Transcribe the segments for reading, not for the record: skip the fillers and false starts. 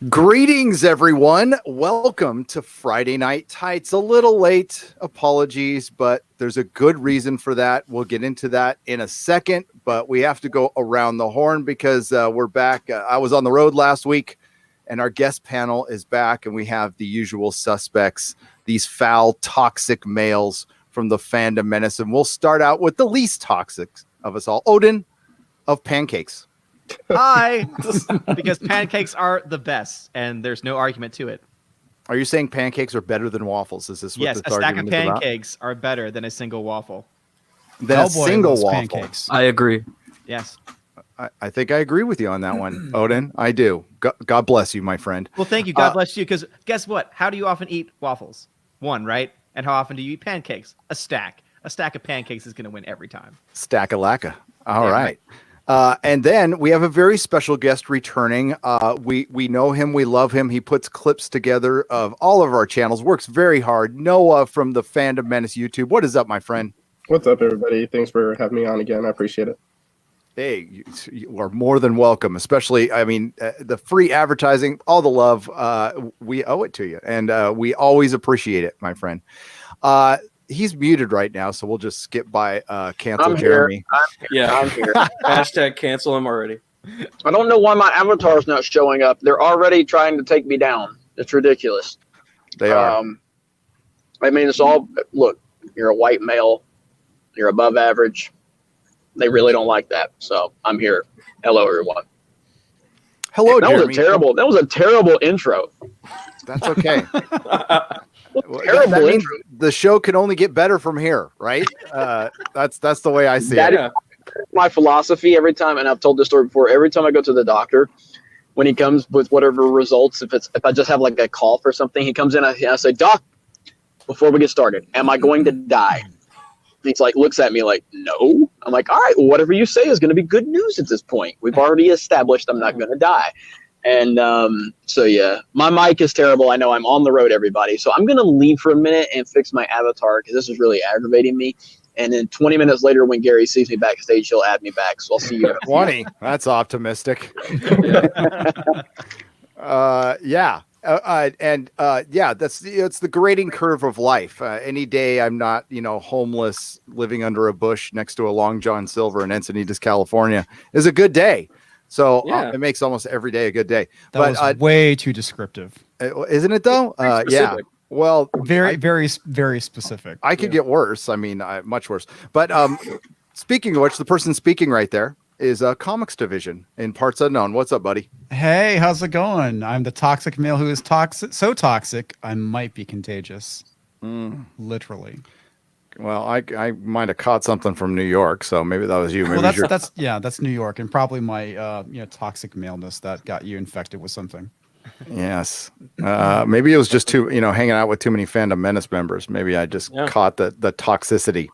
Greetings, everyone. Welcome to Friday Night Tights. A little late, apologies, but there's a good reason for that. We'll get into that in a second, but we have to go around the horn because we're back. I was on the road last week, and our guest panel is back, and we have the usual suspects, these foul, toxic males from the Fandom Menace, and we'll start out with the least toxic of us all, Odin of Pancakes. Hi, because pancakes are the best, and there's no argument to it. Are you saying pancakes are better than waffles? Is this what yes? this A stack of argument is about? pancakes are better than a single waffle. Than a single waffle. Pancakes. I agree. Yes. I think I agree with you on that one, Odin. I do. God bless you, my friend. Well, thank you. God bless you. Because guess what? How do you often eat waffles? One, right? And how often do you eat pancakes? A stack. A stack of pancakes is going to win every time. Stack-a-lacka. All right. And then we have a very special guest returning. We know him. We love him. He puts clips together of all of our channels, works very hard. Noah from the Fandom Menace YouTube. What is up, my friend? What's up, everybody? Thanks for having me on again. I appreciate it. Hey, you are more than welcome, especially, I mean, the free advertising, all the love, we owe it to you. And we always appreciate it, my friend. He's muted right now, so we'll just skip by cancel Jeremy. I'm here. Hashtag cancel him already. I don't know why my avatar's not showing up. They're already trying to take me down. It's ridiculous. They are. I mean, it's all, look, you're a white male. You're above average. They really don't like that. So I'm here. Hello, everyone. Hello, that Jeremy. That was a terrible intro. That's okay. Terrible intro. The show can only get better from here, right? That's the way I see it. Is my philosophy every time, and I've told this story before. Every time I go to the doctor, when he comes with whatever results, if I just have like a cough or something, he comes in. I say, "Doc, before we get started, am I going to die?" He's like, looks at me like, "No." I'm like, "All right, well, whatever you say is going to be good news at this point. We've already established I'm not going to die." And so, yeah, my mic is terrible. I know I'm on the road, everybody. So I'm going to leave for a minute and fix my avatar because this is really aggravating me. And then 20 minutes later, when Gary sees me backstage, he'll add me back. So I'll see you. 20. That's optimistic. Yeah. It's the grading curve of life. Any day I'm not, homeless, living under a bush next to a Long John Silver in Encinitas, California is a good day. So it makes almost every day a good day. That was way too descriptive. Isn't it though? Yeah. Well, very, very specific. I could get worse. I mean, much worse. But speaking of which, the person speaking right there is a comics division in Parts Unknown. What's up, buddy? Hey, how's it going? I'm the toxic male who is toxic, so toxic I might be contagious. Literally. Well, I might have caught something from New York, so maybe that was you. Maybe well, that's New York, and probably my toxic maleness that got you infected with something. Yes, maybe it was just hanging out with too many Fandom Menace members. Maybe I just caught the toxicity.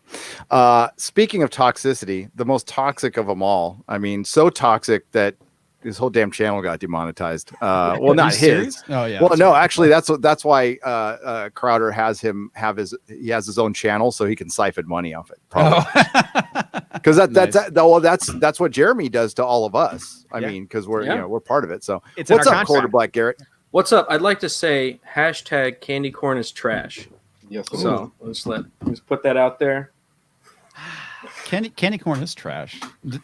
Speaking of toxicity, the most toxic of them all. I mean, so toxic that his whole damn channel got demonetized. Well, not his. Oh yeah. Well, no, actually, that's why Crowder has his own channel so he can siphon money off it. Probably. Because that's what Jeremy does to all of us. I mean, because we're part of it. So what's up, Quarter Black Garrett? What's up? I'd like to say hashtag candy corn is trash. Yes. So let's put that out there. Candy corn is trash.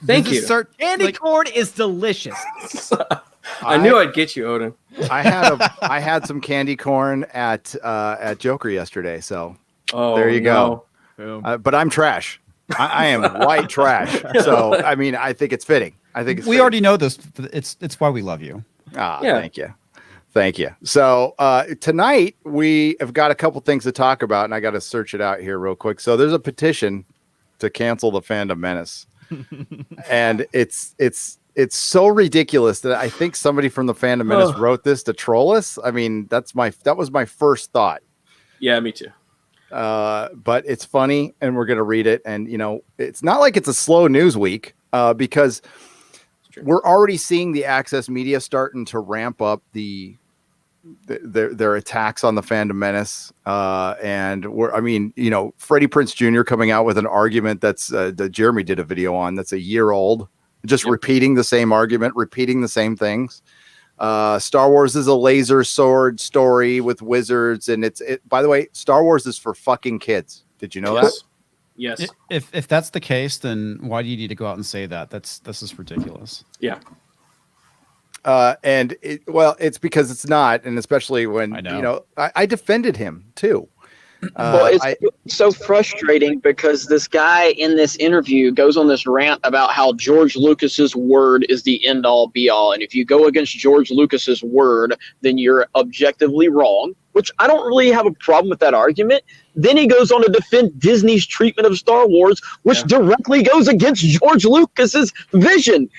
Thank you. Candy corn is delicious. I knew I'd get you, Odin. I had some candy corn at Joker yesterday. So there you go. But I'm trash. I am white trash. So I mean, I think it's fitting. We already know this. It's why we love you. Thank you. So tonight we have got a couple things to talk about, and I got to search it out here real quick. So there's a petition to cancel the Fandom Menace, and it's so ridiculous that I think somebody from the Fandom Menace wrote this to troll us. I mean, that was my first thought. Yeah, me too. But it's funny, and we're gonna read it. And it's not like it's a slow news week because we're already seeing the Access Media starting to ramp up their attacks on the Fandom Menace, and Freddie Prinze Jr. coming out with an argument that Jeremy did a video on that's a year old, just repeating the same argument, repeating the same things. Star Wars is a laser sword story with wizards, and by the way, Star Wars is for fucking kids. Did you know that? Yes. If that's the case, then why do you need to go out and say that? This is ridiculous. Yeah. And it's because it's not, and especially when I know. I defended him too. Well, it's so frustrating because this guy in this interview goes on this rant about how George Lucas's word is the end all be all. And if you go against George Lucas's word, then you're objectively wrong, which I don't really have a problem with that argument. Then he goes on to defend Disney's treatment of Star Wars, which directly goes against George Lucas's vision.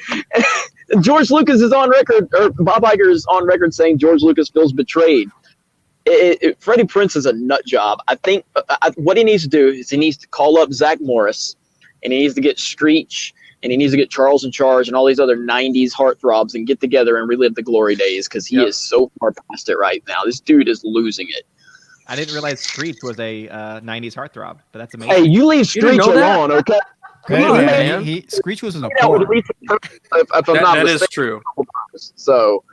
George Lucas is on record, or Bob Iger is on record saying George Lucas feels betrayed. Freddie Prinze is a nut job. I think what he needs to do is he needs to call up Zach Morris, and he needs to get Screech, and he needs to get Charles in Charge and all these other 90s heartthrobs and get together and relive the glory days because he is so far past it right now. This dude is losing it. I didn't realize Screech was a 90s heartthrob, but that's amazing. Hey, you leave Screech alone, okay? Hey, Come on, man. Screech was in a That would porn. be if I'm not That is mistaken. true. So,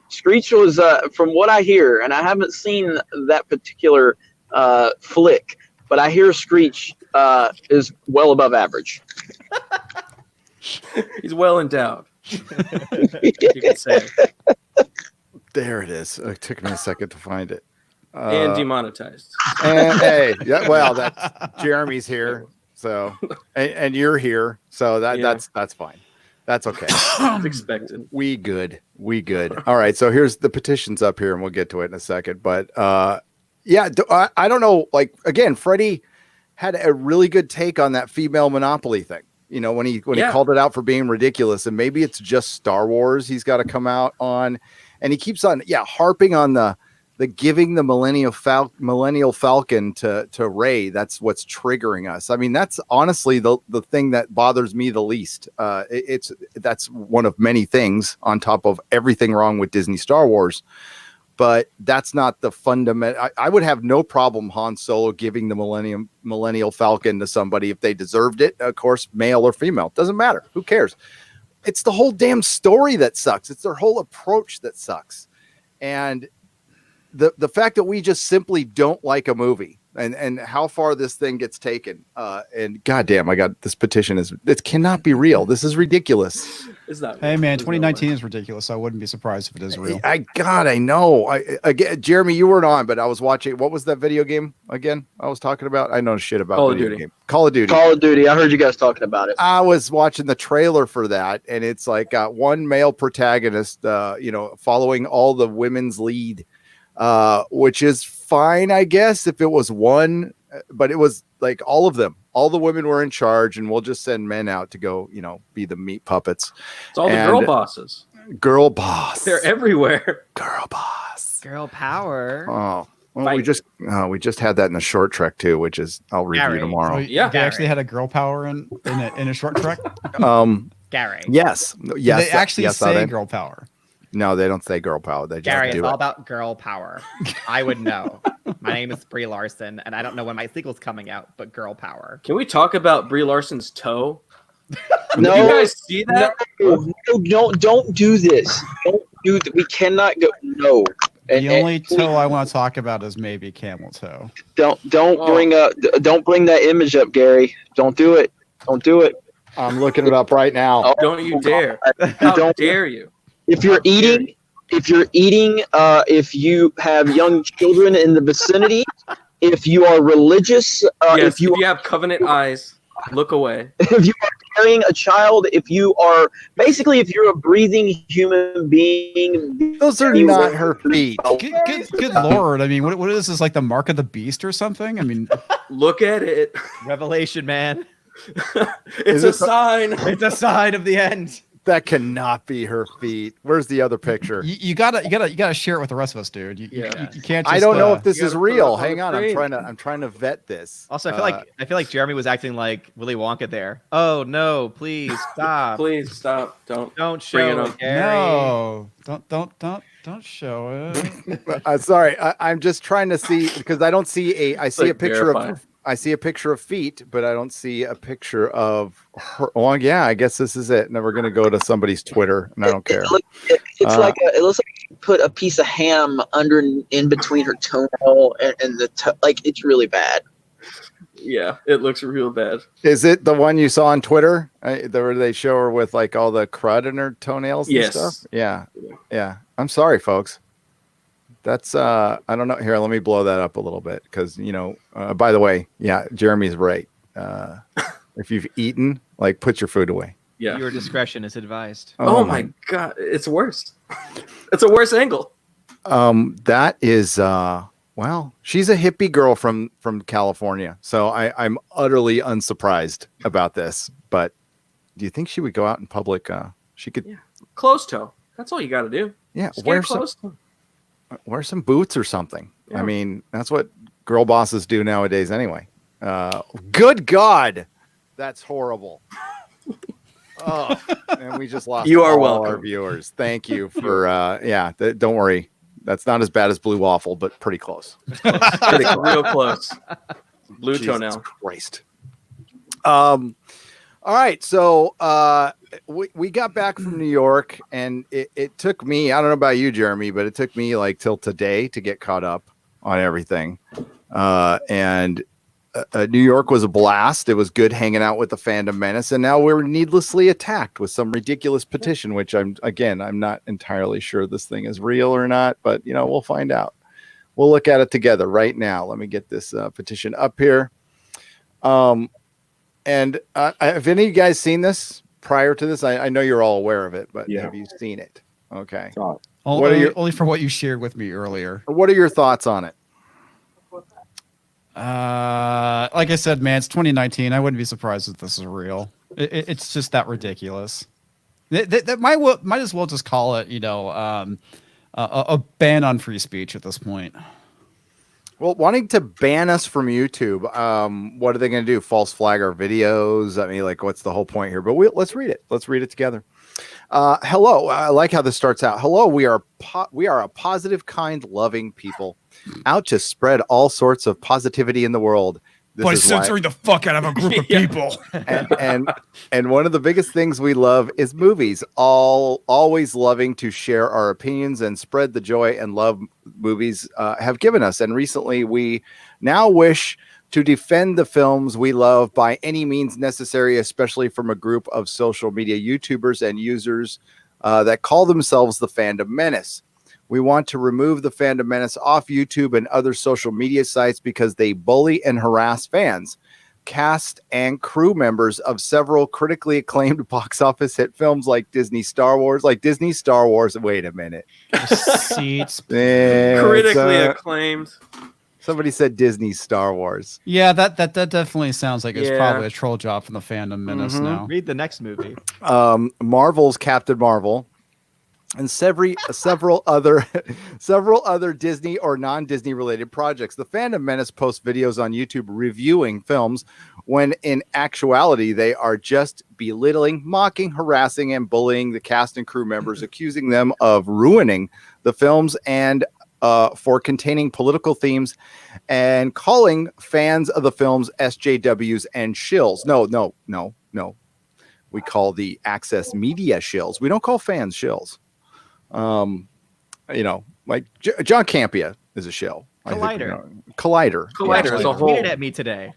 Screech was, from what I hear, and I haven't seen that particular flick, but I hear Screech is well above average. He's well endowed. You could say. There it is. It took me a second to find it. And demonetized. And hey, well, that's Jeremy's here, so and you're here, so that's fine. That's okay. It's expected. We good. All right, so here's the petitions up here, and we'll get to it in a second. But I don't know. Like again, Freddie had a really good take on that female monopoly thing. When he called it out for being ridiculous, and maybe it's just Star Wars he's got to come out on, and he keeps on harping on the giving the Millennial Falcon to Rey. That's what's triggering us. I mean, that's honestly the thing that bothers me the least. That's one of many things on top of everything wrong with Disney Star Wars. But that's not the fundamental. I would have no problem Han Solo giving the Millennial Falcon to somebody if they deserved it. Of course, male or female, doesn't matter. Who cares? It's the whole damn story that sucks. It's their whole approach that sucks. And the fact that we just simply don't like a movie and how far this thing gets taken. And goddamn, I got this petition it cannot be real. This is ridiculous. It's not. Hey man, It's 2019 is ridiculous. So I wouldn't be surprised if it is real. I know. Again, Jeremy, you weren't on, but I was watching. What was that video game again? I was talking about. I know shit about Call of video Duty. game. Call of Duty. Call of Duty. I heard you guys talking about it. I was watching the trailer for that, and it's like got one male protagonist, following all the women's lead, which is fine, I guess, if it was one, but it was like all of them. All the women were in charge, and we'll just send men out to go, be the meat puppets. It's all the girl bosses. Girl boss. They're everywhere. Girl boss. Girl power. Oh, well, we just had that in the short trek too, which is I'll review Gary. tomorrow. So Yeah. they actually had a girl power in a short trek. Gary. Yes. They actually say they? girl power. No, they don't say girl power. They just Gary, do it's it. all about girl power. I would know. My name is Brie Larson, and I don't know when my sequel's coming out, but girl power. Can we talk about Brie Larson's toe? No, Did you guys see that? No, don't do this. Don't do that. We cannot go. No. The only toe I want to talk about is maybe camel toe. Don't Oh. bring that image up, Gary. Don't do it. Don't do it. I'm looking it up right now. Oh, Don't you dare. How Don't- dare you? If you're eating, if you have young children in the vicinity, if you are religious, Yes, if you have covenant eyes, look away. if you are carrying a child, if you're a breathing human being, Those are not her feet. Good lord! I mean, what is this, like the mark of the beast or something? I mean, Look at it. Revelation, man. It's a sign. It's a sign of the end. That cannot be her feet. Where's the other picture? you gotta share it with the rest of us, dude. You can't. Just, I don't know if this you is gotta put it real. up on Hang the on, screen. I'm trying to vet this. Also, I feel like Jeremy was acting like Willy Wonka there. Oh no, please stop. Please stop. Don't Don't bring it show up. it, Gary. No, don't show it. Sorry, I'm just trying to see because I don't see I see like a picture verifying. of I see a picture of feet, but I don't see a picture of her. Well, yeah, I guess this is it. Now we're gonna go to somebody's Twitter, and I don't care. It's like it looks like you put a piece of ham in between her toenail and like it's really bad. Yeah, it looks real bad. Is it the one you saw on Twitter? Where they show her with like all the crud in her toenails and Yes. stuff? Yeah. I'm sorry, folks. That's I don't know. Here, let me blow that up a little bit because by the way, yeah, Jeremy's right. If you've eaten, like, put your food away. Yeah. Your discretion is advised. Oh my God, it's worse. It's a worse angle. That is well, she's a hippie girl from California, so I'm utterly unsurprised about this. But do you think she would go out in public? She could. Yeah. Closed toe. That's all you got to do. Yeah, Just get a closed toe. wear some boots or something. Yeah. I mean, that's what girl bosses do nowadays, anyway. Good God, that's horrible. Oh, and we just lost. You are all welcome. our viewers. Thank you for. Don't worry. That's not as bad as blue waffle, but pretty close. Real close. Blue Jesus toenail. Christ. All right, so we got back from New York, and it took me, I don't know about you, Jeremy, but it took me like till today to get caught up on everything. And New York was a blast. It was good hanging out with the Fandom Menace, and now we're needlessly attacked with some ridiculous petition, which I'm not entirely sure this thing is real or not, but we'll find out. We'll look at it together right now. Let me get this petition up here. And have any of you guys seen this prior to this? I know you're all aware of it, but have you seen it? Okay. Only for what you shared with me earlier. What are your thoughts on it? Like I said, man, it's 2019. I wouldn't be surprised if this is real. It's just that ridiculous. That might as well just call it, a ban on free speech at this point. Well, wanting to ban us from YouTube, what are they going to do? False flag our videos? I mean, like, what's the whole point here? But let's read it. Let's read it together. Hello. I like how this starts out. Hello. We are a positive, kind, loving people out to spread all sorts of positivity in the world. By censoring the fuck out of a group of people. And one of the biggest things we love is movies. Always loving to share our opinions and spread the joy and love movies have given us. And recently, we now wish to defend the films we love by any means necessary, especially from a group of social media YouTubers and users that call themselves the Fandom Menace. We want to remove the Fandom Menace off YouTube and other social media sites because they bully and harass fans, cast, and crew members of several critically acclaimed box office hit films like Disney Star Wars. Wait a minute. Seats. Critically acclaimed. Somebody said Disney Star Wars. Yeah, that definitely sounds like it's probably a troll job from the Fandom Menace now. Read the next movie. Marvel's Captain Marvel. And several other Disney or non-Disney related projects. The Fandom Menace posts videos on YouTube reviewing films when in actuality they are just belittling, mocking, harassing, and bullying the cast and crew members, accusing them of ruining the films and for containing political themes and calling fans of the films SJWs and shills. No. We call the Access Media shills. We don't call fans shills. Like John Campia is a shill. Collider Collider is a whole. Tweeted at me today.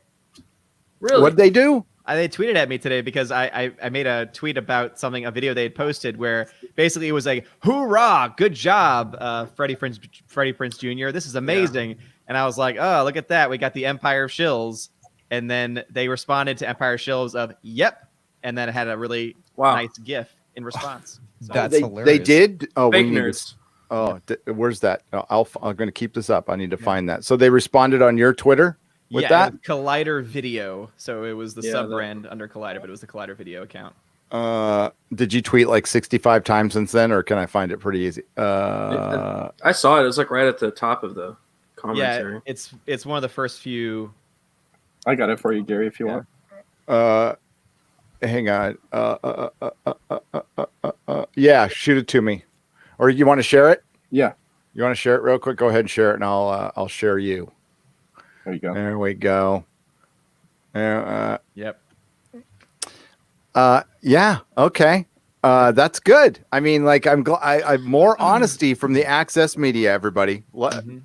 Really? What'd they do? They tweeted at me today because I made a tweet about a video they had posted where basically it was like, "Hoorah, good job, Freddie Prinze Jr. This is amazing." Yeah. And I was like, "Oh, look at that. We got the Empire of Shills." And then they responded to Empire Shills of "Yep," and then it had a really nice GIF in response. So That's hilarious. They did. Oh, fake nerds. Where's that? I'm going to keep this up. I need to find that. So they responded on your Twitter with that? Collider Video. So it was the sub-brand under Collider, but it was the Collider Video account. Did you tweet like 65 times since then, or can I find it pretty easy? I saw it. It was like right at the top of the commentary. Yeah, it's one of the first few. I got it for you, Gary, if you want. Hang on. Yeah, shoot it to me. Or you want to share it? Yeah. You want to share it real quick? Go ahead and share it, and I'll share you. There you go. There we go. Yep. Yeah. Okay. That's good. I mean, like, I'm more honesty from the Access Media. Everybody,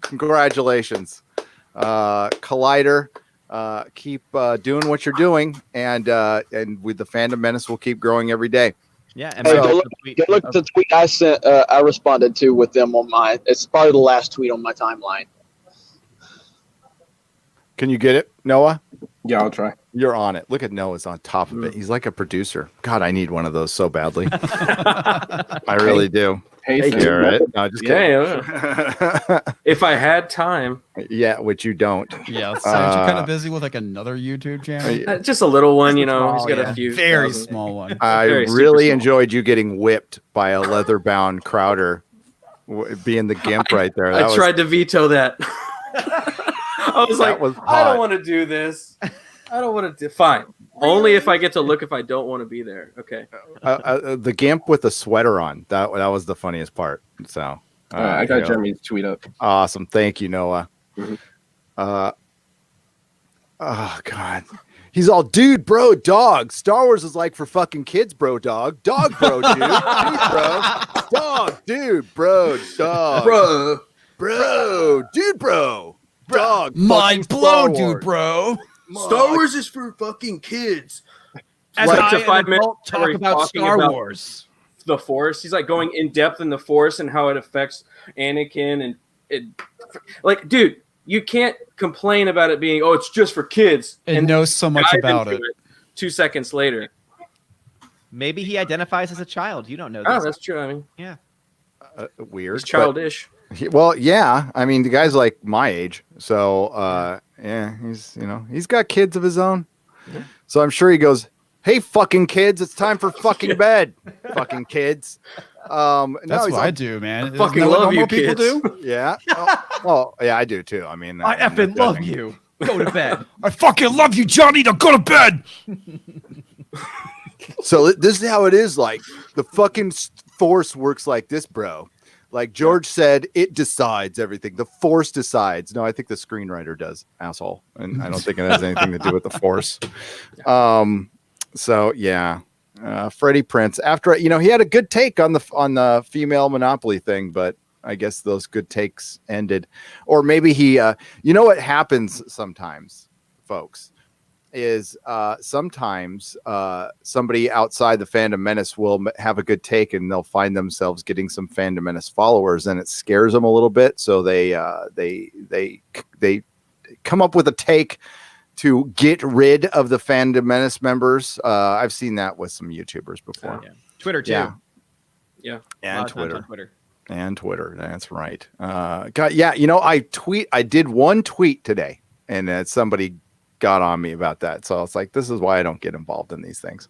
congratulations, Collider. Keep doing what you're doing, and with the Fandom Menace, will keep growing every day. Yeah. And Hey, my go look at the tweet I sent. I responded to with them on my. It's probably the last tweet on my timeline. Can you get it, Noah? Yeah, I'll try. You're on it. Look at Noah's on top of it. He's like a producer. God, I need one of those so badly. I really do. Hey, Hear it? No, just kidding. Yeah. If I had time. Yeah, which you don't. Yeah, so you're kind of busy with like another YouTube channel. Just a little one, you know. He's got yeah. a few. Very thousand. small one. I Very super really small. enjoyed you getting whipped by a leather-bound Crowder, being the gimp right there. I tried to veto that. I was That like, was I hot. don't want to do this. I don't want to do. Fine. Only if I get to look if I don't want to be there. Okay. The gimp with the sweater on. That was the funniest part. So I got Jeremy's tweet up. awesome. Thank you, Noah. Mhm. Oh God. He's all, dude, bro, dog. Star Wars is like for fucking kids, bro, dog. Dog, bro, dude. Dude, bro. Dog, dude, bro, dog. Bro, dude, bro. Dog. Mind fucking blown, Star Wars. dude, bro. Star Wars is for fucking kids. As Like, I, to an 5 minutes adult, talk where he's about talking Star about- Wars. The Force. He's like going in depth in the Force and how it affects Anakin and it. Like, dude, you can't complain about it being it's just for kids. It knows so much dive about into it. 2 seconds later. Maybe he identifies as a child. You don't know this. Oh, that's true. I mean, Yeah. Weird. it's childish. Well, yeah. I mean, the guy's like my age, so yeah, he's got kids of his own. So I'm sure he goes, "Hey, fucking kids, it's time for fucking bed, fucking kids." That's no, he's what I like, do, man. Isn't fucking that what love you, normal people kids. do? yeah. Well, yeah, I do too. I mean, I I'm effing not love judging. you. Go to bed. I fucking love you, Johnny. Now go to bed. So this is how it is. Like the fucking Force works like this, bro. Like George said, it decides everything. The Force decides. No, I think the screenwriter does, asshole. And I don't think it has anything to do with the Force. So yeah, Freddie Prinze. After he had a good take on the female monopoly thing, but I guess those good takes ended. Or maybe he. You know what happens sometimes, folks, is sometimes somebody outside the Fandom Menace will have a good take and they'll find themselves getting some Fandom Menace followers, and it scares them a little bit. So they come up with a take to get rid of the Fandom Menace members. I've seen that with some YouTubers before. Yeah. Twitter too. Yeah. Yeah. A lot And of times on Twitter. Twitter. And Twitter. That's right. God, yeah. I did one tweet today, and somebody got on me about that. So it's like, this is why I don't get involved in these things.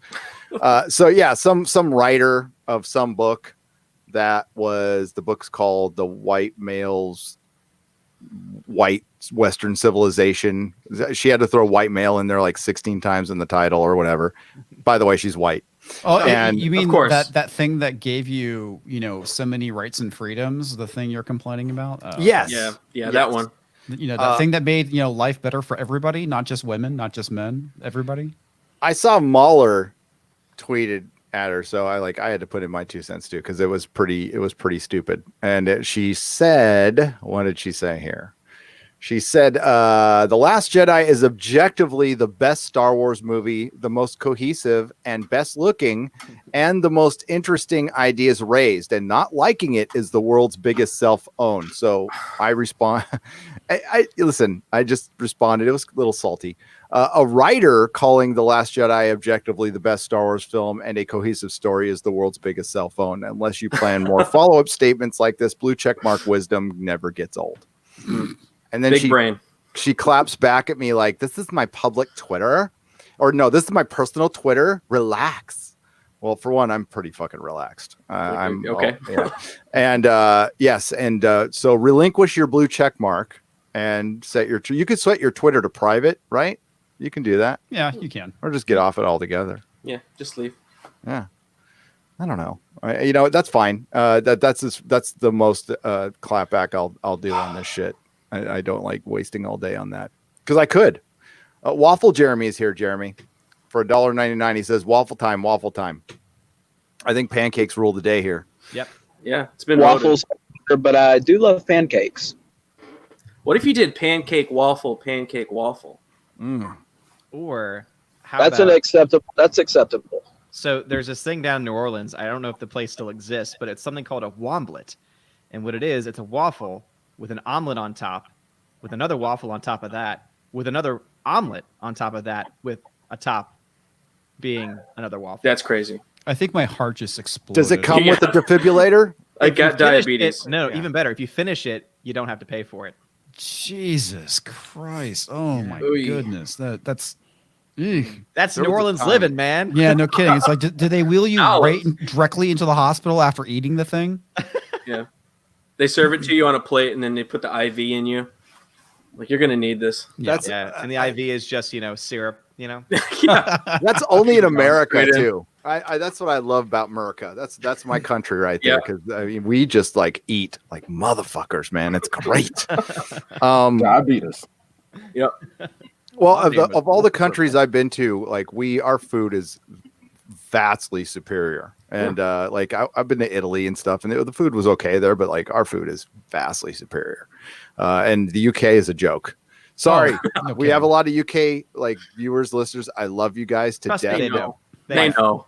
So yeah, some writer of some book the book's called The White Male's White Western Civilization. She had to throw white male in there like 16 times in the title or whatever. By the way, she's white. Oh, And- you mean Of course. that thing that gave you, so many rights and freedoms, the thing you're complaining about? Yes. Yeah. Yes. That one. That thing that made, life better for everybody, not just women, not just men, everybody. I saw Mahler tweeted at her, so I had to put in my 2 cents too, because it was pretty stupid. And she said, what did she say here? She said, The Last Jedi is objectively the best Star Wars movie, the most cohesive and best looking, and the most interesting ideas raised. And not liking it is the world's biggest self-own. So I respond. I listen, I just responded. It was a little salty. A writer calling The Last Jedi objectively the best Star Wars film and a cohesive story is the world's biggest self-own. Unless you plan more follow-up statements like this, blue checkmark wisdom never gets old. And then Big brain. she claps back at me like, this is my public Twitter. Or no, this is my personal Twitter. Relax. Well, for one, I'm pretty fucking relaxed. I'm okay. yeah. And yes. And so relinquish your blue check mark and set you could set your Twitter to private, right? You can do that. Yeah, you can. Or just get off it altogether. Yeah. Just leave. Yeah. I don't know. That's fine. That's the most clapback I'll do on this shit. I don't like wasting all day on that because I could. Waffle Jeremy is here, Jeremy. For $1.99, he says, waffle time, waffle time. I think pancakes rule the day here. Yep. Yeah, it's been Waffles, but I do love pancakes. What if you did pancake waffle? Or how That's about, That's acceptable. so there's this thing down in New Orleans. I don't know if the place still exists, but it's something called a womblet. And what it is, it's a waffle with an omelet on top, with another waffle on top of that, with another omelet on top of that, with a top being another waffle. That's crazy. I think my heart just exploded. Does it come with a defibrillator? I If you got finish diabetes. it- no, even better. If you finish it, you don't have to pay for it. Jesus Christ! Oh my Oy. goodness, that's. Eek. That's There New was a Orleans time. living, man. Yeah, no kidding. It's like, do they wheel you Olives. directly into the hospital after eating the thing? They serve it to you on a plate, and then they put the IV in you. Like, you're gonna need this. That's And the IV is just, syrup, Yeah. that's only in America Straight in. too. I that's what I love about America. That's my country right there. Because I mean, we just like eat like motherfuckers, man. It's great. Diabetes. Yep. Well, I'll name it. of all the countries I've been to, like our food is vastly superior. And like I've been to Italy and stuff, and the food was okay there, but like our food is vastly superior. And the UK is a joke. Sorry, no we have a kidding. lot of UK like viewers, listeners. I love you guys to Trust me, death. they They do. know. They They know. know.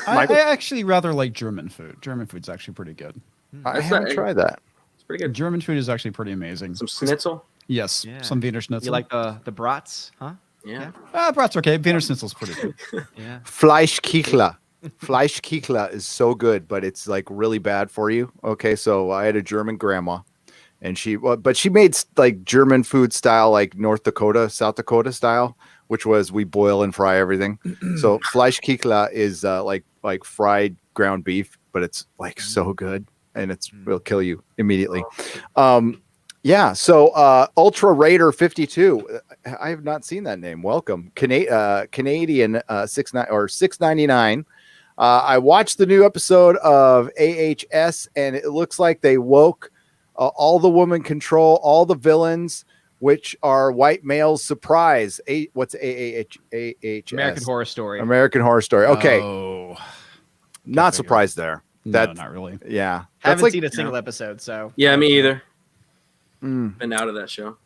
I actually rather like German food. German food's actually pretty good. I That's haven't not- tried that. It's pretty good. German food is actually pretty amazing. Some schnitzel. Yes, Yeah. some Wiener Schnitzel. You like the brats, huh? Yeah. Brat's okay. Wiener Schnitzel's pretty good. Yeah. Fleischkichler. Fleischkichler is so good, but it's like really bad for you. Okay, so I had a German grandma, and she made like German food style, like North Dakota, South Dakota style, which was we boil and fry everything. So Fleischkichler is like fried ground beef, but it's like so good, and it'll kill you immediately. Yeah, so Ultra Raider 52. I have not seen that name. Welcome, Canadian 699. I watched the new episode of AHS, and it looks like they woke all the woman control, all the villains, which are white males. Surprise! What's AHS? American Horror Story. American Horror Story. Okay, Oh, not figure. surprised there. no, That not really. yeah, Haven't like, seen a single episode, so Yeah, me either. Mm. Been out of that show.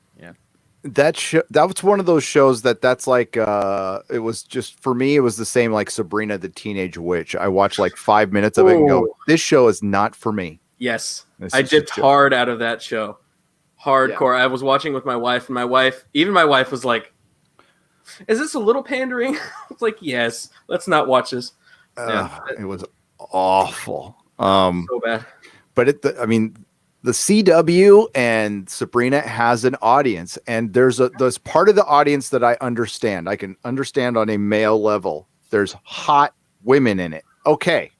that was one of those shows that's like it was just for me. It was the same like Sabrina the Teenage Witch. I watched like 5 minutes of it and go, Ooh. this show is not for me. Yes. This I is dipped just- hard out of that show. Hardcore. I was watching with my wife, and my wife was like, "Is this a little pandering?" I was like, "Yes, let's not watch this." Yeah. It was awful. So bad. But the CW and Sabrina has an audience, and there's part of the audience that I understand. I can understand on a male level. There's hot women in it. Okay,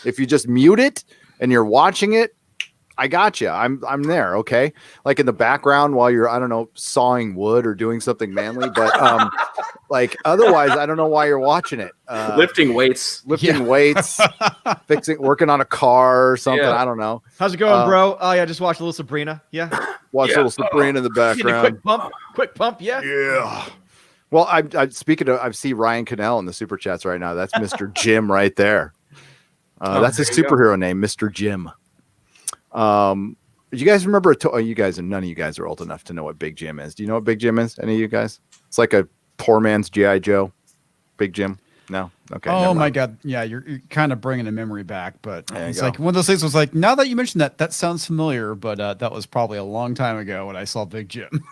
if you just mute it and you're watching it, I got you. I'm there. Okay, like in the background while you're sawing wood or doing something manly, but like otherwise, I don't know why you're watching it. Lifting weights. Lifting weights, working on a car or something. Yeah. I don't know. how's it going, bro? Oh yeah, just watched a little Sabrina. Yeah. Watch Yeah. little Sabrina in the Getting a background. quick pump. Yeah. Yeah. Well, I speaking of, I see Ryan Cannell in the super chats right now. That's Mr. Jim right there. That's his there you go. superhero name, Mr. Jim. You guys remember? You guys, and none of you guys are old enough to know what Big Jim is. Do you know what Big Jim is? Any of you guys? It's like a poor man's GI Joe. Big Jim. No. Okay. Oh never my mind. God. Yeah, you're kind of bringing a memory back, but There you it's go. like one of those things was like, now that you mentioned that sounds familiar, but that was probably a long time ago when I saw Big Jim.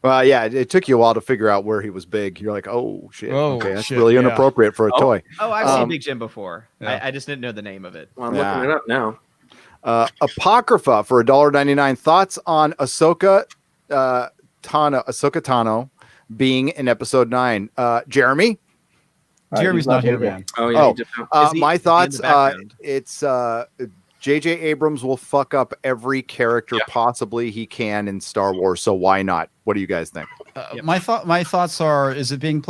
Well, yeah, it took you a while to figure out where he was big. You're like, oh shit. Oh, Okay, that's shit, really yeah. inappropriate for a toy. Oh, I've seen Um, Big Jim before. yeah. I just didn't know the name of it. Well, I'm Yeah. looking it up now. Apocrypha for $1.99. Thoughts on Ahsoka Tano being in episode 9. Jeremy, Jeremy's not here, man. Oh yeah. Oh. he did now. Is he- my is he in thoughts. the background? It's J.J. Abrams will fuck up every character Yeah. possibly he can in Star Wars. So why not? What do you guys think? Yep. My thoughts are: is she being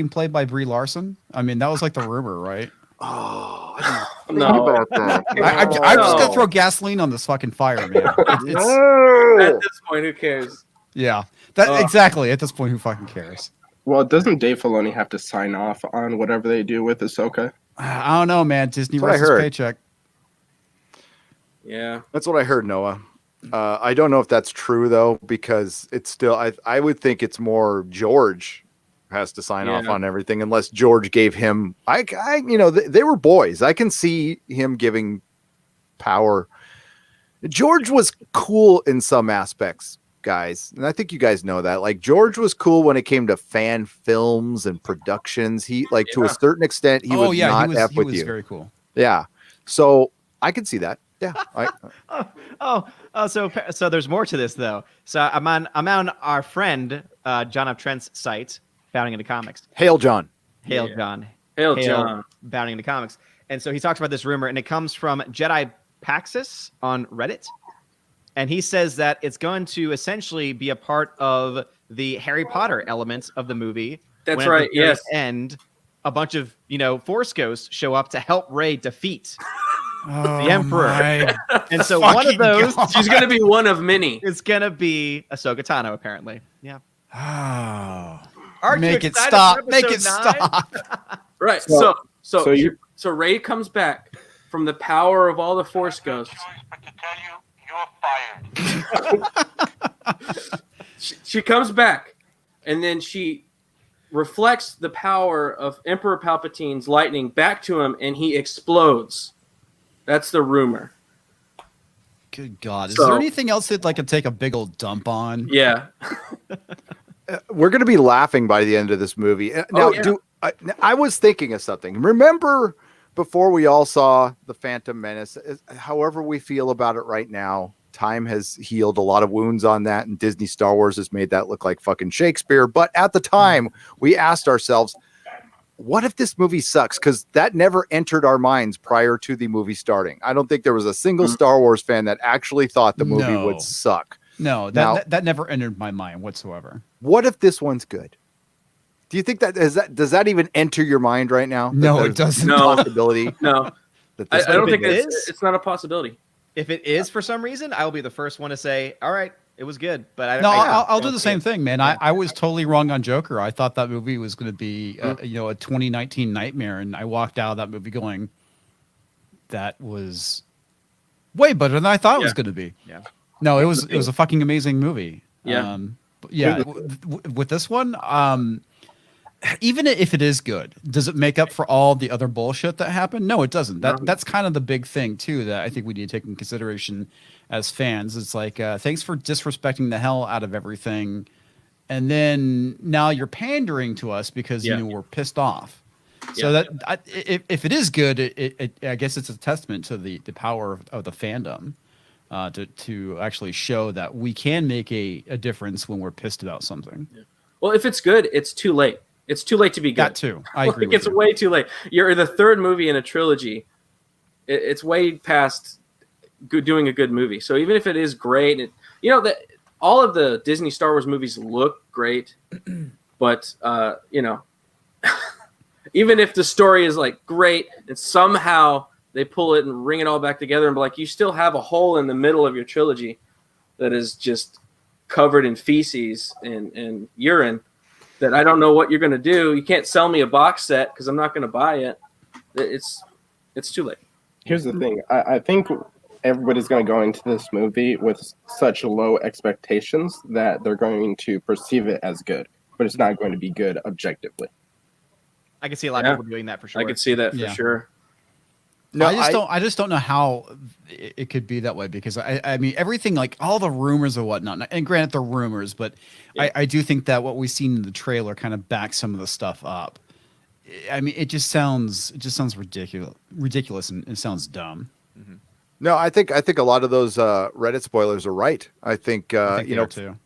played by Brie Larson? I mean, that was like the rumor, right? Oh, No. I'm just gonna throw gasoline on this fucking fire, man. It's, At this point, who cares? yeah, Exactly. At this point, who fucking cares? Well, doesn't Dave Filoni have to sign off on whatever they do with Ahsoka? I don't know, man. Disney That's what I runs his heard. paycheck. Yeah. That's what I heard, Noah. I don't know if that's true though, because it's still. I would think it's more George has to sign off on everything, unless George gave him. They were boys. I can see him giving power. George was cool in some aspects, guys, and I think you guys know that. Like, George was cool when it came to fan films and productions. He to a certain extent he was not F with you. Very cool. Yeah, so I can see that. Yeah. So there's more to this though. So I'm on our friend John of Trent's site, Bounding into Comics. Hail John. Hail John. Bounding into Comics. And so he talks about this rumor, and it comes from Jedi Paxis on Reddit. And he says that it's going to essentially be a part of the Harry Potter elements of the movie. That's right. Yes. And a bunch of Force ghosts show up to help Rey defeat the Emperor. And so one of those, she's going to be one of many. It's going to be Ahsoka Tano, apparently. Yeah. Oh. Make it stop. Make it stop. Right. So Rey comes back from the power of all the Force ghosts. She comes back, and then she reflects the power of Emperor Palpatine's lightning back to him, and he explodes. That's the rumor. Good God. Is there anything else that could take a big old dump on? Yeah. We're going to be laughing by the end of this movie. Now, I was thinking of something. Remember before we all saw The Phantom Menace, however we feel about it right now, time has healed a lot of wounds on that, and Disney Star Wars has made that look like fucking Shakespeare. But at the time, we asked ourselves, what if this movie sucks? Because that never entered our minds prior to the movie starting. I don't think there was a single Star Wars fan that actually thought the movie would suck. No, that never entered my mind whatsoever. What if this one's good? Do you think does that even enter your mind right now? No, it doesn't. No. Possibility. No. I don't think it's not a possibility. If it is for some reason, I will be the first one to say, all right, it was good. But I'll do the same thing, man. I was totally wrong on Joker. I thought that movie was going to be a 2019 nightmare, and I walked out of that movie going, that was way better than I thought it was going to be. Yeah. No, it was a fucking amazing movie. Yeah. With this one, even if it is good, does it make up for all the other bullshit that happened? No, it doesn't. That's kind of the big thing too that I think we need to take in consideration as fans. It's like, thanks for disrespecting the hell out of everything, and then now you're pandering to us because we're pissed off. So that if it is good, I guess it's a testament to the power of the fandom. To actually show that we can make a difference when we're pissed about something. Yeah. Well, if it's good, it's too late. It's too late to be good. That too. I agree. It's way too late. You're the third movie in a trilogy. It's way past doing a good movie. So even if it is great, that all of the Disney Star Wars movies look great, but even if the story is great and somehow they pull it and ring it all back together and be like, you still have a hole in the middle of your trilogy that is just covered in feces and urine that I don't know what you're going to do. You can't sell me a box set because I'm not going to buy it. It's too late. Here's the thing. I think everybody's going to go into this movie with such low expectations that they're going to perceive it as good, but it's not going to be good objectively. I can see a lot of people doing that for sure. I could see that for sure. No, I just don't know how it could be that way because I mean everything all the rumors and whatnot. And granted, they're rumors, but I do think that what we've seen in the trailer kind of backs some of the stuff up. I mean, it just sounds ridiculous, and it sounds dumb. Mm-hmm. No, I think a lot of those Reddit spoilers are right. I think too.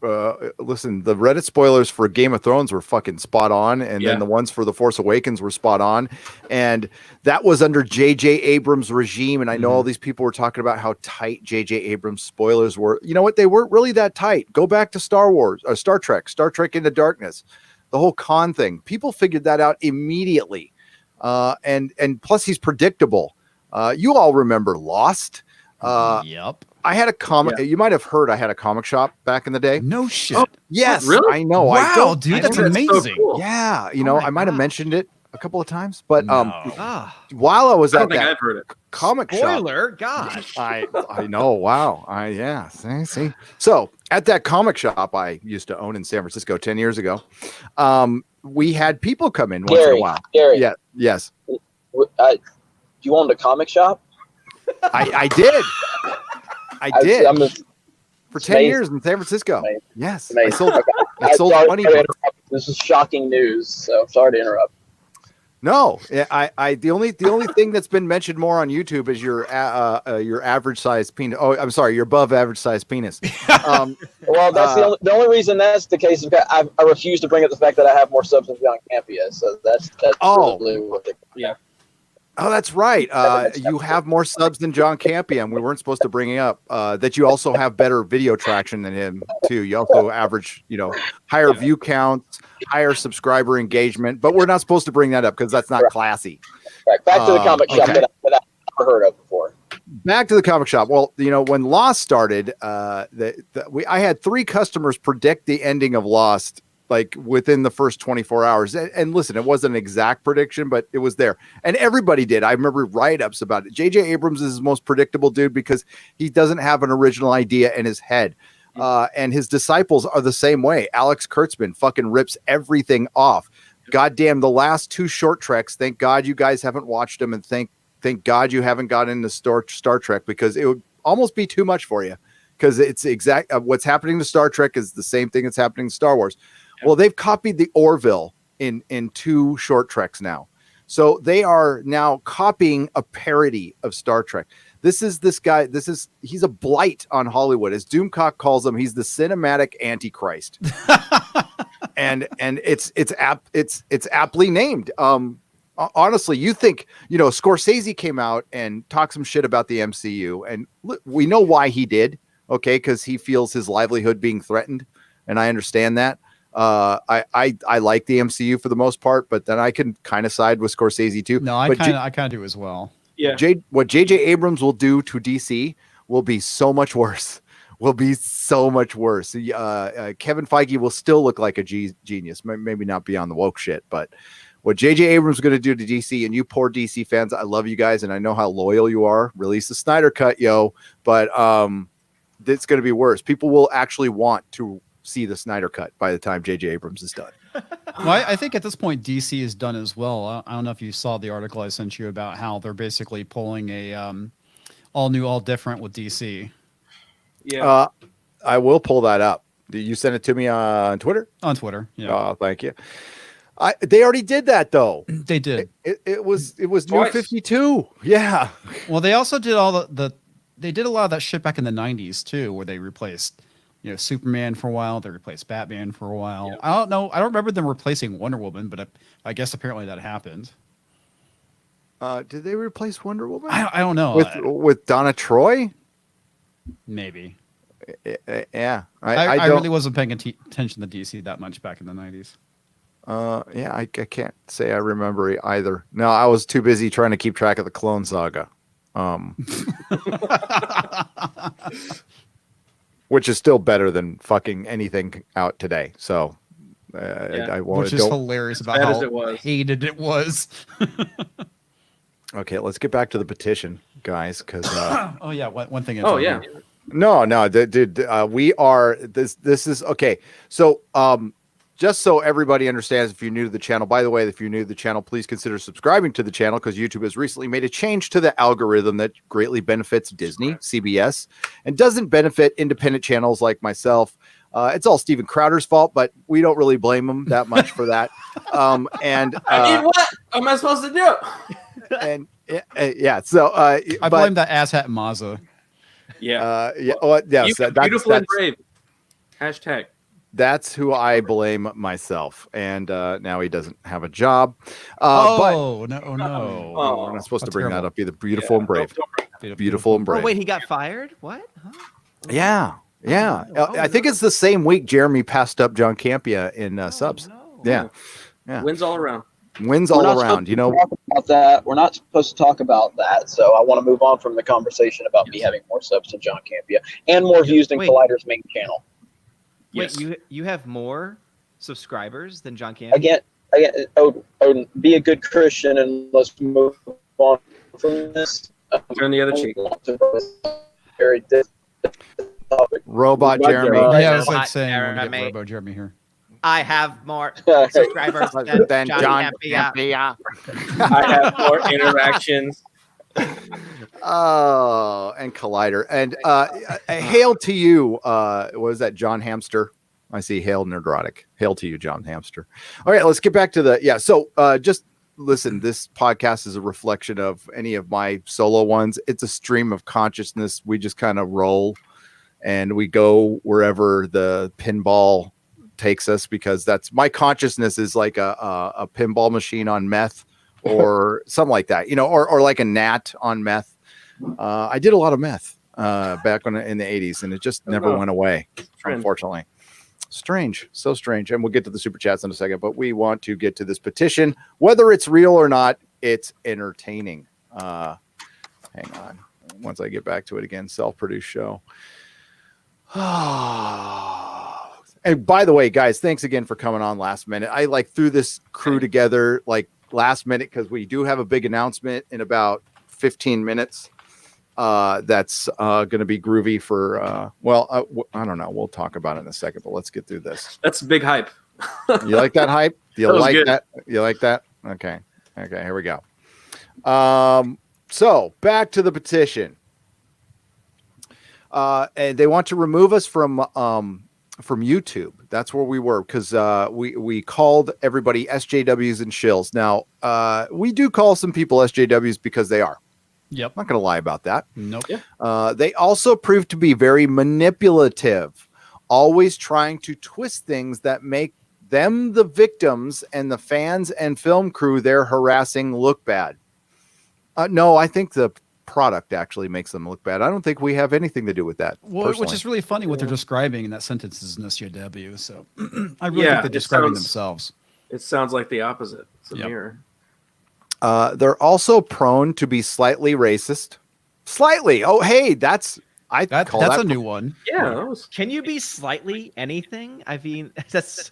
Listen, the Reddit spoilers for Game of Thrones were fucking spot on, and then the ones for The Force Awakens were spot on, and that was under J.J. Abrams' regime. And I know all these people were talking about how tight J.J. Abrams' spoilers were. You know what? They weren't really that tight. Go back to Star Trek Into Darkness, the whole Khan thing. People figured that out immediately, and plus he's predictable. You all remember Lost. Yep. I had a comic. Yeah. You might have heard I had a comic shop back in the day. No shit. Oh, Yes, really? I know. Wow, I don't, dude, I that's don't- so amazing. cool. Yeah, Oh I my might have God. mentioned it a couple of times, but No. while I was I at don't think that I've heard it. comic shop, Spoiler, gosh. I know. Wow. See. So at that comic shop I used to own in San Francisco 10 years ago, we had people come in once in a while. Gary, Yeah. Yes. you owned a comic shop? I did. I did I'm for 10 amazing. years in San Francisco. Amazing. Yes. I amazing. sold. Okay. I sold sorry funny to books. interrupt. This is shocking news, so sorry to interrupt. No, I the only thing that's been mentioned more on YouTube is your average size penis. Oh, I'm sorry, your above average size penis. Well, that's the only reason that's the case is because I refuse to bring up the fact that I have more subs than John Campia. So that's Oh. really what it, Oh, that's right. You have more subs than John Campion. We weren't supposed to bring it up. That you also have better video traction than him too. You also average, higher view counts, higher subscriber engagement. But we're not supposed to bring that up because that's not classy. right. Back to the comic shop okay. that I've never heard of before. Back to the comic shop. Well, when Lost started, I had 3 customers predict the ending of Lost like within the first 24 hours. And listen, it wasn't an exact prediction, but it was there. And everybody did. I remember write-ups about it. J.J. Abrams is the most predictable dude because he doesn't have an original idea in his head. And his disciples are the same way. Alex Kurtzman fucking rips everything off. Goddamn, the last 2 short treks, thank God you guys haven't watched them, and thank God you haven't gotten into Star Trek, because it would almost be too much for you, because it's exact what's happening to Star Trek is the same thing that's happening to Star Wars. Well, they've copied the Orville in 2 short treks now. So they are now copying a parody of Star Trek. This guy, he's a blight on Hollywood. As Doomcock calls him, he's the cinematic antichrist. and it's aptly named. Honestly, you think, Scorsese came out and talked some shit about the MCU, and we know why he did. Okay. Cause he feels his livelihood being threatened. And I understand that. I like the MCU for the most part, but then I can kind of side with Scorsese too. No, I kind of do as well. Yeah. What J.J. Abrams will do to DC will be so much worse. Kevin Feige will still look like a genius. Maybe not be on the woke shit, but what J.J. Abrams is going to do to DC, and you poor DC fans, I love you guys, and I know how loyal you are. Release the Snyder Cut, yo. But it's going to be worse. People will actually want to see the Snyder Cut by the time J.J. Abrams is done. Well, I think at this point DC is done as well. I don't know if you saw the article I sent you about how they're basically pulling a all new, all different with DC. Yeah. I will pull that up. You send it to me on Twitter? On Twitter, yeah. Thank you. They already did that though. They did. It was New Twice. 52. Yeah. Well, they also did they did a lot of that shit back in the 90s too, where they replaced Superman for a while. They replaced Batman for a while. Yeah. I don't know. I don't remember them replacing Wonder Woman, but I guess apparently that happened. Did they replace Wonder Woman? I don't know. With Donna Troy? Maybe. Yeah. I really wasn't paying attention to DC that much back in the 90s. Yeah, I can't say I remember either. No, I was too busy trying to keep track of the Clone Saga. Which is still better than fucking anything out today. So I won't. Which is hilarious about bad as how it was. hated it was. Okay, let's get back to the petition, guys. Because oh yeah, one thing. Oh yeah. no, dude. We are this. This is okay. So just so everybody understands, if you're new to the channel, by the way, if you're new to the channel, please consider subscribing to the channel, because YouTube has recently made a change to the algorithm that greatly benefits Disney, CBS, and doesn't benefit independent channels like myself. It's all Steven Crowder's fault, but we don't really blame him that much for that. I mean, what am I supposed to do? And yeah, so I blame that asshat Mazza. Yeah. Yeah. Oh, yes, You beautiful and brave. Hashtag. That's who I blame myself, and now he doesn't have a job. No. But we're Oh, not supposed to that's bring terrible. that up either. Beautiful and brave. Don't bring that. Beautiful and Oh, brave. wait, he got fired? What? Huh? Yeah. Oh, I think no. it's the same week Jeremy passed up John Campia in subs. No. Yeah. Yeah. Wins all around. Wins We're all not around. supposed You to know, talk about that. We're not supposed to talk about that. So I want to move on from the conversation about me having more subs than John Campea and more views than Wait. Collider's main channel. Wait, Yes. you have more subscribers than John Campea? Again, Odin, be a good Christian and let's move on from this. Turn the other cheek. Very topic. Robot Robot Jeremy. Jeremy. Yeah, I was like Robot saying we're gonna get Jeremy. Robo Jeremy here. I have more Yeah. subscribers than Then John John Campea. Campea. I have more interactions. Oh, and Collider. And hail to you. What was that, John Hamster? I see hail Nerdrotic. Hail to you, John Hamster. All right, let's get back to so just listen, this podcast is a reflection of any of my solo ones. It's a stream of consciousness. We just kind of roll and we go wherever the pinball takes us, because that's my consciousness is like a pinball machine on meth or something like that, you know, or like a gnat on meth. I did a lot of meth back in the 80s, and it just never went away, unfortunately. Strange, so strange. And we'll get to the super chats in a second, but we want to get to this petition. Whether it's real or not, it's entertaining. Hang on. Once I get back to it again, self-produced show. And by the way, guys, thanks again for coming on last minute. I threw this crew together last minute because we do have a big announcement in about 15 minutes. That's going to be groovy for I don't know. We'll talk about it in a second, but let's get through this. That's big hype. You like that hype? You That was like good. that? You like that? Okay. Here we go. So back to the petition. And they want to remove us from YouTube. That's where we were, because we called everybody SJWs and shills. Now we do call some people SJWs because they are. Yep. I'm not going to lie about that. Nope. Yeah. They also proved to be very manipulative, always trying to twist things that make them, the victims, and the fans and film crew they're harassing look bad. No, I think the product actually makes them look bad. I don't think we have anything to do with that. Well, which personally. is really funny what they're describing in that sentence is an SJW. So I really Yeah, think they're it describing sounds- themselves. It sounds like the opposite. It's a Yep. mirror. They're also prone to be slightly racist. Slightly. Oh, hey, that's That's a new one. Yeah, that was. Can you be slightly anything? I mean, that's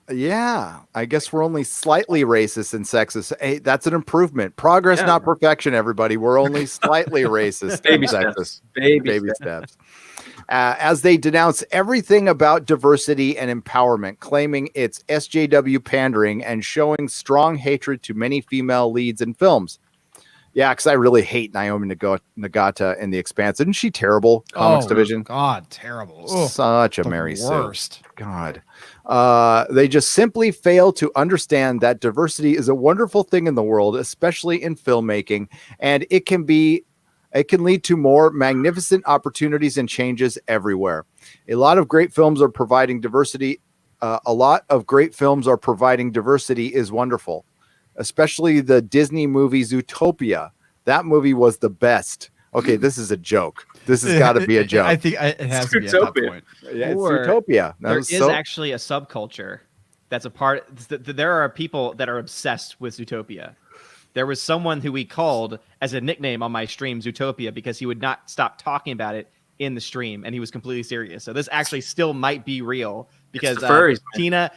Yeah, I guess we're only slightly racist and sexist. Hey, that's an improvement. Progress, Yeah. not perfection, everybody. We're only slightly racist Baby and steps. sexist. Baby Steps. As they denounce everything about diversity and empowerment, claiming it's SJW pandering and showing strong hatred to many female leads in films. Yeah, because I really hate Naomi Nagata in The Expanse. Isn't she terrible? Comics division. God, terrible. Ugh, Such a the Mary Sue. worst. God. They just simply fail to understand that diversity is a wonderful thing in the world, especially in filmmaking, and it can lead to more magnificent opportunities and changes everywhere. A lot of great films are providing diversity. Is wonderful, especially the Disney movie Zootopia. That movie was the best. Okay, this is a joke. This has got to be a joke. I think it has to be at that Zootopia. point. Yeah, it's Or Zootopia. there is actually a subculture that's a part. There are people that are obsessed with Zootopia. There was someone who we called as a nickname on my stream Zootopia because he would not stop talking about it in the stream, and he was completely serious. So this actually still might be real because the furries, Tina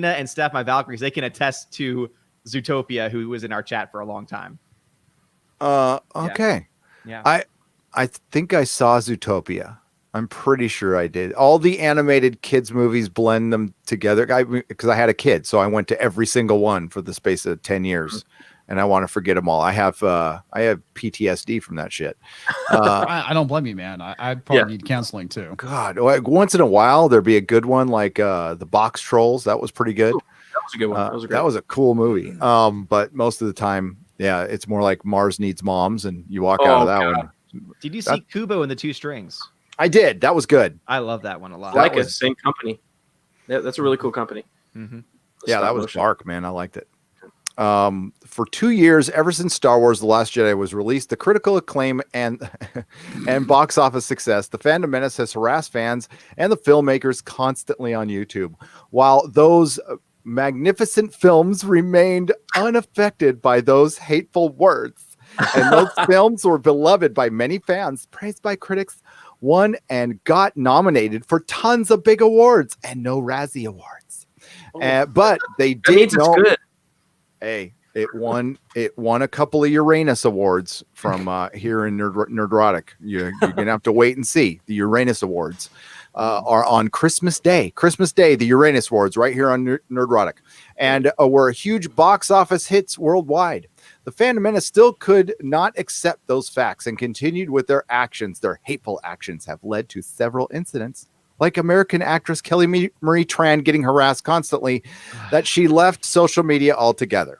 and Steph, my Valkyries, they can attest to Zootopia, who was in our chat for a long time. Okay. Yeah. I think I saw Zootopia. I'm pretty sure I did. All the animated kids movies blend them together. Because I had a kid, so I went to every single one for the space of 10 years, and I want to forget them all. I have PTSD from that shit. I don't blame you, man. I probably need counseling too. God, once in a while there'd be a good one like the Box Trolls. That was pretty good. That was a good one. That was a great. That was a cool movie. But most of the time, yeah, it's more like Mars Needs Moms, and you walk out of that one. Did you see Kubo and the Two Strings? I did. That was good. I love that one a lot. I like it. Same company. Yeah, that's a really cool company. Mm-hmm. Yeah, Stop that was motion. dark, man. I liked it. For 2 years, ever since Star Wars: The Last Jedi was released, the critical acclaim and box office success, the Fandom Menace has harassed fans and the filmmakers constantly on YouTube. While those magnificent films remained unaffected by those hateful words. And those films were beloved by many fans, praised by critics, won and got nominated for tons of big awards and no Razzie Awards. But they That did means it's good. Hey, it won a couple of Uranus Awards from here in Nerdrotic. You're going to have to wait and see. The Uranus Awards are on Christmas Day. The Uranus Awards right here on Nerdrotic. And were huge box office hits worldwide. The Fandom Menace still could not accept those facts and continued with their actions. Their hateful actions have led to several incidents, like American actress Kelly Marie Tran getting harassed constantly, that she left social media altogether.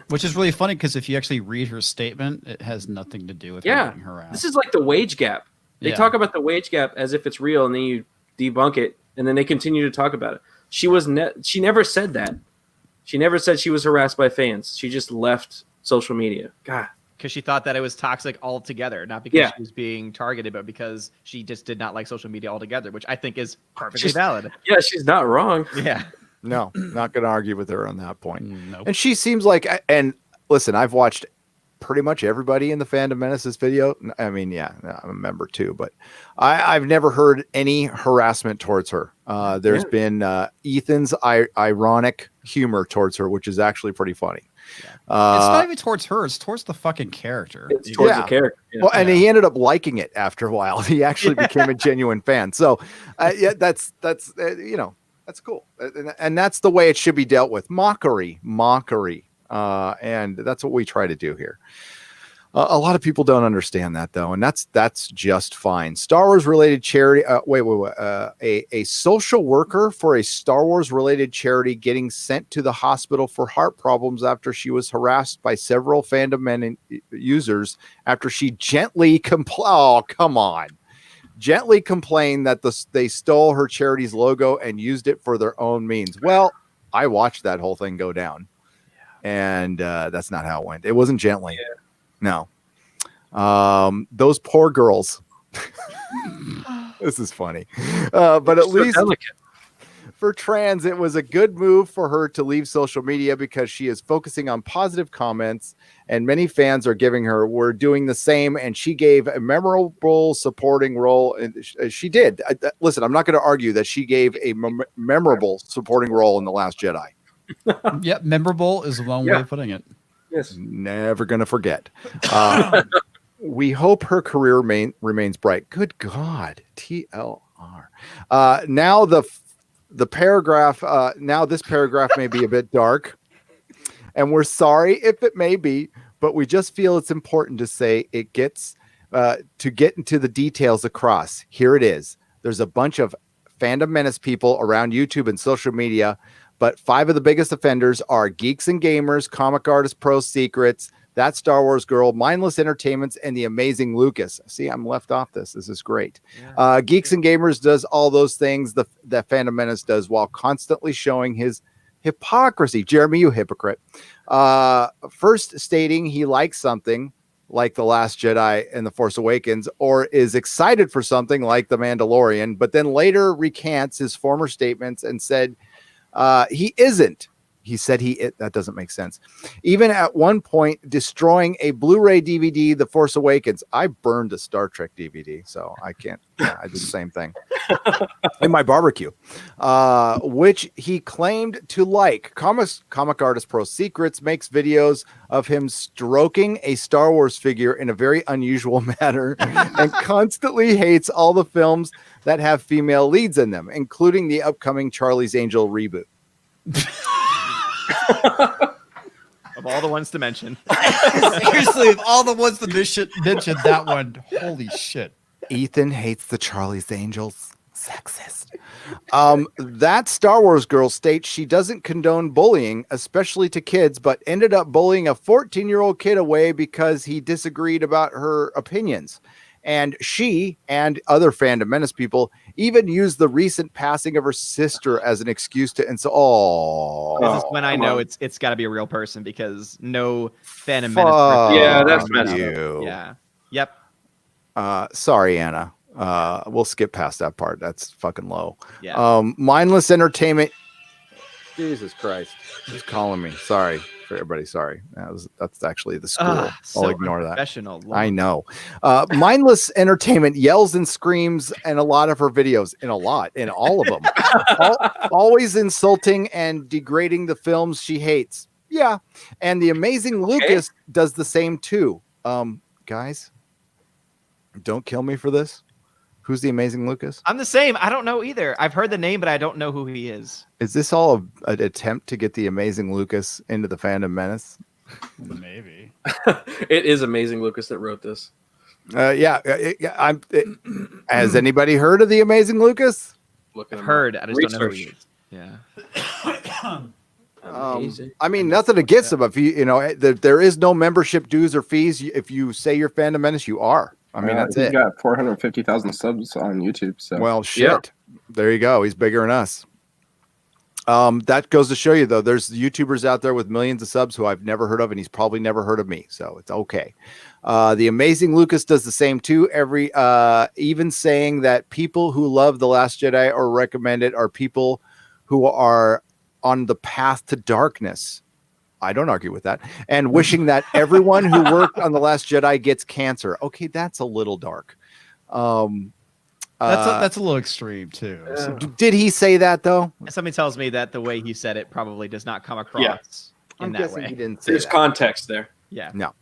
Which is really funny because if you actually read her statement, it has nothing to do with her getting harassed. This is like the wage gap. They talk about the wage gap as if it's real, and then you debunk it, and then they continue to talk about it. She never said that. She never said she was harassed by fans. She just left social media. God. Because she thought that it was toxic altogether, not because she was being targeted, but because she just did not like social media altogether, which I think is perfectly valid. Yeah, she's not wrong. Yeah. No, not going to argue with her on that point. Nope. And she seems like, and listen, I've watched pretty much everybody in the Fandom Menace's video. I mean, yeah, I'm a member too, but I've never heard any harassment towards her. There's been Ethan's ironic humor towards her, which is actually pretty funny. It's not even towards her; it's towards the fucking character. It's towards the character. Yeah. Well, and he ended up liking it after a while. He actually became a genuine fan. So, that's cool, and that's the way it should be dealt with. Mockery, and that's what we try to do here. A lot of people don't understand that though, and that's just fine. Star Wars related charity. A social worker for a Star Wars related charity getting sent to the hospital for heart problems after she was harassed by several Fandom users after she gently gently complained that they stole her charity's logo and used it for their own means. Well, I watched that whole thing go down, and that's not how it went. It wasn't gently. Yeah. No. Those poor girls. This is funny. But at least for trans, it was a good move for her to leave social media because she is focusing on positive comments, and many fans are giving her, we're doing the same, and she gave a memorable supporting role. And she did. Listen, I'm not going to argue that she gave a memorable supporting role in The Last Jedi. Yep, memorable is one way of putting it. Yes. Never going to forget. We hope her career remains bright. Good God. TLR. Now the paragraph, now this paragraph may be a bit dark, and we're sorry if it may be, but we just feel it's important to say it gets to get into the details across. Here it is. There's a bunch of Fandom Menace people around YouTube and social media, but 5 of the biggest offenders are Geeks and Gamers, Comic Artist Pro Secrets, That Star Wars Girl, Mindless Entertainments, and the Amazing Lucas. See, I'm left off this. This is great. Yeah. Geeks and Gamers does all those things that Fandom Menace does while constantly showing his hypocrisy. Jeremy, you hypocrite. First stating he likes something like The Last Jedi and The Force Awakens, or is excited for something like The Mandalorian, but then later recants his former statements and said he isn't. He said that doesn't make sense. Even at one point, destroying a Blu-ray DVD, The Force Awakens. I burned a Star Trek DVD, so I can't. Yeah, I did the same thing in my barbecue, which he claimed to like. Comic Artist Pro Secrets makes videos of him stroking a Star Wars figure in a very unusual manner and constantly hates all the films that have female leads in them, including the upcoming Charlie's Angel reboot. Of all the ones to mention. Seriously, of all the ones to mention, that one, holy shit. Ethan hates the Charlie's Angels. Sexist. That Star Wars girl states she doesn't condone bullying, especially to kids, but ended up bullying a 14-year-old kid away because he disagreed about her opinions. And she and other Fandom Menace people even used the recent passing of her sister as an excuse to insult. This is when I know it's got to be a real person, because no Fandom Menace person. Yeah, that's messed up. Yeah. Yep. Sorry, Anna. We'll skip past that part. That's fucking low. Yeah. Mindless Entertainment. Jesus Christ. Who's calling me? Sorry for everybody. Sorry. That's actually the school. So I'll ignore that. unprofessional. I know. Mindless Entertainment yells and screams in a lot of her videos, in all of them. Always insulting and degrading the films she hates. Yeah. And the amazing Lucas does the same too. Guys, don't kill me for this. Who's the amazing Lucas? I'm the same. I don't know either. I've heard the name, but I don't know who he is. Is this all an attempt to get the amazing Lucas into the Fandom Menace? Maybe. It is amazing, Lucas, that wrote this. Has anybody heard of the amazing Lucas? Looking I've him heard. up. I just don't know who he Research. is. Yeah. Amazing. I mean, nothing against him. If there is no membership dues or fees. If you say you're Fandom Menace, you are. I mean, that's he's it. got 450,000 subs on YouTube. So Well, shit. There you go. He's bigger than us. That goes to show you, though, there's YouTubers out there with millions of subs who I've never heard of, and he's probably never heard of me. So it's okay. The amazing Lucas does the same too. Even saying that people who love The Last Jedi or recommend it are people who are on the path to darkness. I don't argue with that. And wishing that everyone who worked on The Last Jedi gets cancer. Okay, that's a little dark. That's a little extreme too. So. Did he say that though? Somebody tells me that the way he said it probably does not come across in I'm that guessing way. he didn't say There's that. context there. Yeah. No.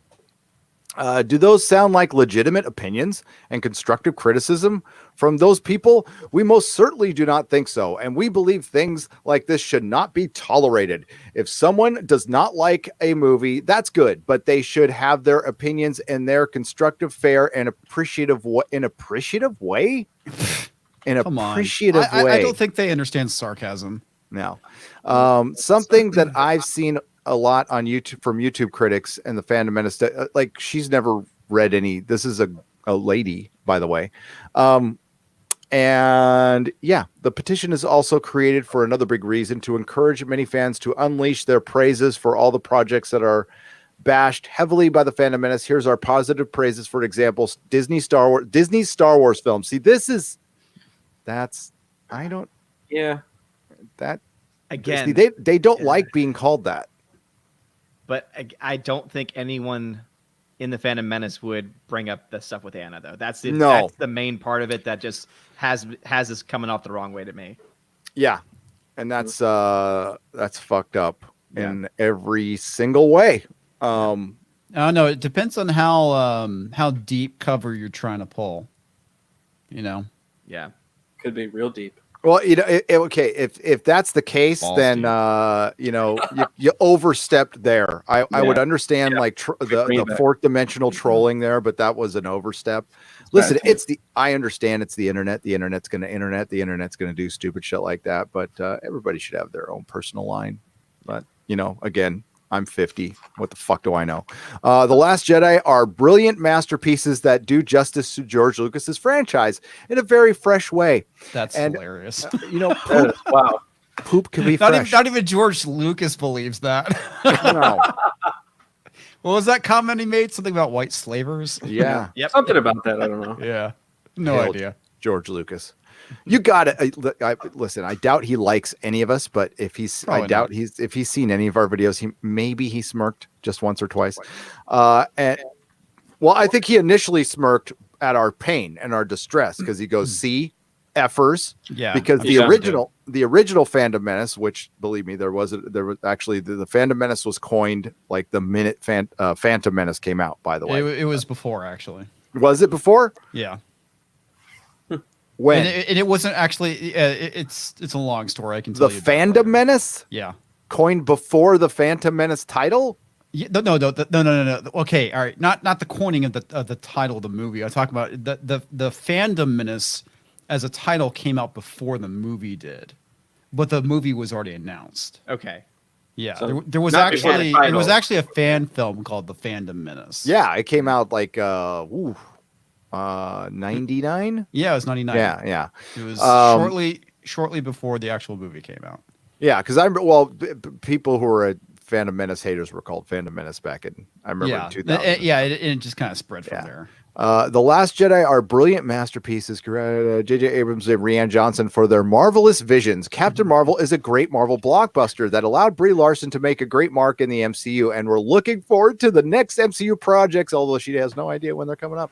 Do those sound like legitimate opinions and constructive criticism from those people? We most certainly do not think so. And we believe things like this should not be tolerated. If someone does not like a movie, that's good, but they should have their opinions in their constructive, fair, and appreciative way. In appreciative way? In Come on. appreciative I way. don't think they understand sarcasm. No. Something that I've seen a lot on YouTube from YouTube critics and the Fandom Menace, like she's never read any. This is a lady, by the way. And yeah, the petition is also created for another big reason, to encourage many fans to unleash their praises for all the projects that are bashed heavily by the Fandom Menace. Here's our positive praises. For example, Disney's Star Wars film. See, Again, they don't like being called that. but I don't think anyone in the Phantom Menace would bring up the stuff with Anna, though. That's the main part of it that just has this coming off the wrong way to me. Yeah, and that's fucked up in every single way. I don't know. It depends on how deep cover you're trying to pull. You know. Yeah. Could be real deep. Well, okay. If that's the case, Balls then you overstepped there. I would understand like the fourth dimensional trolling there, but that was an overstep. Listen, I understand it's the internet. The internet's going to do stupid shit like that. But everybody should have their own personal line. But again, I'm 50. What the fuck do I know? The Last Jedi are brilliant masterpieces that do justice to George Lucas's franchise in a very fresh way. That's hilarious. Poop, Wow. poop can be Not fresh. even George Lucas believes that. No. What was that comment he made? Something about white slavers? Yeah. Yep. Something about that. I don't know. Yeah. No Hail idea. George Lucas. You got it. Listen, I doubt he likes any of us, but if he's seen any of our videos, he smirked just once or twice. I think he initially smirked at our pain and our distress because he goes, "See, effers." Yeah. Because the original Fandom Menace, which believe me, there was actually the Fandom Menace was coined like the minute Phantom Menace came out. By the way, It was before actually. Was it before? Yeah. When And it wasn't actually. It's a long story. I can tell the you. that Fandom later. Menace Yeah. coined before the Phantom Menace title? Yeah, no. Okay, all right. Not the coining of the title of the movie. I'm talking about the Fandom Menace as a title came out before the movie did, but the movie was already announced. Okay. Yeah, So there was not before the title. actually a fan film called The Fandom Menace. Yeah, it came out like 99. Yeah, it was 99. Yeah. It was Um, shortly before the actual movie came out. Yeah, because people who were Phantom Menace haters were called Phantom Menace back in. I remember in 2000. It just kind of spread from Yeah. there. The Last Jedi are brilliant masterpieces. J.J. Abrams and Rian Johnson for their marvelous visions. Captain Marvel is a great Marvel blockbuster that allowed Brie Larson to make a great mark in the MCU, and we're looking forward to the next MCU projects, although she has no idea when they're coming up,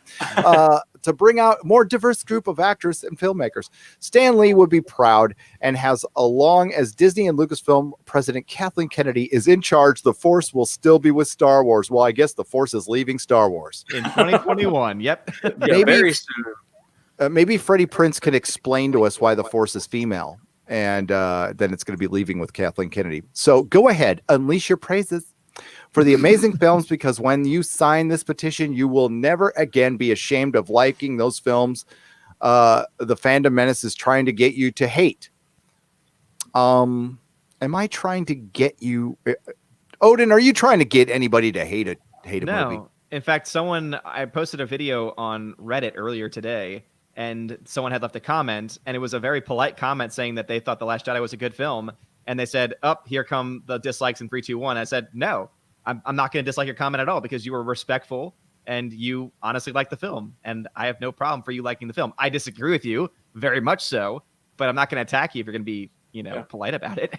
to bring out a more diverse group of actors and filmmakers. Stan Lee would be proud, and as long as Disney and Lucasfilm President Kathleen Kennedy is in charge, the Force will still be with Star Wars. Well, I guess the Force is leaving Star Wars. In 2021. Yep. Yeah, very soon. Maybe Freddie Prinze can explain to us why the Force is female, and then it's going to be leaving with Kathleen Kennedy. So go ahead, unleash your praises for the amazing films, because when you sign this petition, you will never again be ashamed of liking those films. The Fandom Menace is trying to get you to hate. Am I trying to get you, Odin? Are you trying to get anybody to hate a movie? In fact, I posted a video on Reddit earlier today, and someone had left a comment, and it was a very polite comment saying that they thought The Last Jedi was a good film, and they said, here come the dislikes in 3, 2, 1. I said, no, I'm not going to dislike your comment at all, because you were respectful and you honestly like the film, and I have no problem for you liking the film. I disagree with you, very much so, but I'm not going to attack you if you're going to be, polite about it.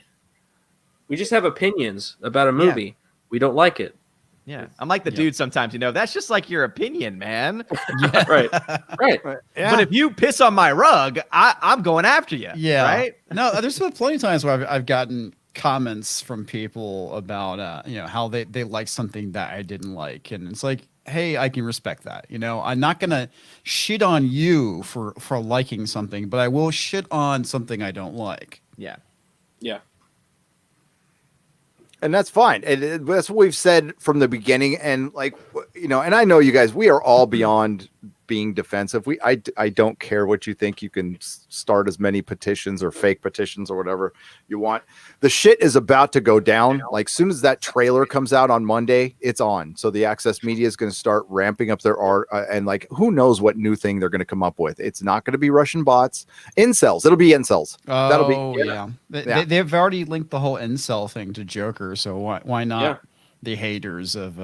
We just have opinions about a movie. Yeah. We don't like it. Yeah, I'm like the dude sometimes, that's just like your opinion, man. Yeah, right. Yeah. But if you piss on my rug, I'm going after you. Yeah. Right? No, there's been plenty of times where I've gotten comments from people about, how they like something that I didn't like. And it's like, hey, I can respect that. I'm not going to shit on you for liking something, but I will shit on something I don't like. Yeah. Yeah. And that's fine. And that's what we've said from the beginning. And and I know you guys, we are all beyond being defensive. I don't care what you think. You can start as many petitions or fake petitions or whatever you want. The shit is about to go down. Like, soon as that trailer comes out on Monday, it's on. So the Access Media is going to start ramping up their art, and who knows what new thing they're going to come up with. It's not going to be Russian bots, incels. It'll be incels. That'll be They've already linked the whole incel thing to Joker. So why not the haters of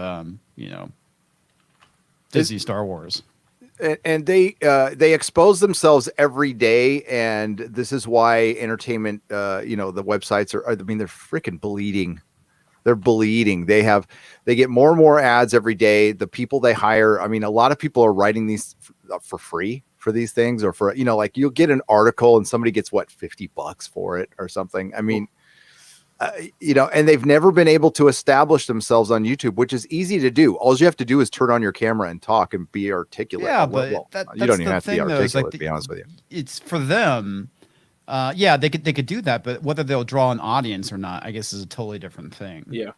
Disney Star Wars? And they expose themselves every day, and this is why entertainment, the websites are. They're freaking bleeding. They're bleeding. They get more and more ads every day. The people they hire, a lot of people are writing these for free for these things, or for you'll get an article and somebody gets $50 for it or something. And they've never been able to establish themselves on YouTube, which is easy to do. All you have to do is turn on your camera and talk and be articulate. Yeah, but you don't even have to be articulate, to be honest with you. It's for them. They could do that, but whether they'll draw an audience or not, I guess, is a totally different thing. Yeah.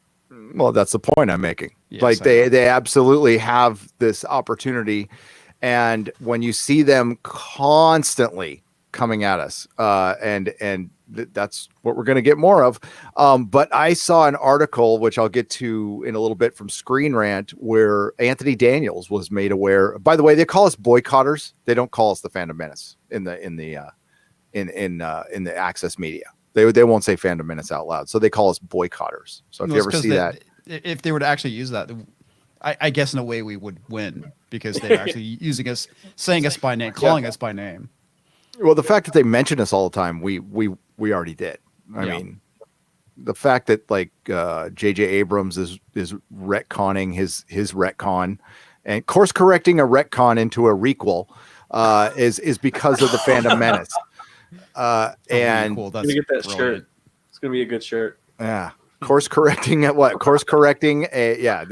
Well, that's the point I'm making. Yes, they absolutely have this opportunity, and when you see them constantly coming at us, and that's what we're going to get more of. But I saw an article, which I'll get to in a little bit, from Screen Rant, where Anthony Daniels was made aware. By the way, they call us boycotters. They don't call us the Fandom Menace in the Access Media. They won't say Fandom Menace out loud, so they call us boycotters. So if you ever see that, if they were to actually use that, I guess in a way we would win, because they're actually using us, saying us by name, calling us by name. Well, the fact that they mention us all the time, we already did. I mean, the fact that J.J. Abrams is retconning his retcon and course correcting a retcon into a requel is because of the Fandom Menace. And cool. That's get that shirt. It's gonna be a good shirt. Yeah. Course correcting at what? Course correcting. Yeah.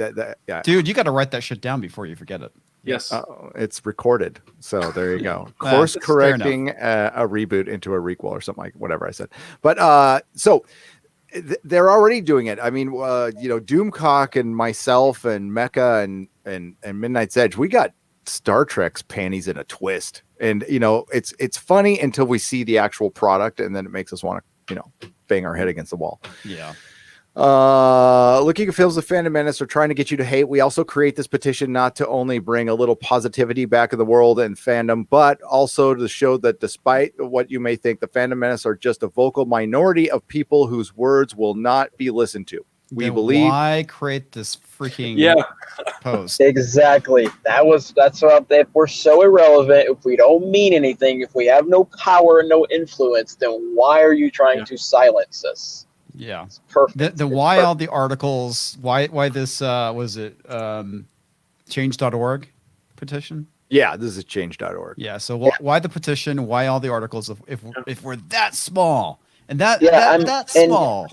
Dude, you got to write that shit down before you forget it. Yes. It's recorded. So there you go. Course correcting a reboot into a requel or something, like whatever I said. But so they're already doing it. Doomcock and myself and Mecca and Midnight's Edge, we got Star Trek's panties in a twist. And it's funny until we see the actual product, and then it makes us want to, bang our head against the wall. Yeah. Looking at films of Fandom Menace are trying to get you to hate. We also create this petition not to only bring a little positivity back in the world and fandom, but also to show that despite what you may think, the Fandom Menace are just a vocal minority of people whose words will not be listened to. We Then believe. Why create this freaking Yeah. post? Exactly. That's what if we're so irrelevant, if we don't mean anything, if we have no power and no influence, then why are you trying to silence us? Yeah. It's perfect. The It's why perfect. all the articles? Why this was it change.org petition? Yeah, this is change.org. Yeah. So why the petition? Why all the articles? If we're that small and that and small.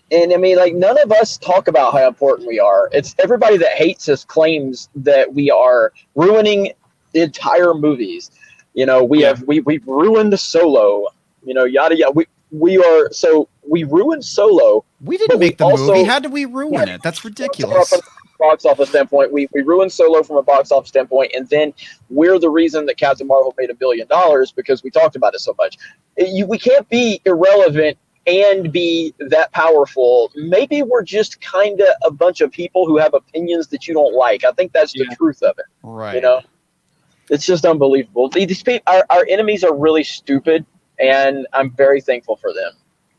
And I mean, like, none of us talk about how important we are. It's everybody that hates us claims that we are ruining the entire movies. You know, we've ruined Solo. You know, yada yada. We ruined Solo. We didn't but make the also- movie. How did we ruin it? That's ridiculous. From a box office standpoint, we ruined Solo from a box office standpoint, and then we're the reason that Captain Marvel made $1 billion because we talked about it so much. We can't be irrelevant and be that powerful. Maybe we're just kind of a bunch of people who have opinions that you don't like. I think that's the truth of it. Right. You know, it's just unbelievable. These people, our enemies are really stupid, and I'm very thankful for them.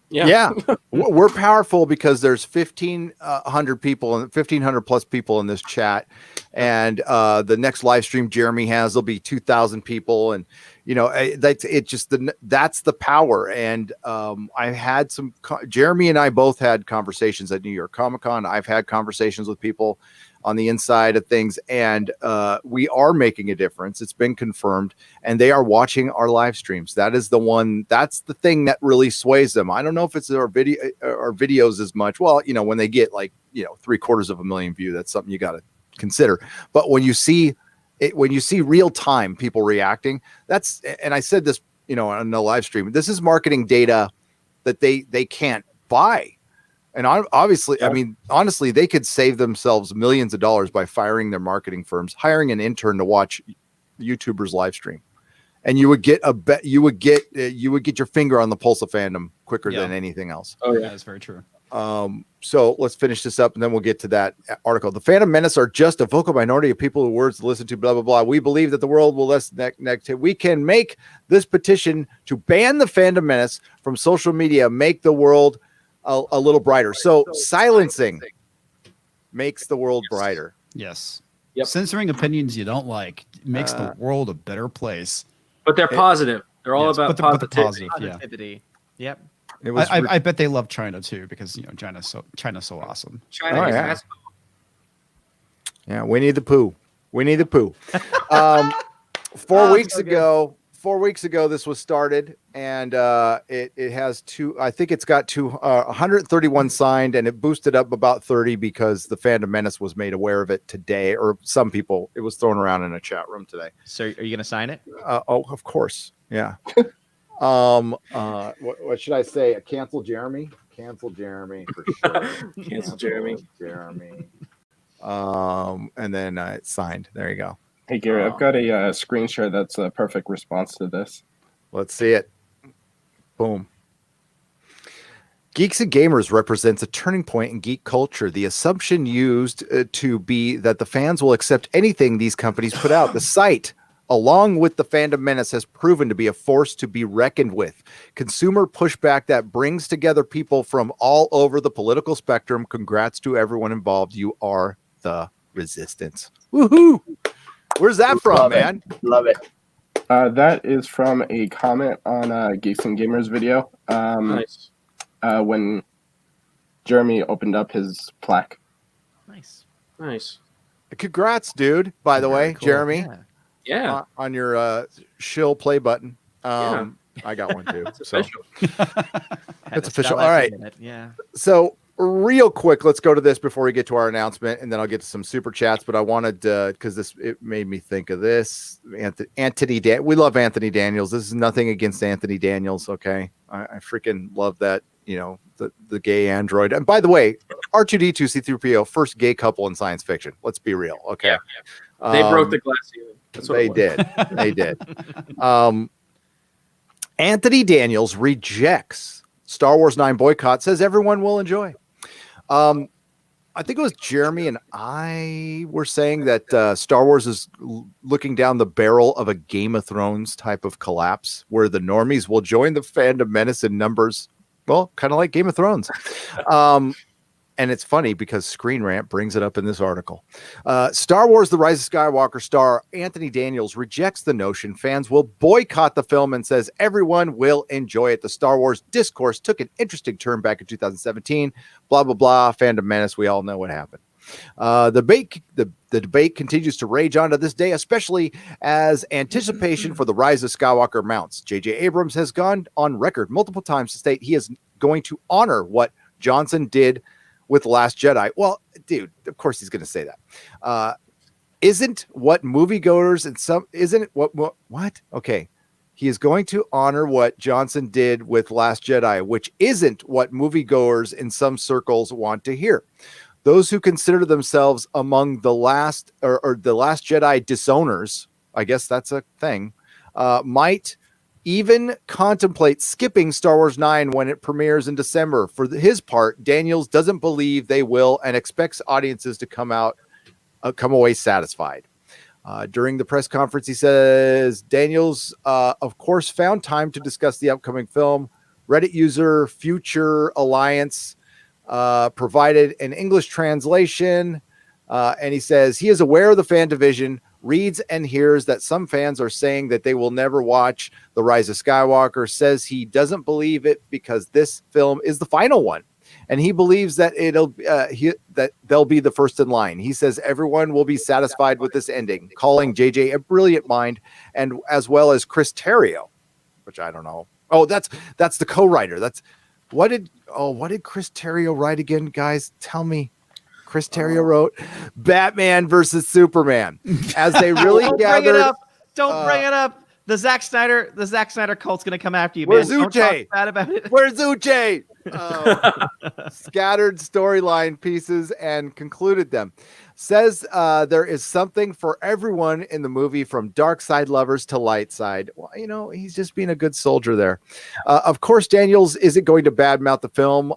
Yeah. We're powerful because there's 1,500 people and 1,500 plus people in this chat. And the next live stream Jeremy has, there'll be 2,000 people. And, you know, that's the power. And I've had Jeremy and I both had conversations at New York Comic-Con. I've had conversations with people on the inside of things, and we are making a difference. It's been confirmed, and they are watching our live streams. That's the thing that really sways them. I don't know if it's our videos as much. Well, you know, when they get like, you know, 750,000 views, that's something you got to consider. But when you see it, when you see real time people reacting, and I said this, you know, on the live stream, this is marketing data that they can't buy. And obviously, I mean, honestly, they could save themselves millions of dollars by firing their marketing firms, hiring an intern to watch YouTubers live stream, and you would get you would get your finger on the pulse of fandom quicker than anything else. Oh Yeah, that's very true. So let's finish this up, and then we'll get to that article. The Phantom Menace are just a vocal minority of people who words to listen to. Blah blah blah. We believe that the world will less negative. We can make this petition to ban the Phantom Menace from social media. Make the world a little brighter. So silencing makes the world brighter. Yes. Yep. Censoring opinions you don't like makes the world a better place. But they're positive. They're all Yes, about but the positivity. positive, yeah. Yep. It was I bet they love China too, because you know China's so awesome. China Oh, is yeah. asshole. Yeah, Winnie the Pooh. Winnie the Pooh. 4 weeks ago, this was started, and it has I think it's got 131 signed, and it boosted up about 30 because the Fandom Menace was made aware of it today, or some people, it was thrown around in a chat room today. So are you going to sign it? Oh, of course. Yeah. What should I say? Cancel Jeremy? Cancel Jeremy for sure. Cancel Jeremy. Jeremy. And then it's signed. There you go. Hey, Gary, I've got a screen share that's a perfect response to this. Let's see it. Boom. Geeks and Gamers represents a turning point in geek culture. The assumption used to be that the fans will accept anything these companies put out. The site, along with the Fandom Menace, has proven to be a force to be reckoned with. Consumer pushback that brings together people from all over the political spectrum. Congrats to everyone involved. You are the resistance. Woohoo! Where's that from, man? Love it. That is from a comment on Geeks and Gamers video Nice. when Jeremy opened up his plaque. Nice. Nice. Congrats, dude, by the way, Cool. Jeremy, Yeah. on your shill play button. Yeah. I got one too. It's So, official. It's official. All right. Yeah. so real quick, let's go to this before we get to our announcement, and then I'll get to some super chats. But I wanted because it made me think of this. We love Anthony Daniels. This is nothing against Anthony Daniels. Okay, I freaking love that. You know, the gay android. And by the way, R2D2 C3PO, first gay couple in science fiction. Let's be real. Okay, They broke the glass ceiling. That's what They it was. did. They did. Anthony Daniels rejects Star Wars 9 boycott, says everyone will enjoy. I think it was Jeremy and I were saying that Star Wars is looking down the barrel of a Game of Thrones type of collapse where the normies will join the Fandom Menace in numbers. Well, kind of like Game of Thrones. And it's funny because Screen Rant brings it up in this article. Star Wars The Rise of Skywalker star Anthony Daniels rejects the notion fans will boycott the film and says everyone will enjoy it. The Star Wars discourse took an interesting turn back in 2017. Blah, blah, blah. Fandom Menace. We all know what happened. The debate continues to rage on to this day, especially as anticipation for The Rise of Skywalker mounts. J.J. Abrams has gone on record multiple times to state he is going to honor what Johnson did with Last Jedi. Well, dude, of course he's going to say that. Isn't what moviegoers and some isn't what? Okay. He is going to honor what Johnson did with Last Jedi, which isn't what moviegoers in some circles want to hear. Those who consider themselves among the last or the Last Jedi disowners, I guess that's a thing, might even contemplate skipping Star Wars 9 when it premieres in December. For his part, Daniels doesn't believe they will and expects audiences to come away satisfied. During the press conference, he says Daniels, of course, found time to discuss the upcoming film. Reddit user Future Alliance provided an English translation, and he says he is aware of the fan division, reads and hears that some fans are saying that they will never watch The Rise of Skywalker, says he doesn't believe it because this film is the final one. And he believes that that they'll be the first in line. He says everyone will be satisfied with this ending, calling JJ a brilliant mind, and as well as Chris Terrio, which I don't know. Oh, that's the co-writer. What did Chris Terrio write again, guys? Tell me. Chris Terrio wrote Batman versus Superman. As they really gathered. Don't bring it up. The Zack Snyder cult's gonna come after you, Where's man. Uche? Don't talk bad about it. Where's Uche? Scattered storyline pieces and concluded them. Says there is something for everyone in the movie, from dark side lovers to light side. Well, he's just being a good soldier there. Of course, Daniels isn't going to badmouth the film.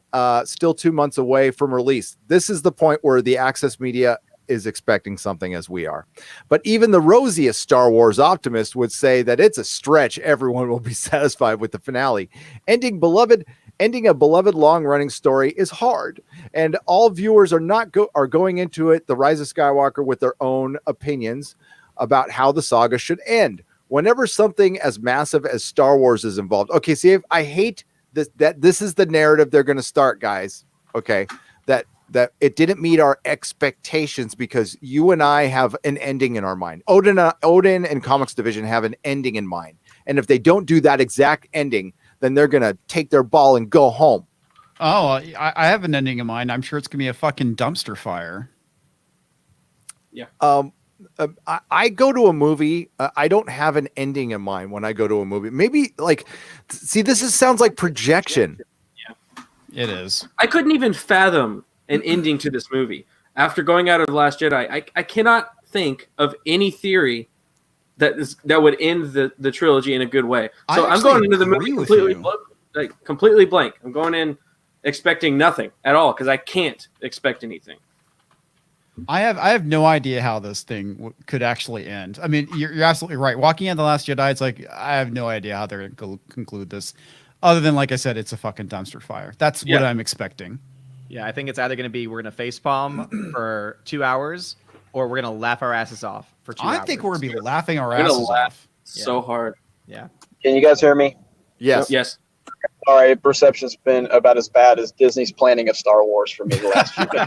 Still 2 months away from release. This is the point where the access media is expecting something, as we are. But even the rosiest Star Wars optimist would say that it's a stretch everyone will be satisfied with the finale. Ending a beloved long-running story is hard, and all viewers are going into it, The Rise of Skywalker, with their own opinions about how the saga should end. Whenever something as massive as Star Wars is involved. Okay, see, I hate this, that this is the narrative they're going to start, guys. Okay, that it didn't meet our expectations because you and I have an ending in our mind. Odin and Comics Division have an ending in mind, and if they don't do that exact ending, then they're going to take their ball and go home. Oh, I have an ending in mind. I'm sure it's going to be a fucking dumpster fire. Yeah. I go to a movie. I don't have an ending in mind when I go to a movie. Maybe sounds like projection. Yeah. It is. I couldn't even fathom an ending to this movie. After going out of The Last Jedi, I cannot think of any theory that would end the trilogy in a good way. So I'm going into the movie completely blank. I'm going in expecting nothing at all because I can't expect anything. I have no idea how this thing could actually end. I mean, you're absolutely right. Walking into The Last Jedi, it's like I have no idea how they're going to conclude this, other than, like I said, it's a fucking dumpster fire. That's what I'm expecting. Yeah, I think it's either going to be we're going to facepalm for 2 hours, or we're going to laugh our asses off for 2 hours. I think we're going to be laughing our asses off. So hard. Yeah. Can you guys hear me? Yes. Yes. All right, perception's been about as bad as Disney's planning of Star Wars for me the last few days.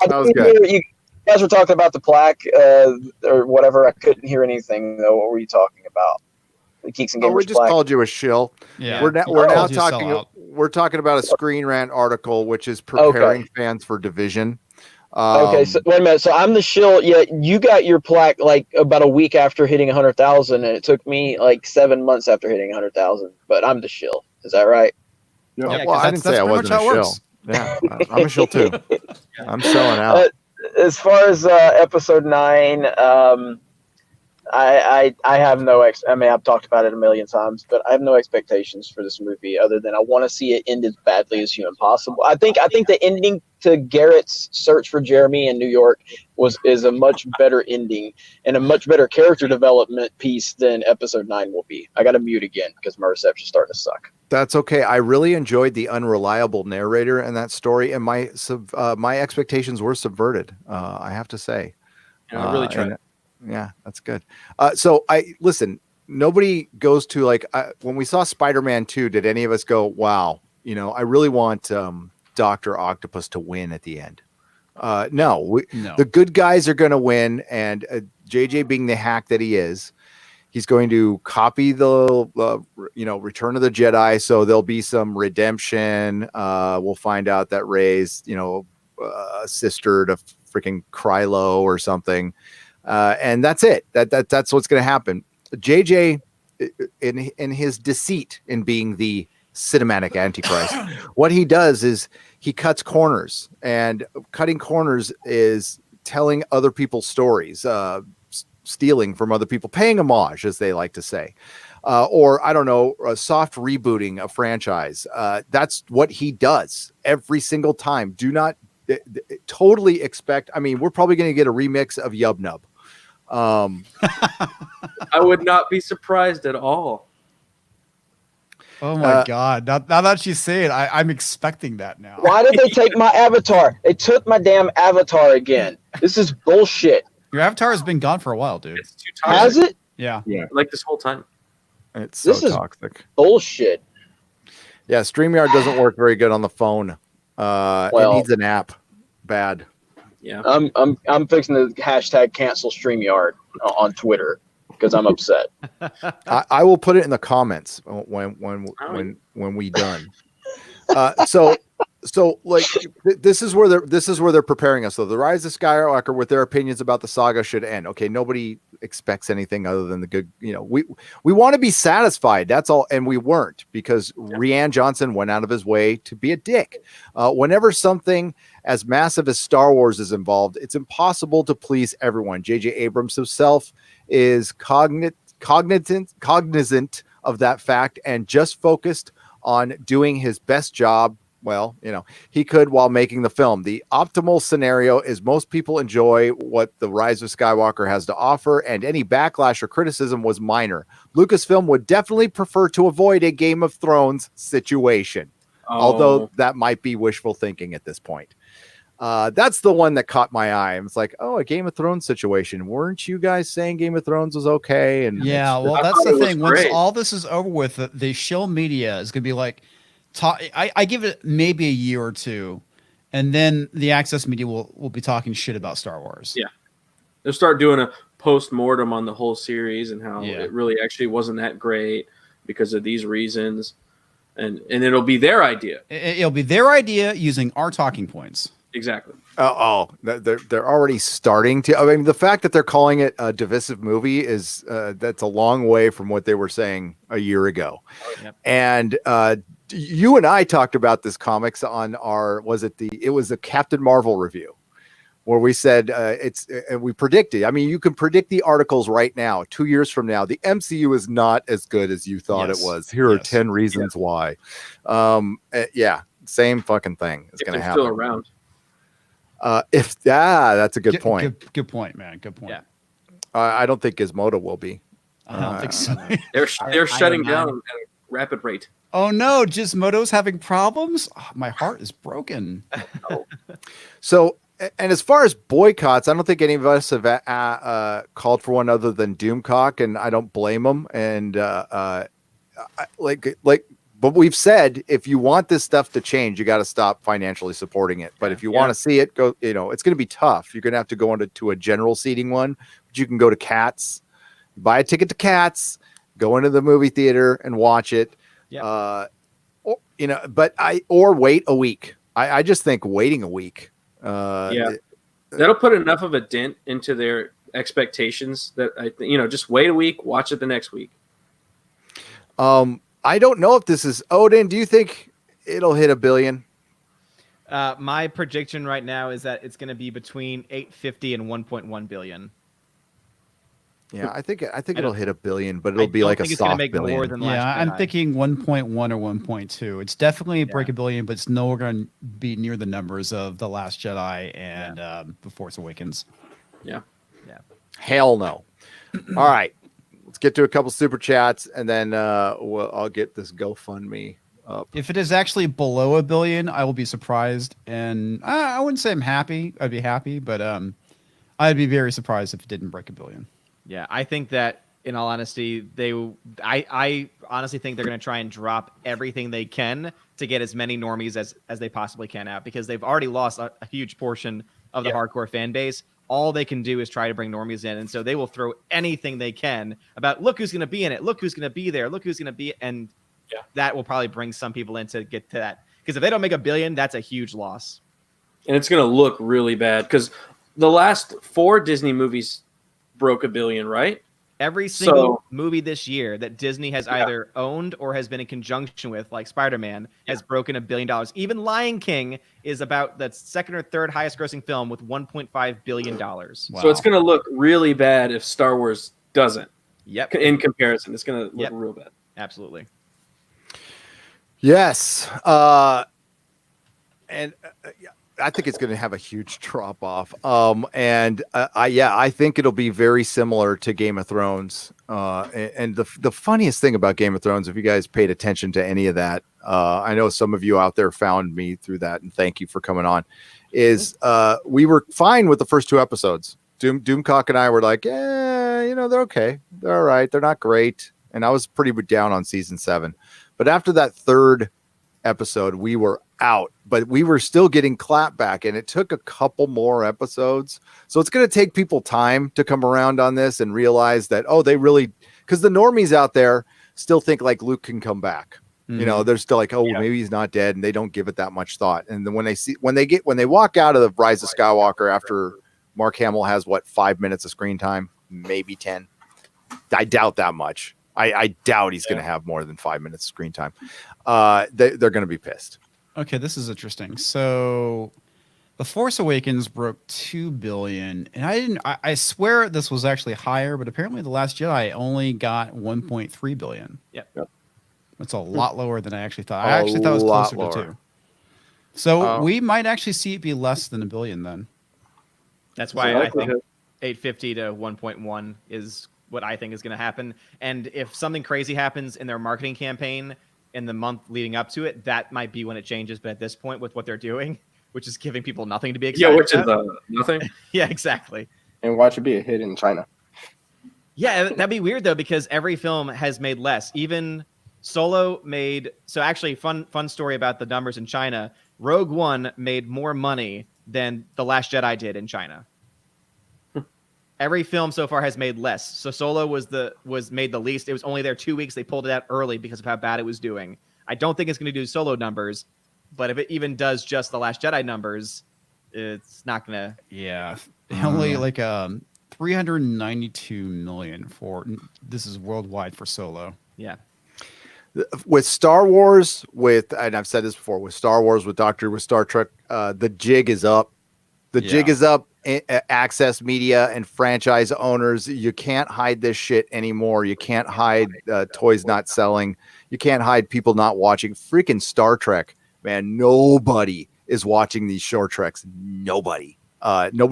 That was good. You guys were talking about the plaque or whatever. I couldn't hear anything though. What were you talking about? The Geeks and Gamers we just plaque. called you a shill. Yeah. We're now talking. We're talking about a Screen Rant article, which is preparing fans for Division. Okay, so wait a minute. So I'm the shill. Yeah, you got your plaque like about a week after hitting 100,000, and it took me like 7 months after hitting 100,000. But I'm the shill. Is that right? Yeah, Yeah, well, I didn't say I wasn't a shill. Yeah, I'm a shill too. I'm selling out. As far as episode 9, I have no I mean, I've talked about it a million times, but I have no expectations for this movie other than I want to see it end as badly as human possible. I think the ending to Garrett's search for Jeremy in New York is a much better ending and a much better character development piece than episode 9 will be. I got to mute again because my reception's starting to suck. That's okay. I really enjoyed the unreliable narrator in that story, and my expectations were subverted. I have to say. I really tried. Yeah, that's good. So I listen. Nobody goes to like when we saw Spider-Man 2. Did any of us go, "Wow"? I really want Doctor Octopus to win at the end. No. The good guys are going to win, and JJ, being the hack that he is, he's going to copy the Return of the Jedi. So there'll be some redemption. We'll find out that Rey's sister to freaking Krylo or something, and that's it. That's what's going to happen. JJ, in his deceit in being the cinematic antichrist, what he does is he cuts corners, and cutting corners is telling other people's stories, stealing from other people, paying homage, as they like to say, or I don't know, a soft rebooting a franchise. That's what he does every single time. Do not totally expect. I mean, we're probably going to get a remix of Yub Nub. I would not be surprised at all. Oh my God. Now that you say it, I'm expecting that now. Why did they take my avatar? They took my damn avatar again. This is bullshit. Your avatar has been gone for a while, dude. It's too toxic. Has it? Yeah. Like this whole time. It's so This is toxic. bullshit. Yeah, StreamYard doesn't work very good on the phone. It needs an app. Bad. Yeah. I'm fixing the hashtag cancel StreamYard on Twitter because I'm upset. I will put it in the comments when we done. So like this is where they're preparing us though. The Rise of Skywalker with their opinions about the saga should end. Okay, nobody expects anything other than the good. We want to be satisfied. That's all, and we weren't because Rian Johnson went out of his way to be a dick. Whenever something as massive as Star Wars is involved, it's impossible to please everyone. J.J. Abrams himself is cognizant of that fact and just focused on doing his best job. Well, he could while making the film. The optimal scenario is most people enjoy what the Rise of Skywalker has to offer, and any backlash or criticism was minor. Lucasfilm would definitely prefer to avoid a Game of Thrones situation, although that might be wishful thinking at this point. That's the one that caught my eye. It's like, a Game of Thrones situation. Weren't you guys saying Game of Thrones was okay? And yeah, well, that's the thing. Once all this is over with, the shill media is going to be like, I give it maybe a year or two, and then the access media will be talking shit about Star Wars. Yeah, they'll start doing a post-mortem on the whole series and how it really actually wasn't that great because of these reasons, and it'll be their idea. It'll be their idea using our talking points. Exactly. They're already starting to. I mean, the fact that they're calling it a divisive movie is that's a long way from what they were saying a year ago. Yep. And you and I talked about this comics on it was a Captain Marvel review where we said and we predicted. I mean, you can predict the articles right now. 2 years from now, the MCU is not as good as you thought it was. Here are 10 reasons why. Same fucking thing is going to happen. Still around. That's a good point. Good point, man. Good point. Yeah. I don't think Gizmodo will be. I don't think so. They're shutting down at a rapid rate. Oh no, Gizmodo's having problems. Oh, my heart is broken. So, and as far as boycotts, I don't think any of us have called for one other than Doomcock, and I don't blame them. And but we've said if you want this stuff to change, you got to stop financially supporting it. But if you want to see it go, it's going to be tough. You're going to have to go into a general seating one, but you can go to Cats, buy a ticket to Cats, go into the movie theater and watch it. Yeah. Or wait a week. I just think waiting a week. That'll put enough of a dent into their expectations that just wait a week, watch it the next week. I don't know if this is Odin. Do you think it'll hit $1 billion? My prediction right now is that it's going to be between 850 and 1.1 billion. Yeah, I think it'll hit $1 billion, but it'll be like a soft $1 billion. More than I'm thinking 1.1 or 1.2. It's definitely break $1 billion, but it's nowhere going to be near the numbers of The Last Jedi and The Force Awakens. Yeah. Hell no. All right. Let's get to a couple super chats, and then I'll get this GoFundMe up. If it is actually below $1 billion, I will be surprised, and I wouldn't say I'm happy. I'd be happy, but I'd be very surprised if it didn't break $1 billion. Yeah, I think that in all honesty, I honestly think they're going to try and drop everything they can to get as many normies as they possibly can out, because they've already lost a huge portion of the hardcore fan base. All they can do is try to bring normies in, and so they will throw anything they can about, look who's going to be in it, look who's going to be there, look who's going to be, and that will probably bring some people in to get to that. Because if they don't make $1 billion, that's a huge loss. And it's going to look really bad because the last 4 Disney movies broke $1 billion, right? Every single movie this year that Disney has either owned or has been in conjunction with, like Spider-Man, has broken $1 billion. Even Lion King is about the second or third highest grossing film with $1.5 billion. Wow. So it's going to look really bad if Star Wars doesn't. Yep. In comparison, it's going to look real bad. Absolutely. Yes. And I think it's going to have a huge drop off. I think it'll be very similar to Game of Thrones. And the funniest thing about Game of Thrones, if you guys paid attention to any of that, I know some of you out there found me through that, and thank you for coming on, is we were fine with the first 2 episodes. Doomcock and I were like, they're okay. They're all right. They're not great. And I was pretty down on season 7. But after that 3rd episode, we were out, but we were still getting clapback, and it took a couple more episodes. So it's going to take people time to come around on this and realize that, they really, because the normies out there still think like Luke can come back. Mm-hmm. They're still like, maybe he's not dead, and they don't give it that much thought. And then when they walk out of the Rise of Skywalker after Mark Hamill has 5 minutes of screen time, maybe 10. I doubt that much. I doubt he's going to have more than 5 minutes of screen time. They're going to be pissed. Okay, this is interesting. So, The Force Awakens broke $2 billion, and I swear this was actually higher, but apparently The Last Jedi only got $1.3 billion. Yep. That's a lot lower than I actually thought. I actually thought it was closer to 2. So we might actually see it be less than $1 billion then. That's why I think 850 to 1.1 is what I think is going to happen. And if something crazy happens in their marketing campaign in the month leading up to it, that might be when it changes. But at this point, with what they're doing, which is giving people nothing to be excited Yeah, which about. is nothing. Yeah, exactly. And watch it be a hit in China. Yeah, that'd be weird though, because every film has made less. Even Solo made, so actually fun story about the numbers in China. Rogue One made more money than The Last Jedi did in China. Every film so far has made less. So Solo was made the least. It was only there 2 weeks. They pulled it out early because of how bad it was doing. I don't think it's going to do Solo numbers, but if it even does just The Last Jedi numbers, it's not going to. Yeah, only like 392 million for this is worldwide for Solo. Yeah. With Star Wars, and I've said this before, with Star Wars, with Star Trek, the jig is up. The jig is up. Access media and franchise owners, you can't hide this shit anymore. You can't hide toys not selling. You can't hide people not watching freaking Star Trek, man. Nobody is watching these short treks. Nobody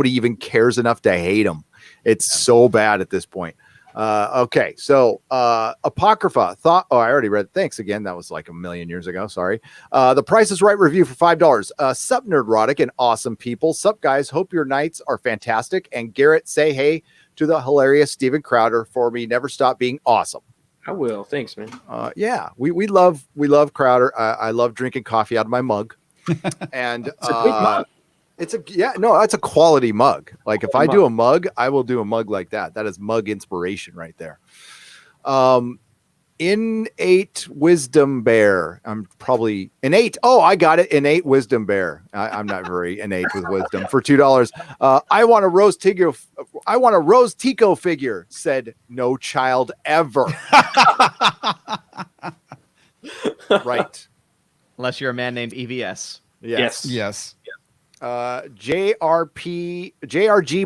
even cares enough to hate them. It's so bad at this point. Okay, so Apocrypha thought. Oh, I already read. Thanks again. That was like a million years ago. Sorry. The Price is Right review for $5. Sup, Nerdrotic and awesome people. Sup, guys. Hope your nights are fantastic. And Garrett, say hey to the hilarious Steven Crowder for me. Never stop being awesome. I will. Thanks, man. Yeah, we love Crowder. I love drinking coffee out of my mug, and It's a great mug. it's a quality mug. Like if I do a mug, I will do a mug like that. That is mug inspiration right there. Innate Wisdom Bear. I'm probably innate. Oh, I got it. Innate Wisdom Bear. I'm not very innate with wisdom. For $2. I want a Rose Tico. I want a Rose Tico figure. Said no child ever. Right. Unless you're a man named EVS. Yes. JRG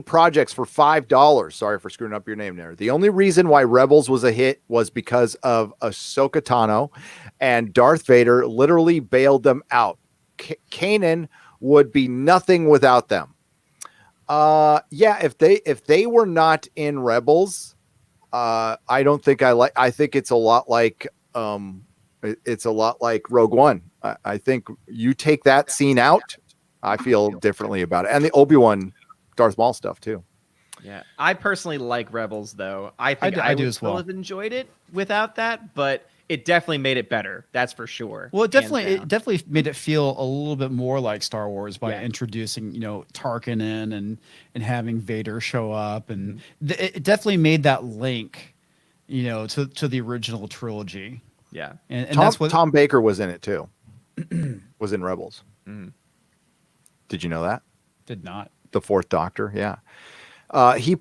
Projects for $5. Sorry for screwing up your name there. The only reason why Rebels was a hit was because of Ahsoka Tano, and Darth Vader literally bailed them out. Kanan would be nothing without them. If they were not in Rebels, I don't think I think it's a lot like it's a lot like Rogue One. I think you take that scene out, I feel differently about it. And the Obi-Wan Darth Maul stuff too. Yeah, I personally like Rebels, though. I think I I do would as still well. have enjoyed it without that, but it definitely made it better. That's for sure. Well, it Hands definitely down. made it feel a little bit more like Star Wars by Yeah. introducing, Tarkin in and having Vader show up, and it definitely made that link, to the original trilogy. Yeah. And Tom, that's what Tom Baker was in it too. Was in Rebels. Mhm. Did you know that? did not. The Fourth Doctor, yeah. He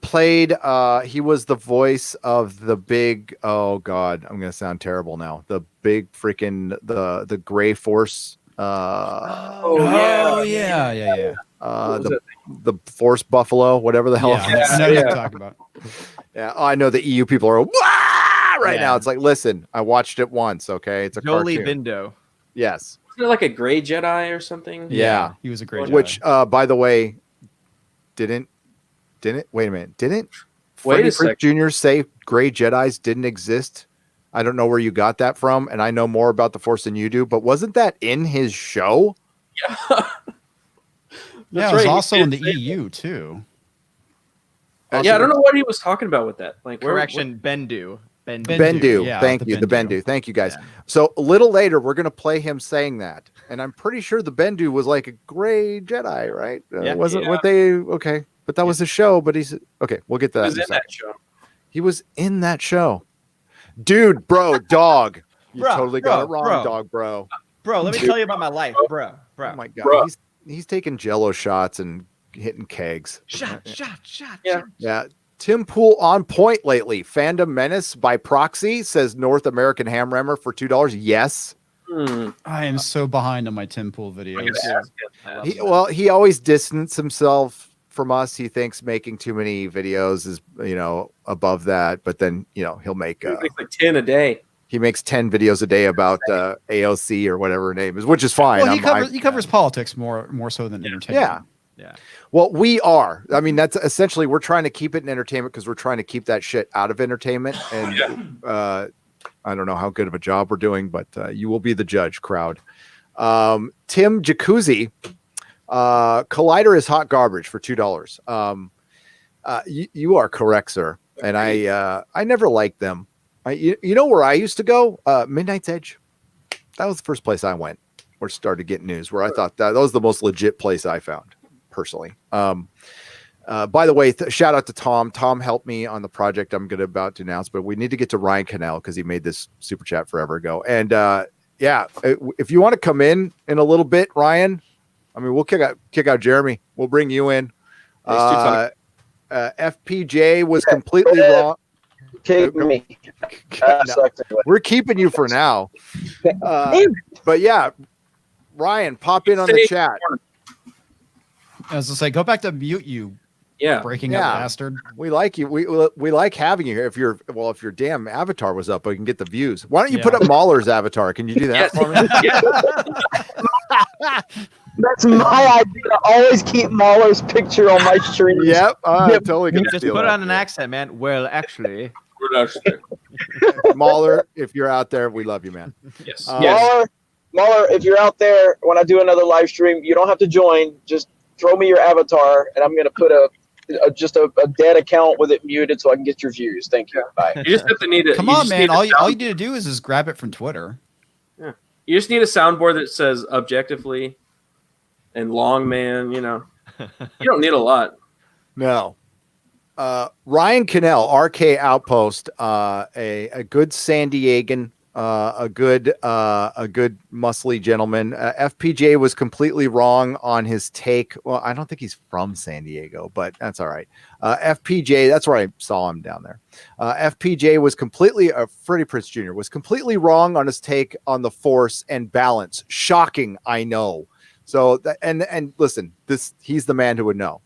was the voice of the big, oh God, I'm gonna sound terrible now. The big freaking the Gray Force Oh yeah. the Force Buffalo, whatever the hell. Yeah, I know what you're talking about. Yeah, I know the EU people are "Wah!" right Yeah. now. It's like, listen, I watched it once, okay? It's a Jolie cartoon. Bindo. Yes. Isn't it like a gray Jedi or something? Yeah. He was a great Which Jedi. by the way, didn't wait a minute. Didn't Wait Freddie a sec. Prinze Jr. say Gray Jedis didn't exist? I don't know where you got that from, and I know more about the Force than you do, but wasn't that in his show? Yeah, it was also in the EU too. Yeah, I don't know what he was talking about with that. Like, Correction, Bendu. Bendu. yeah, Thank the you. The Bendu. Bendu. Thank you, guys. Yeah. So a little later, we're going to play him saying that. And I'm pretty sure the Bendu was like a gray Jedi, right? Yeah. Wasn't what they, okay. But that was the show. But he's, okay, we'll get to that. He was in a in second. that show. He was in that show. Dude, bro, dog. You Bro, totally got it bro, wrong, bro. dog, bro. Bro, let me tell you about my life, bro. Oh my God. Bro. He's taking Jello shots and hitting kegs. Shot. Yeah. Yeah. Tim Pool on point lately. Fandom Menace by proxy says North American Ham Rammer for $2. Yes. I am so behind on my Tim Pool videos. He always distanced himself from us. He thinks making too many videos is, above that. But then, he'll make He makes like 10 a day. he makes 10 videos a day about AOC or whatever her name is, which is fine. Well, he covers politics more so than entertainment. Yeah. Well, we are. I mean, that's essentially, we're trying to keep it in entertainment because we're trying to keep that shit out of entertainment. And I don't know how good of a job we're doing, but you will be the judge, crowd. Tim Jacuzzi, Collider is hot garbage for $2. You are correct, sir. And I never liked them. You know where I used to go? Midnight's Edge. That was the first place I went or started getting news, where I thought that was the most legit place I found, personally. By the way, shout out to Tom. Tom helped me on the project I'm about to announce, but we need to get to Ryan Cannell because he made this super chat forever ago. And if you want to come in a little bit, Ryan, I mean, we'll kick out Jeremy. We'll bring you in. FPJ was completely wrong. Keep me. No, we're keeping you for now. But yeah, Ryan, pop in on the chat. I was just like, go back to mute, you breaking up bastard. We like you. We like having you here. If your damn avatar was up, we can get the views. Why don't you put up Mahler's avatar? Can you do that for me? That's my idea. Always keep Mahler's picture on my stream. Yep. Totally gonna Just steal put that. on an accent, man. Well, actually. Mahler, if you're out there, we love you, man. Yes. Mahler, if you're out there when I do another live stream, you don't have to join. Just throw me your avatar, and I'm gonna put a dead account with it muted so I can get your views. Thank you. Bye. You just have to need it. Come on, man. All you need to do is just grab it from Twitter. Yeah. You just need a soundboard that says objectively and long man, you don't need a lot. No. Ryan Cannell, RK Outpost, a good San Diegan, a good muscly gentleman. FPJ was completely wrong on his take. Well, I don't think he's from San Diego, but that's all right. FPJ, that's where I saw him down there. FPJ was completely, Freddie Prinze Jr. was completely wrong on his take on the Force and balance. Shocking, I know. So, and listen, he's the man who would know.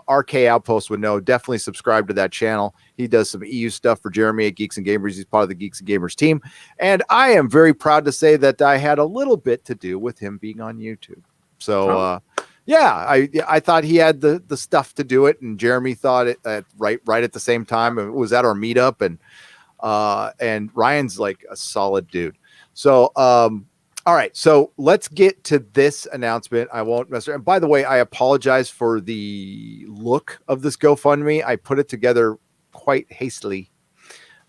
RK Outpost would know. Definitely subscribe to that channel. He does some EU stuff for Jeremy at Geeks and Gamers. He's part of the Geeks and Gamers team. And I am very proud to say that I had a little bit to do with him being on YouTube. So, I thought he had the stuff to do it. And Jeremy thought it right at the same time. It was at our meetup. And Ryan's like a solid dude. So, all right. So let's get to this announcement. I won't mess around. And by the way, I apologize for the look of this GoFundMe. I put it together quite hastily,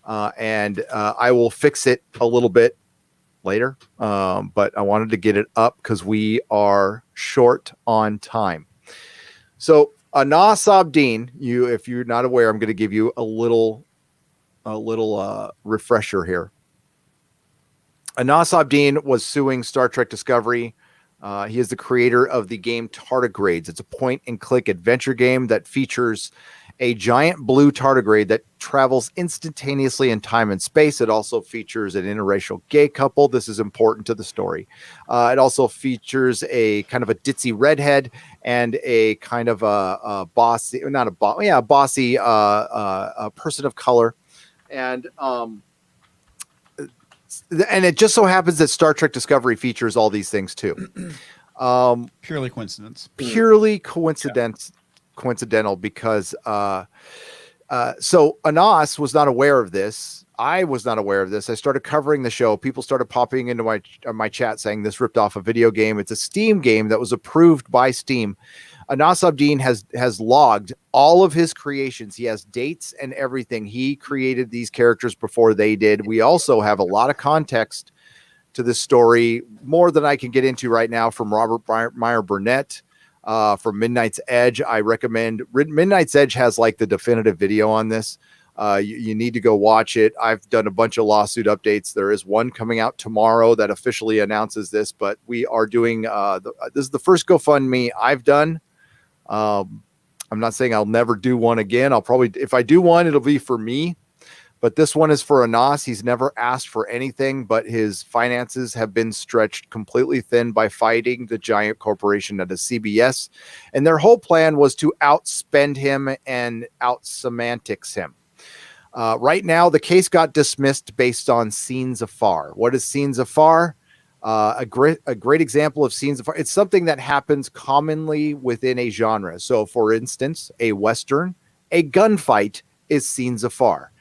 and I will fix it a little bit later. But I wanted to get it up because we are short on time. So Anas ABDIN, if you're not aware, I'm going to give you a little refresher here. Anas ABDIN was suing Star Trek Discovery. He is the creator of the game Tardigrades. It's a point-and-click adventure game that features a giant blue tardigrade that travels instantaneously in time and space. It also features an interracial gay couple. This is important to the story. It also features a kind of a ditzy redhead and a kind of a bossy, not a boss, yeah, bossy a person of color. And it just so happens that Star Trek Discovery features all these things too. Purely coincidence. Purely coincidental because so Anas was not aware of this. I was not aware of this. I started covering the show. People started popping into my chat saying this ripped off a video game. It's a Steam game that was approved by Steam. Anas ABDIN has logged all of his creations. He has dates and everything. He created these characters before they did. We also have a lot of context to this story, more than I can get into right now, from Robert Meyer Burnett, from Midnight's Edge. I recommend Midnight's Edge has like the definitive video on this. You need to go watch it. I've done a bunch of lawsuit updates. There is one coming out tomorrow that officially announces this, but we are doing this is the first GoFundMe I've done. I'm not saying I'll never do one again. I'll probably, if I do one, it'll be for me, but this one is for Anas. He's never asked for anything, but his finances have been stretched completely thin by fighting the giant corporation that is CBS. And their whole plan was to outspend him and out-semantics him. Right now, the case got dismissed based on scenes afar. What is scenes afar? A great example of scenes afar. It's something that happens commonly within a genre. So, for instance, a Western, a gunfight is scenes afar.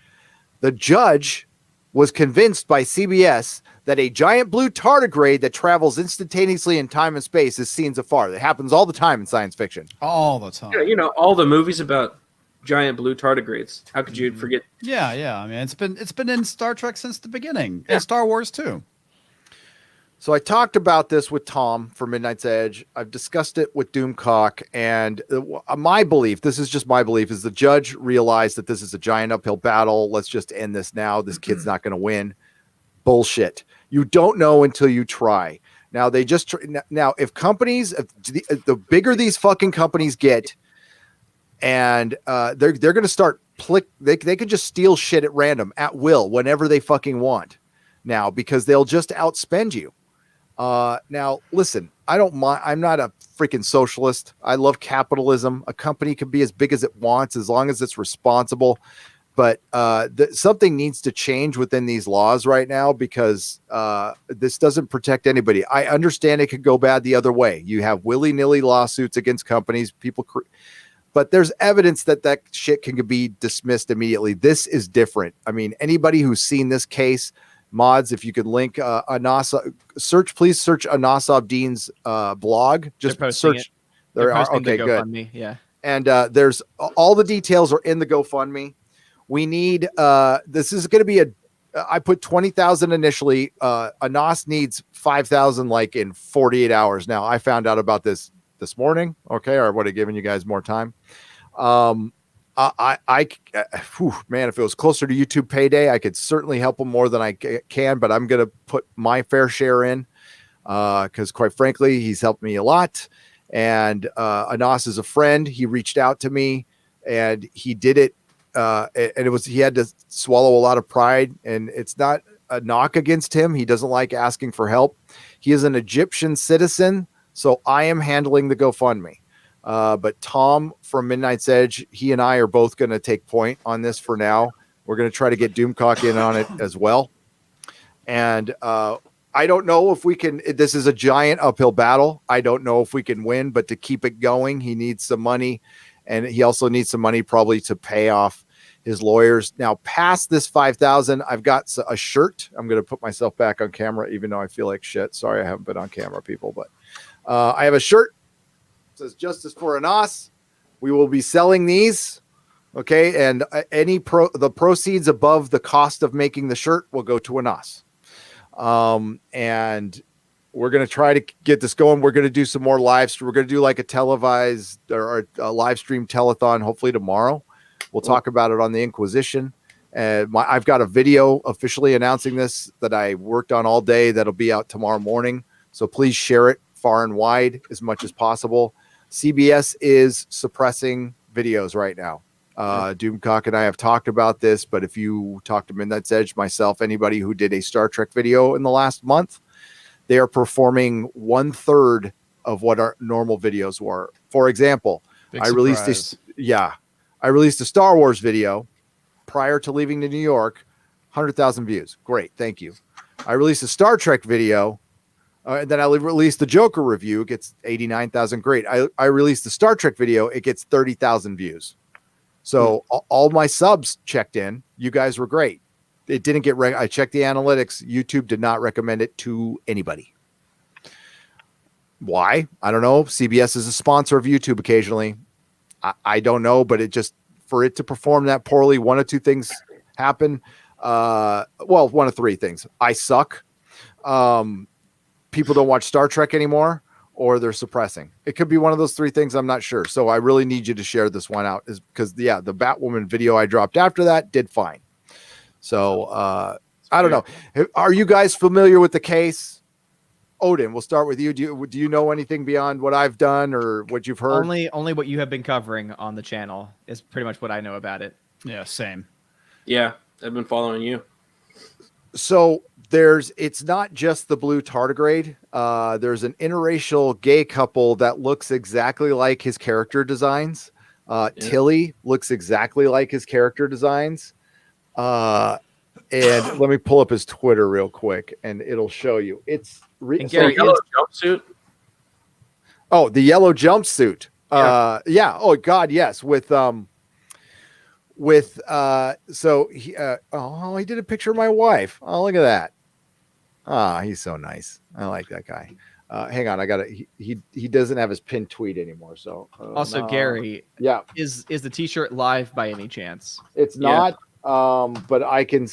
The judge was convinced by CBS that a giant blue tardigrade that travels instantaneously in time and space is scenes afar. That happens all the time in science fiction. All the time. You know, all the movies about giant blue tardigrades. How could you forget? Yeah. I mean, it's been in Star Trek since the beginning, and Star Wars too. So I talked about this with Tom for Midnight's Edge. I've discussed it with Doomcock, and my belief, this is just my belief, is the judge realized that this is a giant uphill battle. Let's just end this now. This kid's not going to win. Bullshit. You don't know until you try. Now if companies, the bigger these fucking companies get, and they're going to start they could just steal shit at random, at will, whenever they fucking want now, because they'll just outspend you. Now listen, I don't mind. I'm not a freaking socialist. I love capitalism. A company can be as big as it wants as long as it's responsible. But something needs to change within these laws right now, because this doesn't protect anybody. I understand it could go bad the other way. You have willy-nilly lawsuits against companies, but there's evidence that shit can be dismissed immediately. This is different. I mean, anybody who's seen this case, mods, if you could link Anas, please search Anas ABDIN's blog. Just search. They're posting okay, the GoFundMe, good. Yeah. And there's all the details are in the GoFundMe. We need this is going to be I put 20,000 initially. Anas needs 5,000 like in 48 hours. Now I found out about this morning. Okay, or would have given you guys more time. Man, if it was closer to YouTube payday, I could certainly help him more than I can, but I'm going to put my fair share in because quite frankly, he's helped me a lot. And Anas is a friend. He reached out to me and he did it. And he had to swallow a lot of pride, and it's not a knock against him. He doesn't like asking for help. He is an Egyptian citizen. So I am handling the GoFundMe. But Tom from Midnight's Edge, he and I are both going to take point on this for now. We're going to try to get Doomcock in on it as well. And I don't know if we can. This is a giant uphill battle. I don't know if we can win, but to keep it going, he needs some money. And he also needs some money probably to pay off his lawyers. Now, past this 5,000, I've got a shirt. I'm going to put myself back on camera, even though I feel like shit. Sorry, I haven't been on camera, people, but I have a shirt. It says Justice for Anas. We will be selling these. Okay. And the proceeds above the cost of making the shirt will go to Anas. And we're going to try to get this going. We're going to do some more lives. We're going to do like a televised or a live stream telethon, hopefully tomorrow. We'll talk about it on the Inquisition. And I've got a video officially announcing this that I worked on all day. That'll be out tomorrow morning. So please share it far and wide as much as possible. CBS is suppressing videos right now. Doomcock and I have talked about this, but if you talk to Midnight's Edge, myself, anybody who did a Star Trek video in the last month, they are performing 1/3 of what our normal videos were. For example, I released a Star Wars video prior to leaving to New York, 100,000 views. Great, thank you. I released a Star Trek video, and then I released the Joker review. It gets 89,000. Great. I released the Star Trek video. It gets 30,000 views. So all my subs checked in. You guys were great. It didn't get. I checked the analytics. YouTube did not recommend it to anybody. Why? I don't know. CBS is a sponsor of YouTube occasionally. I don't know, but it just, for it to perform that poorly, one of two things happen. Well, one of three things. I suck. People don't watch Star Trek anymore, or they're suppressing. It could be one of those three things. I'm not sure. So I really need you to share this one out, is because the Batwoman video I dropped after that did fine. So I don't know. Are you guys familiar with the case? Odin, we'll start with you. Do you know anything beyond what I've done or what you've heard? Only what you have been covering on the channel is pretty much what I know about it. Yeah, same. Yeah, I've been following you. So it's not just the blue tardigrade. There's an interracial gay couple that looks exactly like his character designs. Tilly looks exactly like his character designs. And let me pull up his Twitter real quick, and it'll show you. It's Gary, yellow jumpsuit. Oh, the yellow jumpsuit. Yeah. Oh God, yes. So he he did a picture of my wife. Oh, look at that. Ah, he's so nice. I like that guy. Hang on, he doesn't have his pinned tweet anymore. So also, Gary, yeah, is the t-shirt live by any chance? It's not. But I can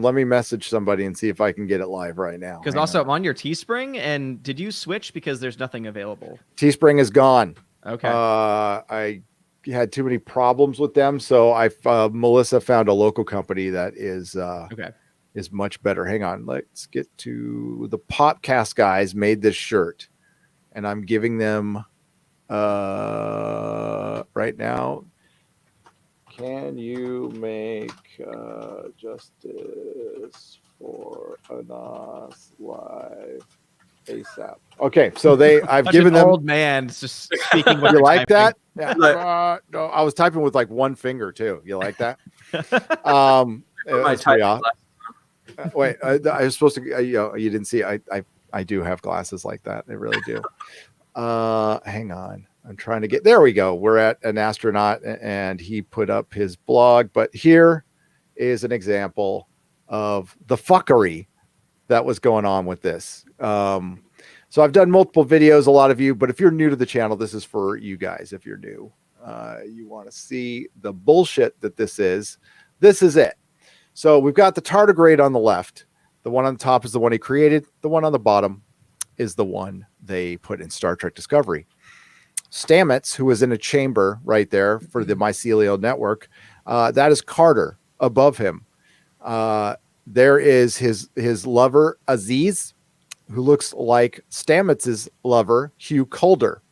let me message somebody and see if I can get it live right now. Because also I'm on your Teespring, and did you switch because there's nothing available? Teespring is gone. Okay. I had too many problems with them, so Melissa found a local company that is is much better. Hang on, let's get to the podcast guys made this shirt, and I'm giving them right now. Can you make Justice for Anas live ASAP? Okay, so I've given them. Old man just speaking. You like that? Yeah. No, I was typing with like one finger too. You like that? Wait, I was supposed to. You didn't see. I do have glasses like that. I really do. Hang on. I'm trying to get, there we go. We're at an astronaut and he put up his blog, but here is an example of the fuckery that was going on with this. So I've done multiple videos, a lot of you, but if you're new to the channel, this is for you guys. If you're new, you want to see the bullshit that this is it. So we've got the tardigrade on the left. The one on the top is the one he created. The one on the bottom is the one they put in Star Trek Discovery. Stamets, who is in a chamber right there for the mycelial network, that is Carter above him. There is his lover, Aziz, who looks like Stamets' lover, Hugh Calder.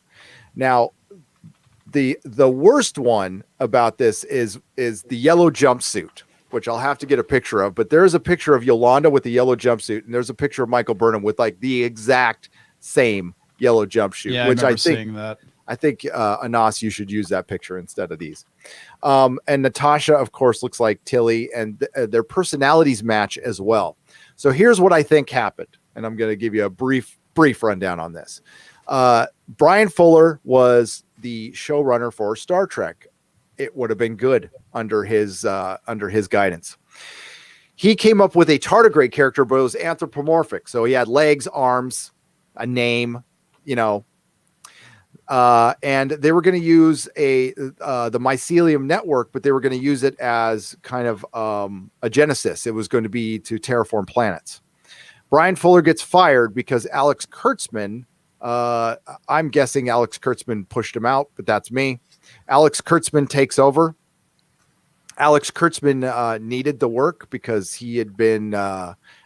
Now, the worst one about this is the yellow jumpsuit, which I'll have to get a picture of. But there is a picture of Yolanda with the yellow jumpsuit, and there's a picture of Michael Burnham with like the exact same yellow jumpsuit. Yeah, which I remember seeing that. I think Anas, you should use that picture instead of these. And Natasha, of course, looks like Tilly, and their personalities match as well. So here's what I think happened, and I'm going to give you a brief rundown on this. Brian Fuller was the showrunner for Star Trek, it would have been good under his guidance. He came up with a tardigrade character, but it was anthropomorphic. So he had legs, arms, a name, you know, and they were going to use the mycelium network, but they were going to use it as kind of a genesis. It was going to be to terraform planets. Brian Fuller gets fired because Alex Kurtzman, I'm guessing Alex Kurtzman pushed him out, but that's me. Alex Kurtzman takes over. Alex Kurtzman needed the work because he had been,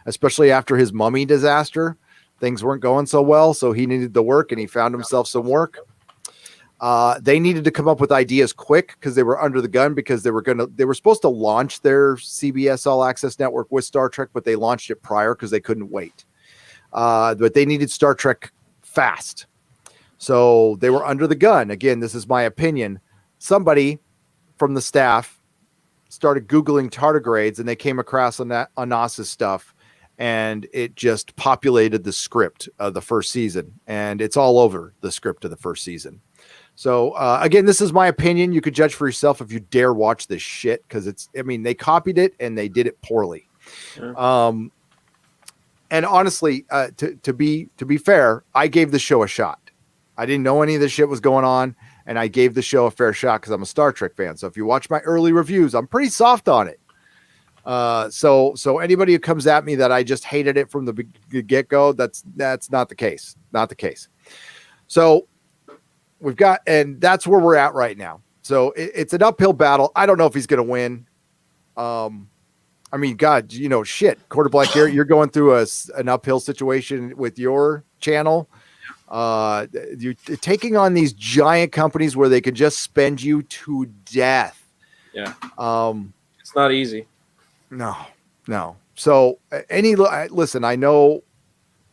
especially after his mummy disaster, things weren't going so well. So he needed the work and he found himself some work. They needed to come up with ideas quick because they were under the gun because they were supposed to launch their CBS All Access Network with Star Trek, but they launched it prior because they couldn't wait. But they needed Star Trek fast. So they were under the gun. Again, this is my opinion. Somebody from the staff started Googling tardigrades and they came across Anas's stuff and it just populated the script of the first season and it's all over the script of the first season. So again, this is my opinion. You could judge for yourself if you dare watch this shit. Cause they copied it and they did it poorly. Sure. And honestly, to be fair, I gave the show a shot. I didn't know any of this shit was going on. And I gave the show a fair shot because I'm a Star Trek fan. So if you watch my early reviews, I'm pretty soft on it. So anybody who comes at me that I just hated it from the get-go, that's not the case. Not the case. So and that's where we're at right now. So it's an uphill battle. I don't know if he's going to win. I mean, God, shit, Quarter Black, you're going through an uphill situation with your channel. You're taking on these giant companies where they could just spend you to death. Yeah. It's not easy. No. So listen, I know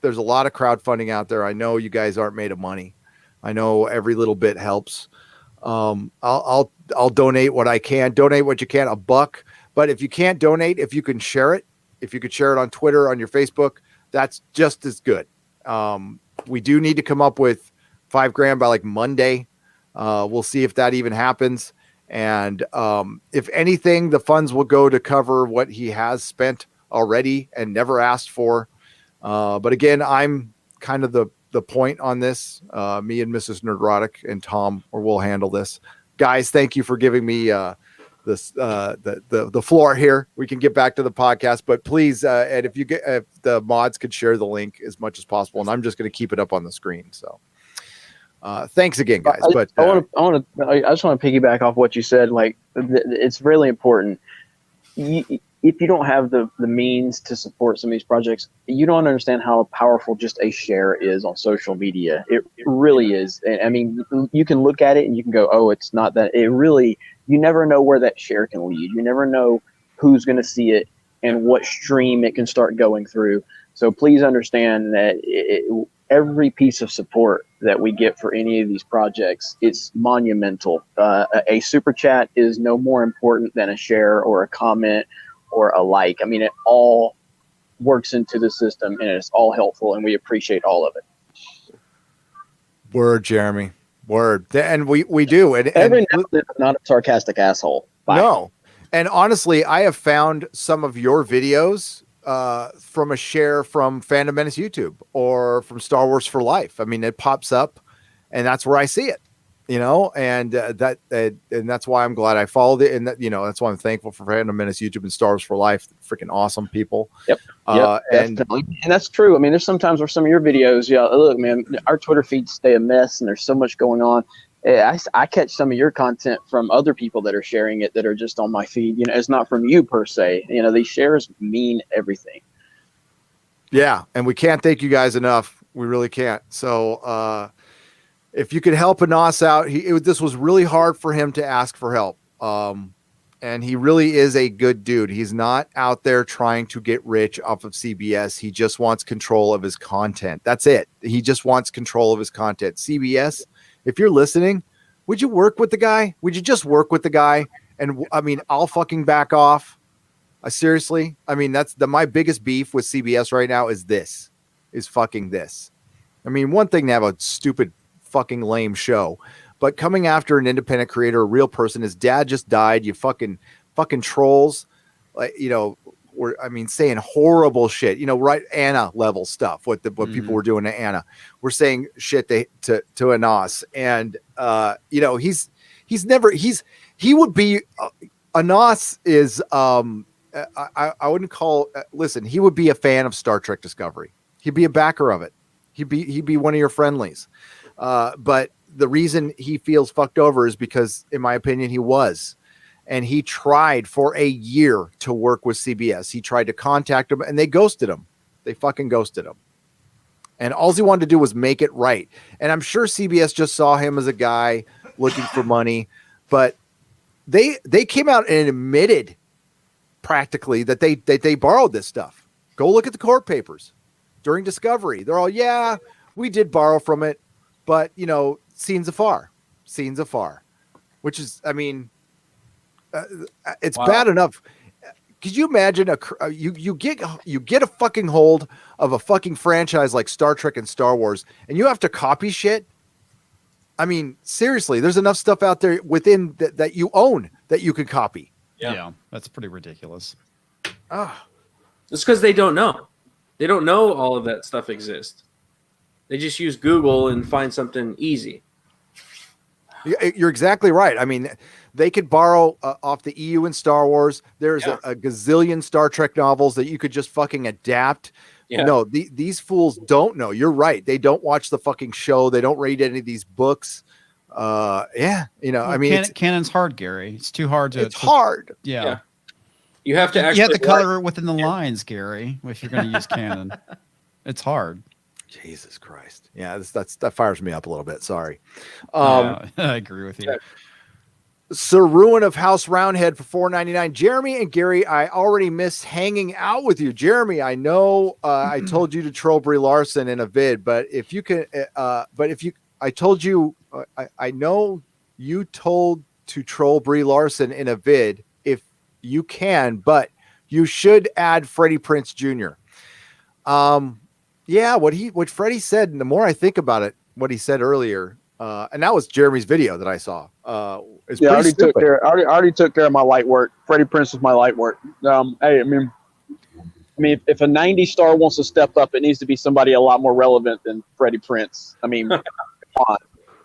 there's a lot of crowdfunding out there. I know you guys aren't made of money. I know every little bit helps. I'll donate what I can. Donate what you can, $1. But if you can't donate, if you can share it, if you could share it on Twitter, on your Facebook, that's just as good. We do need to come up with $5,000 by like Monday. We'll see if that even happens. And if anything, the funds will go to cover what he has spent already and never asked for. But again, I'm kind of the point on this. Me and Mrs. Nerdrotic and Tom, or we'll handle this. Guys, thank you for giving me the floor here. We can get back to the podcast, but please, and if the mods could share the link as much as possible, and I'm just going to keep it up on the screen. So, thanks again, guys. I just want to piggyback off what you said. Like, it's really important. If you don't have the means to support some of these projects, you don't understand how powerful just a share is on social media. It really is. I mean, you can look at it and you can go, oh, it's not that. It really, you never know where that share can lead. You never know who's going to see it and what stream it can start going through. So please understand that every piece of support that we get for any of these projects, it's monumental. A super chat is no more important than a share or a comment or a like. I mean, it all works into the system and it's all helpful and we appreciate all of it. Word, Jeremy. Word. And we do. And every now and then, I'm not a sarcastic asshole. Bye. No. And honestly, I have found some of your videos from a share from Fandom Menace YouTube or from Star Wars for Life. I mean, it pops up and that's where I see it. And that's why I'm glad I followed it. And that's why I'm thankful for Fandom Menace YouTube and Star Wars for Life. Freaking awesome people. Yep. And that's true. I mean, there's sometimes where some of your videos, look, man, our Twitter feeds stay a mess and there's so much going on. I catch some of your content from other people that are sharing it that are just on my feed. It's not from you per se. These shares mean everything. Yeah. And we can't thank you guys enough. We really can't. So, if you could help Anas out, this was really hard for him to ask for help. And he really is a good dude. He's not out there trying to get rich off of CBS. He just wants control of his content. That's it. He just wants control of his content. CBS, if you're listening, would you work with the guy? Would you just work with the guy? And I mean, I'll fucking back off. Seriously. I mean, that's my biggest beef with CBS right now is fucking this. I mean, one thing to have a stupid fucking lame show, but coming after an independent creator, a real person, his dad just died. You fucking trolls, like, you know, saying horrible shit, you know, right? Anna level stuff. What people were doing to Anna, we're saying shit to Anas, and you know, he would be Anas is I wouldn't call listen, he would be a fan of Star Trek Discovery. He'd be a backer of it. He'd be one of your friendlies. But the reason he feels fucked over is because, in my opinion, he was. And he tried for a year to work with CBS. He tried to contact him, and they ghosted him. They fucking ghosted him. And all he wanted to do was make it right. And I'm sure CBS just saw him as a guy looking for money. But they came out and admitted practically that they borrowed this stuff. Go look at the court papers during Discovery. They're all, yeah, we did borrow from it, but, you know, scenes afar, which is, I mean, it's bad enough. Could you imagine you get a fucking hold of a fucking franchise like Star Trek and Star Wars, and you have to copy shit? I mean, seriously, there's enough stuff out there within that you own that you could copy. Yeah, that's pretty ridiculous. It's because they don't know. They don't know all of that stuff exists. They just use Google and find something easy. You're exactly right. I mean, they could borrow off the EU and Star Wars. There's a gazillion Star Trek novels that you could just fucking adapt. Yeah. No, these fools don't know. You're right. They don't watch the fucking show. They don't read any of these books. Yeah, you know, well, I mean, canon's hard, Gary. It's too hard to. It's hard. Yeah. You have to. You have to color it within the lines, Gary. If you're going to use canon, it's hard. Jesus Christ. Yeah, that fires me up a little bit. Sorry. I agree with you. Sir Ruin of House Roundhead for $4.99. Jeremy and Gary, I already miss hanging out with you. Jeremy, I know I told you to troll Brie Larson in a vid, but if you can, I told you, I know you told to troll Brie Larson in a vid if you can, but you should add Freddie Prinze Jr. Yeah, what Freddie said, and the more I think about it, what he said earlier, and that was Jeremy's video that I saw. I already took care of my light work. Freddie Prinze is my light work. Hey, I mean, if a 90 star wants to step up, it needs to be somebody a lot more relevant than Freddie Prinze. I mean, come on,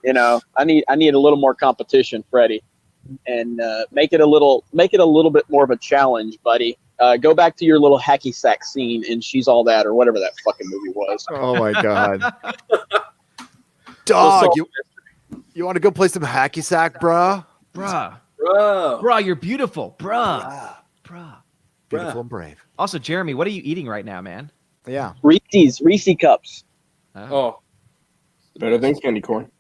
you know, I need a little more competition, Freddie, and make it a little bit more of a challenge, buddy. Go back to your little hacky sack scene in She's All That or whatever that fucking movie was. Oh my god, dog! You want to go play some hacky sack, bruh? Bruh, you're beautiful, bruh. Beautiful and brave. Also, Jeremy, what are you eating right now, man? Yeah, Reese cups. Oh, better than candy corn.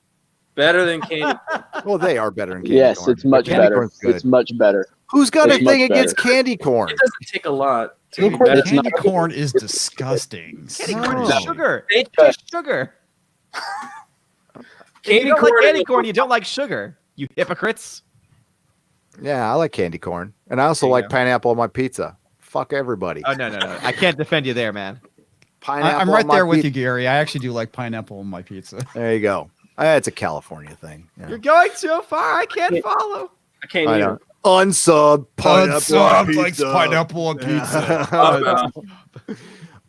Better than candy. Well, they are better than candy corn. Yes, it's much better. It's much better. Who's got a thing against candy corn? It doesn't take a lot. Candy corn is disgusting. Candy corn is sugar. It's just sugar. If you don't like candy corn, you don't like sugar. You hypocrites. Yeah, I like candy corn. And I also like pineapple on my pizza. Fuck everybody. Oh, no. I can't defend you there, man. Pineapple I'm right there with you, Gary. I actually do like pineapple on my pizza. There you go. It's a California thing. Yeah. You're going too far. I can't follow. I can't either. Unsub pineapple on pizza. Likes pineapple on pizza.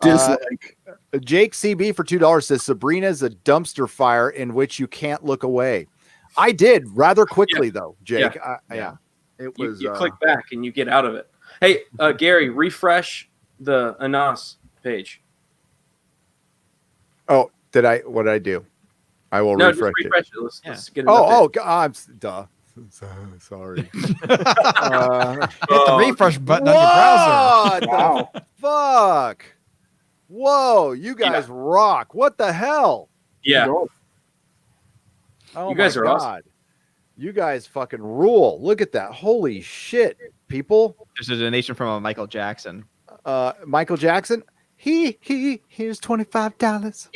Dislike. Jake CB for $2 says Sabrina's a dumpster fire in which you can't look away. I did rather quickly though, Jake. Yeah. It was. You click back and you get out of it. Hey, Gary, refresh the Anas page. Oh, what did I do? I will refresh it. Let's get it. God, duh. Sorry. Hit the refresh button on your browser. Wow. Fuck. Whoa, you guys rock. What the hell? Yeah. Oh, you guys are awesome. You guys fucking rule. Look at that. Holy shit, people. There's a donation from Michael Jackson. Michael Jackson? Here's $25.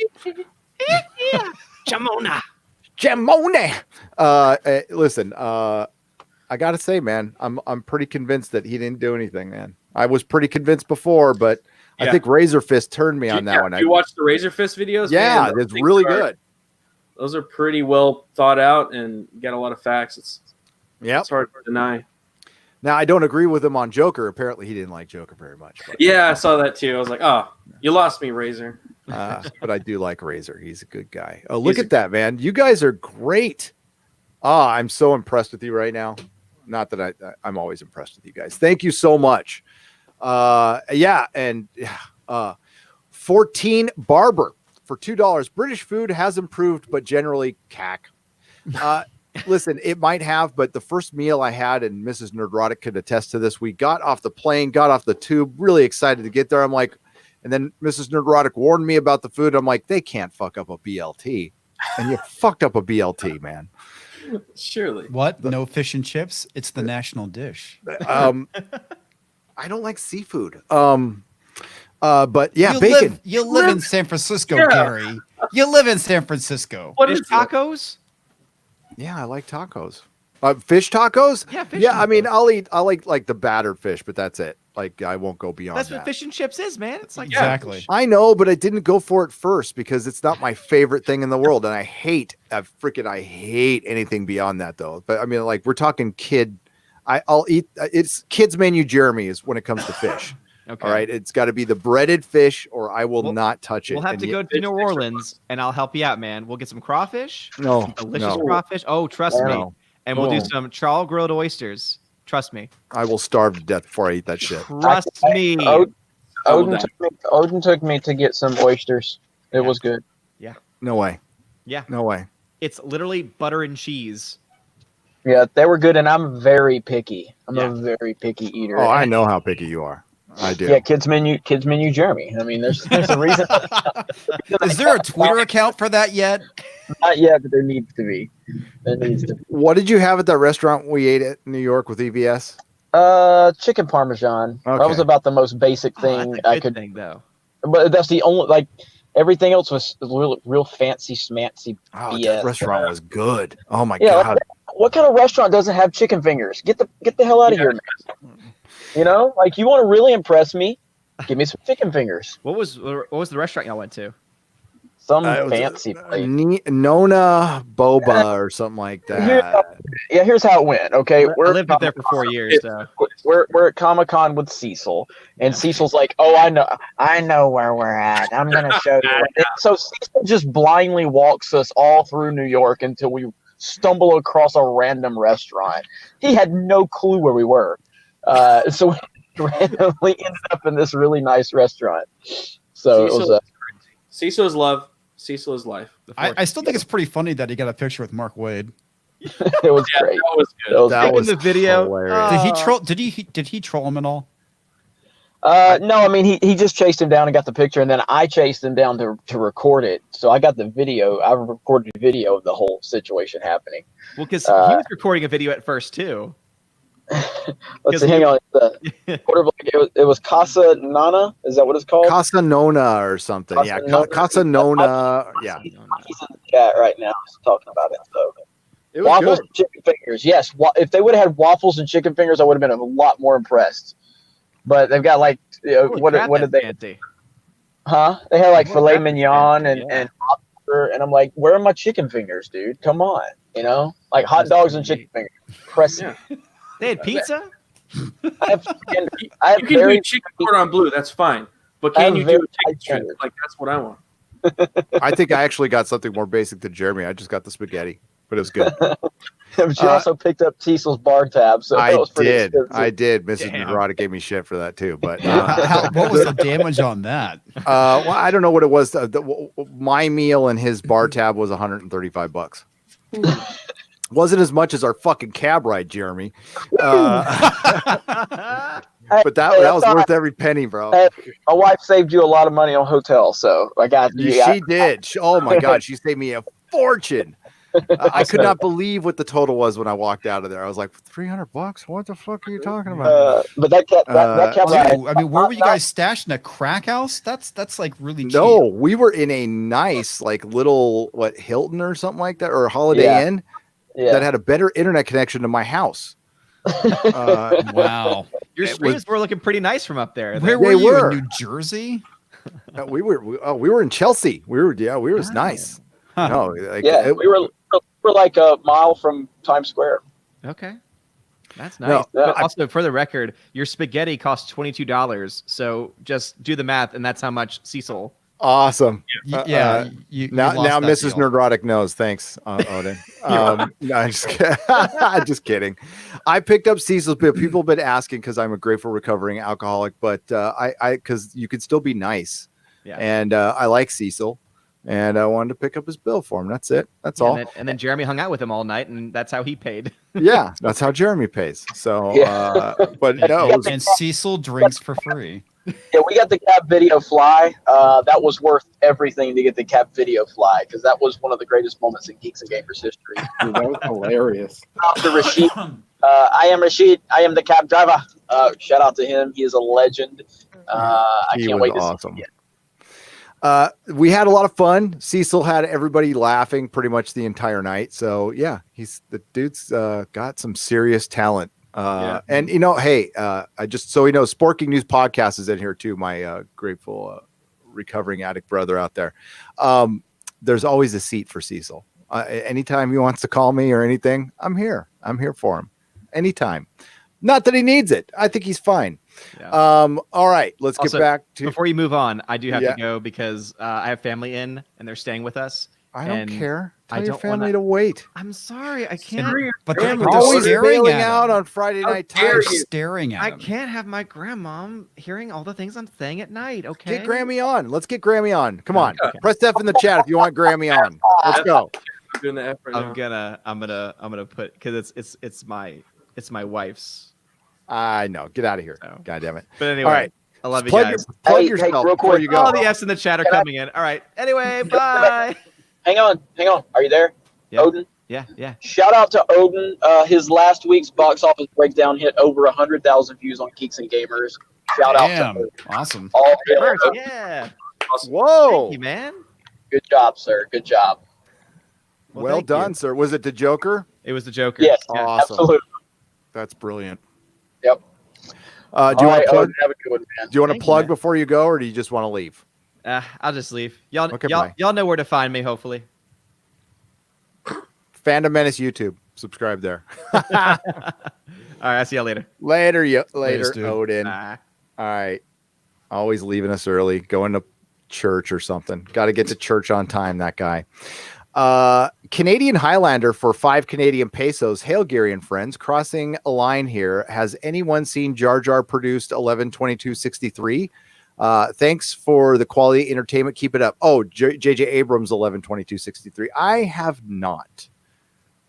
Jamona. Listen, I gotta say, man, I'm pretty convinced that he didn't do anything, man. I was pretty convinced before, but I think Razor Fist turned me on that one. You watched the Razor Fist videos? Yeah, it's really good. Those are pretty well thought out and got a lot of facts. Yep. It's hard to deny. Now, I don't agree with him on Joker. Apparently, he didn't like Joker very much. But, Yeah, I saw that too. I was like, oh, you lost me, Razor. but I do like Razor. He's a good guy. Oh, look at that, man. You guys are great. I'm so impressed with you right now. Not that I'm always impressed with you guys. Thank you so much. 14 Barber for $2. British food has improved, but generally cack. Listen, it might have, but the first meal I had, and Mrs. Nerdrotic could attest to this, we got off the plane, got off the tube, really excited to get there. I'm like, and then Mrs. Nerdrotic warned me about the food. I'm like, they can't fuck up a BLT. And you fucked up a BLT, man. Surely. What? No fish and chips? It's the national dish. I don't like seafood. But yeah, bacon. You live in San Francisco, Yeah. Gary. You live in San Francisco. What Fish is that? tacos? Yeah, I like tacos. Fish tacos? Yeah, fish Yeah, I mean, tacos. I like the battered fish, but that's it. Like, I won't go beyond That's that. what fish and chips is, man. It's like Exactly. I know, but I didn't go for it first because it's not my favorite thing in the world, and I hate anything beyond that, though. But I mean, like, we're talking kid. I'll eat. It's kids menu. Jeremy is when it comes to fish. Okay. All right, it's got to be the breaded fish, or I will not touch it. We'll have And to yet- go to New Orleans, and I'll help you out, man. We'll get some crawfish. No, Delicious no, crawfish. Oh, trust me. no. And we'll do No. some char grilled oysters. Trust me. I will starve to death before I eat that shit. Trust me. Odin took me to get some oysters. It was good. No way. Yeah. No way. It's literally butter and cheese. Yeah, they were good, and I'm very picky. I'm Yeah. a very picky eater. Oh, I know how picky you are. I do. Yeah, kids menu, Jeremy. I mean, there's a reason. Is there a Twitter account for that yet? Not yet, but there needs to be. There needs to be. What did you have at that restaurant we ate at New York with EBS? Chicken parmesan. That Okay. was about the most basic Oh, thing that's a I good could. thing, though. But that's the only like. Everything else was real fancy smancy. Oh, BS. that restaurant was good. Oh my Yeah, god. What kind of restaurant doesn't have chicken fingers? Get the hell out of here, man. You know, like you want to really impress me, give me some chicken fingers. What was the restaurant y'all went to? Some It was, fancy place. Nona Boba or something like that. Here's how it went. Okay, I lived there for 4 years. So. we're at Comic-Con with Cecil, and Cecil's like, "Oh, I know where we're at. I'm gonna show you." And so Cecil just blindly walks us all through New York until we stumble across a random restaurant. He had no clue where we were, so we randomly ended up in this really nice restaurant. So it was. Cecil is love. Cecil is life. I still think it's pretty funny that he got a picture with Mark Wade. It was great. That was good. That was That Taking was the video. hilarious. Did he troll? Did he troll him at all? No, I mean he just chased him down and got the picture, and then I chased him down to record it. So I got the video. I recorded video of the whole situation happening. Well, because he was recording a video at first too. Let's see, hang on. It was Casa Nana. Is that what it's called? Casa Nona or something. Casa Yeah, Nona. Casa Nona. Yeah. He's in the chat right now talking about it. So It was waffles good. and chicken fingers. Yes, if they would have had waffles and chicken fingers, I would have been a lot more impressed. But they've got like what did they? Fancy. Huh? They had like Holy filet crap, mignon yeah. and lobster, and I'm like, where are my chicken fingers, dude? Come on, you know, like hot dogs and chicken fingers. Pressing. Yeah. They had pizza. I have You can do chicken cordon bleu. That's fine. But I can have you do very a chicken high strip? standards. Like that's what I want. I think I actually got something more basic than Jeremy. I just got the spaghetti, but it was good. She also picked up Cecil's bar tab, so that I was pretty did. expensive. I did. Mrs. Damn. Navarrete gave me shit for that too. But What was the damage on that? well, I don't know what it was. My meal and his bar tab was $135. Wasn't as much as our fucking cab ride, Jeremy. But that was worth every penny, bro. Hey, my wife saved you a lot of money on hotels, so I got you. She did. Oh my god, she saved me a fortune. I could not believe what the total was when I walked out of there. I was like, $300? What the fuck are you talking about? But that cab ride. Dude, I mean, where were you guys stashed in a crack house? That's like really cheap. No, we were in a nice like little Hilton or something like that, or Holiday Yeah. Inn Yeah. that had a better internet connection to my house. Wow. Your It streams was- were looking pretty nice from up there. Where They were you? were. In New Jersey? We were in Chelsea. We were it was nice. No, like, Yeah, we were like a mile from Times Square. Okay. That's No, nice. yeah. But also, for the record, your spaghetti costs $22. So just do the math, and that's how much Cecil. awesome. Yeah, you Now, lost that Mrs. deal. Neurotic knows. Thanks, Odin. No, I'm just kidding. Just kidding. I picked up Cecil's, but people have been asking because I'm a grateful recovering alcoholic. But because you could still be nice, Yeah. and I like Cecil, and I wanted to pick up his bill for him. That's it. That's all. And then Jeremy hung out with him all night, and that's how he paid. Yeah, that's how Jeremy pays. So, Yeah. but no, it was- And Cecil drinks for free. Yeah, we got the Cap Video fly. That was worth everything to get the Cap Video fly because that was one of the greatest moments in Geeks and Gamers history. Dude, that was hilarious. Shout out to Rashid. I am Rashid. I am the cab driver. Shout out to him. He is a legend. I He can't was wait to awesome. see it. We had a lot of fun. Cecil had everybody laughing pretty much the entire night. So yeah, the dude's got some serious talent. And hey, I just so Sporking News Podcast is in here too. My grateful recovering addict brother out there. There's always a seat for Cecil. Anytime he wants to call me or anything, I'm here. I'm here for him. Anytime. Not that he needs it. I think he's fine. Yeah. All right, let's Also, get back to. Before you move on, I do have Yeah. to go because I have family in, and they're staying with us. I don't and care. Tell I your don't family wanna- to wait. I'm sorry, I can't. But They're they're always staring bailing at out him. on Friday night They're time. staring at I him. can't have my grandmom hearing all the things I'm saying at night. Okay. Get Grammy on. Let's get Grammy on. Come on. Okay. Press F in the chat if you want Grammy on. Let's go. I'm doing the F right now. I'm gonna put because it's my wife's. I know. Get out of here. So. God damn it. But anyway, All right. I love you Plug, guys. plug Hey, yourself real before quick. you go. All the F's in the chat are coming in. All right. Anyway, bye. Hang on. Are you there? Yeah. Odin? Yeah. Shout out to Odin. His last week's box office breakdown hit over 100,000 views on Geeks and Gamers. Shout out Damn, to Odin. awesome. All hail First, Odin. yeah. Whoa. Thank you, man. Good job, sir. Good job. Well thank done, you. sir. Was it the Joker? It was the Joker. Yes, Yeah. Awesome. absolutely. That's brilliant. Yep. Do you All want right, to plug? Odin, have a good one, man. Do you want to Thank you, plug man. before you go, or do you just want to leave? I'll just leave. Y'all, Okay, y'all, bye. y'all know where to find me. Hopefully. Fandom Menace YouTube. Subscribe there. All right. I'll see y'all later. Later, Later, dude. Odin. Bye. All right. Always leaving us early, going to church or something. Got to get to church on time, that guy. Canadian Highlander for 5 Canadian pesos. Hail, Gary and friends. Crossing a line here. Has anyone seen Jar Jar produced 11/22/63? Thanks for the quality entertainment. Keep it up. Oh, J.J. Abrams 11/22/63. I have not.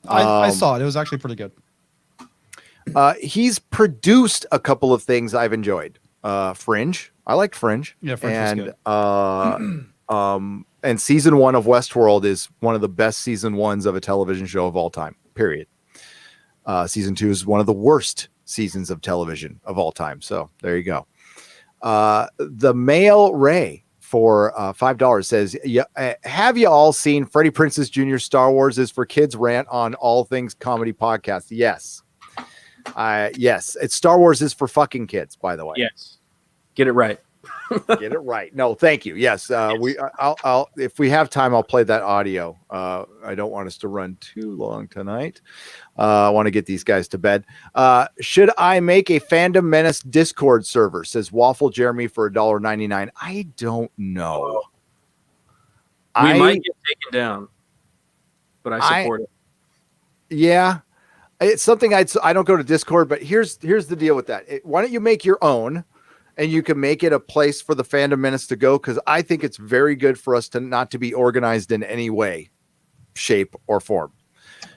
I saw it. It was actually pretty good. He's produced a couple of things I've enjoyed. Fringe. I liked Fringe. Yeah, Fringe was and good. And season 1 of Westworld is one of the best season 1s of a television show of all time. Period. Season 2 is one of the worst seasons of television of all time. So there you go. The Male Ray for $5 says, have you all seen Freddie Prinze Jr. Star Wars is for Kids rant on All Things Comedy podcast? Yes. Yes. It's Star Wars is for fucking kids, by the way. Yes. Get it right. Get it right. No, thank you. Yes. I'll if we have time, I'll play that audio. I don't want us to run too long tonight. I want to get these guys to bed. Should I make a Fandom Menace Discord server? Says Waffle Jeremy for $1.99. I don't know. We might get taken down, but I support it. Yeah. It's something I don't go to Discord, but here's the deal with that. Why don't you make your own? And you can make it a place for the Fandom Menace to go, because I think it's very good for us to not to be organized in any way, shape, or form.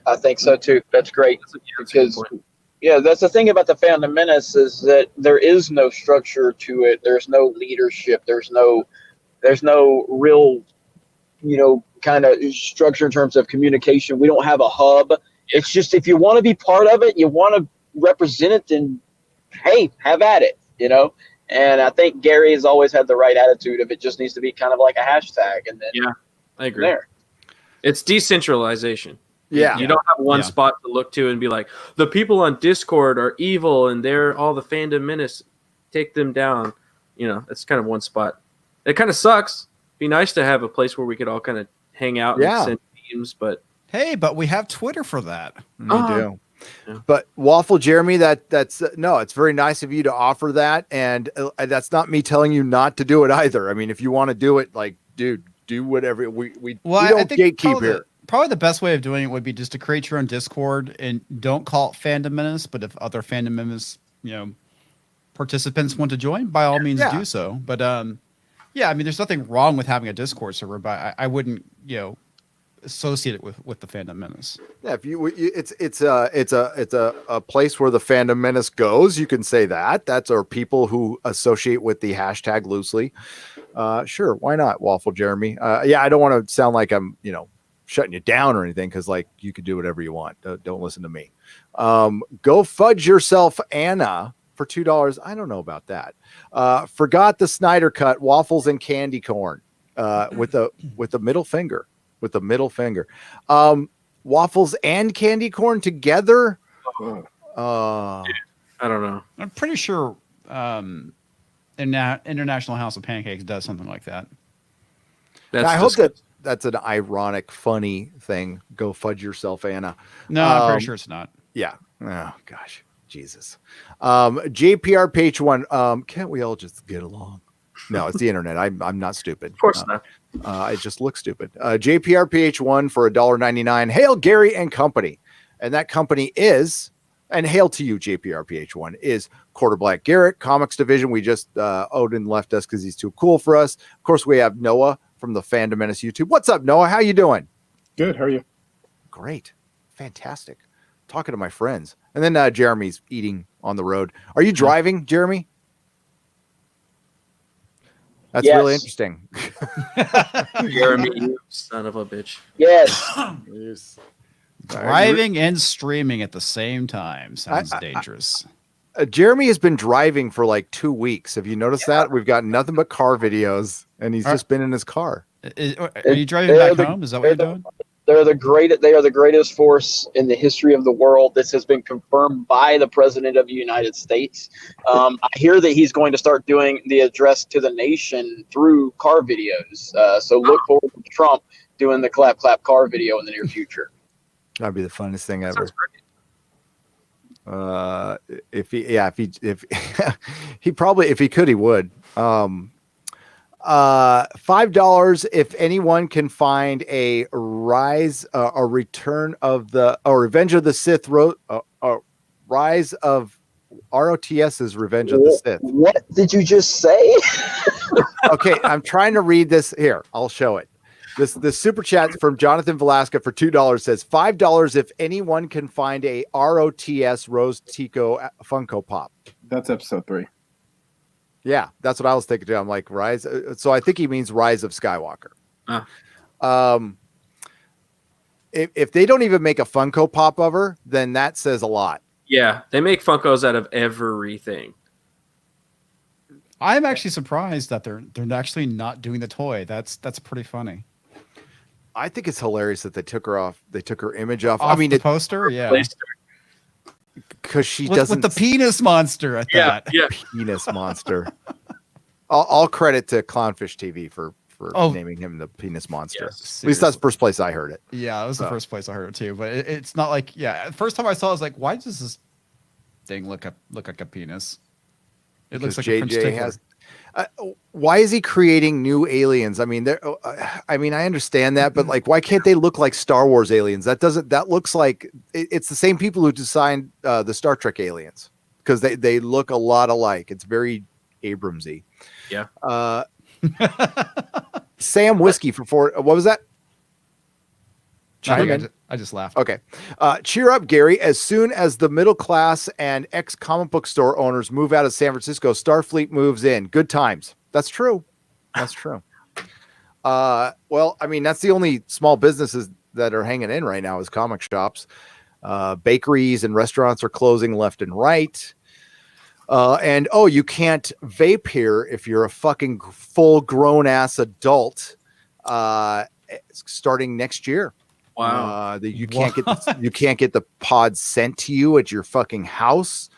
I think so too. That's great because that's the thing about the Fandom Menace is that there is no structure to it. There's no leadership. There's no real, kind of structure in terms of communication. We don't have a hub. It's just if you want to be part of it, you want to represent it, then hey, have at it. And I think Gary has always had the right attitude of it just needs to be kind of like a hashtag. And then I agree. there. It's decentralization. Yeah. You don't have one spot to look to and be like, the people on Discord are evil and they're all the Fandom Menace. Take them down. It's kind of one spot. It kind of sucks. Be nice to have a place where we could all kind of hang out Yeah. and send memes, but Hey, but we have Twitter for that. We Uh-huh. do. Yeah. But Waffle Jeremy, that's no, it's very nice of you to offer that, and that's not me telling you not to do it either. I mean, if you want to do it, like, dude, do whatever. We don't gatekeep here. Probably the best way of doing it would be just to create your own Discord and don't call it Fandom Menace, but if other Fandom Menace, participants want to join, by all means do so. But yeah, I mean, there's nothing wrong with having a Discord server, but I wouldn't, associate it with the Fandom Menace. Yeah, if it's a place where the Fandom Menace goes. You can say that's our people who associate with the hashtag loosely. Sure, why not, Waffle Jeremy? Yeah, I don't want to sound like I'm shutting you down or anything, because like you could do whatever you want. Don't listen to me. Go fudge yourself, Anna, for $2. I don't know about that. Forgot the Snyder cut waffles and candy corn with the middle finger. With the middle finger, waffles and candy corn together. I don't know. I'm pretty sure International House of Pancakes does something like that. I hope that's an ironic, funny thing. Go fudge yourself, Anna. No, I'm pretty sure it's not. Yeah. Oh gosh, Jesus. JPR page 1. Can't we all just get along? No, it's the internet. I'm not stupid. Of course not. It just looks stupid. JPR PH1 for $1.99. Hail Gary and company. And that company is, and hail to you, JPR PH1, is Quarter Black Garrett, Comics Division. We just, Odin left us because he's too cool for us. Of course, we have Noah from the Fandom Menace YouTube. What's up, Noah? How you doing? Good. How are you? Great. Fantastic. Talking to my friends. And then Jeremy's eating on the road. Are you driving, Jeremy? That's really interesting. Jeremy, you son of a bitch. Yes. Driving and streaming at the same time sounds dangerous. Jeremy has been driving for like 2 weeks. Have you noticed that? We've got nothing but car videos, and he's just been in his car. Are you driving back home? Is that what you're doing? They are the greatest force in the history of the world. This has been confirmed by the President of the United States. I hear that he's going to start doing the address to the nation through car videos. So look forward to Trump doing the clap clap car video in the near future. That'd be the funnest thing ever. If he probably, if he could, he would. $5 if anyone can find a Revenge of the Sith Rise of ROTS's Revenge of the Sith. What did you just say? Okay, I'm trying to read this here. I'll show it. This super chat from Jonathan Velasca for $2 says $5 if anyone can find a ROTS Rose Tico Funko Pop. That's episode 3. Yeah, that's what I was thinking too. I'm like, Rise. So I think he means Rise of Skywalker. If they don't even make a Funko Pop of her, then that says a lot. Yeah, they make Funkos out of everything. I'm actually surprised that they're actually not doing the toy. That's pretty funny. I think it's hilarious that they took her off. They took her image off. The poster, yeah, because she with doesn't the penis monster at that. Yeah. Penis monster. All credit to Clownfish TV for naming him the penis monster. Yes, at least that's the first place I heard it. Yeah, it was the first place I heard it too. But it's not like the first time I saw it, I was like, why does this thing look like a penis? It looks like JJ has. Why is he creating new aliens? I mean, I understand that, but like, why can't they look like Star Wars aliens? That looks like it's the same people who designed the Star Trek aliens, because they look a lot alike. It's very Abramsy. Yeah. Sam Whiskey for 4. What was that? I just laughed. Okay. Cheer up, Gary. As soon as the middle class and ex-comic book store owners move out of San Francisco, Starfleet moves in. Good times. That's true. That's true. Well, I mean, that's the only small businesses that are hanging in right now is comic shops. Bakeries and restaurants are closing left and right. And you can't vape here if you're a fucking full-grown ass adult starting next year. Wow. You can't get the pods sent to you at your fucking house.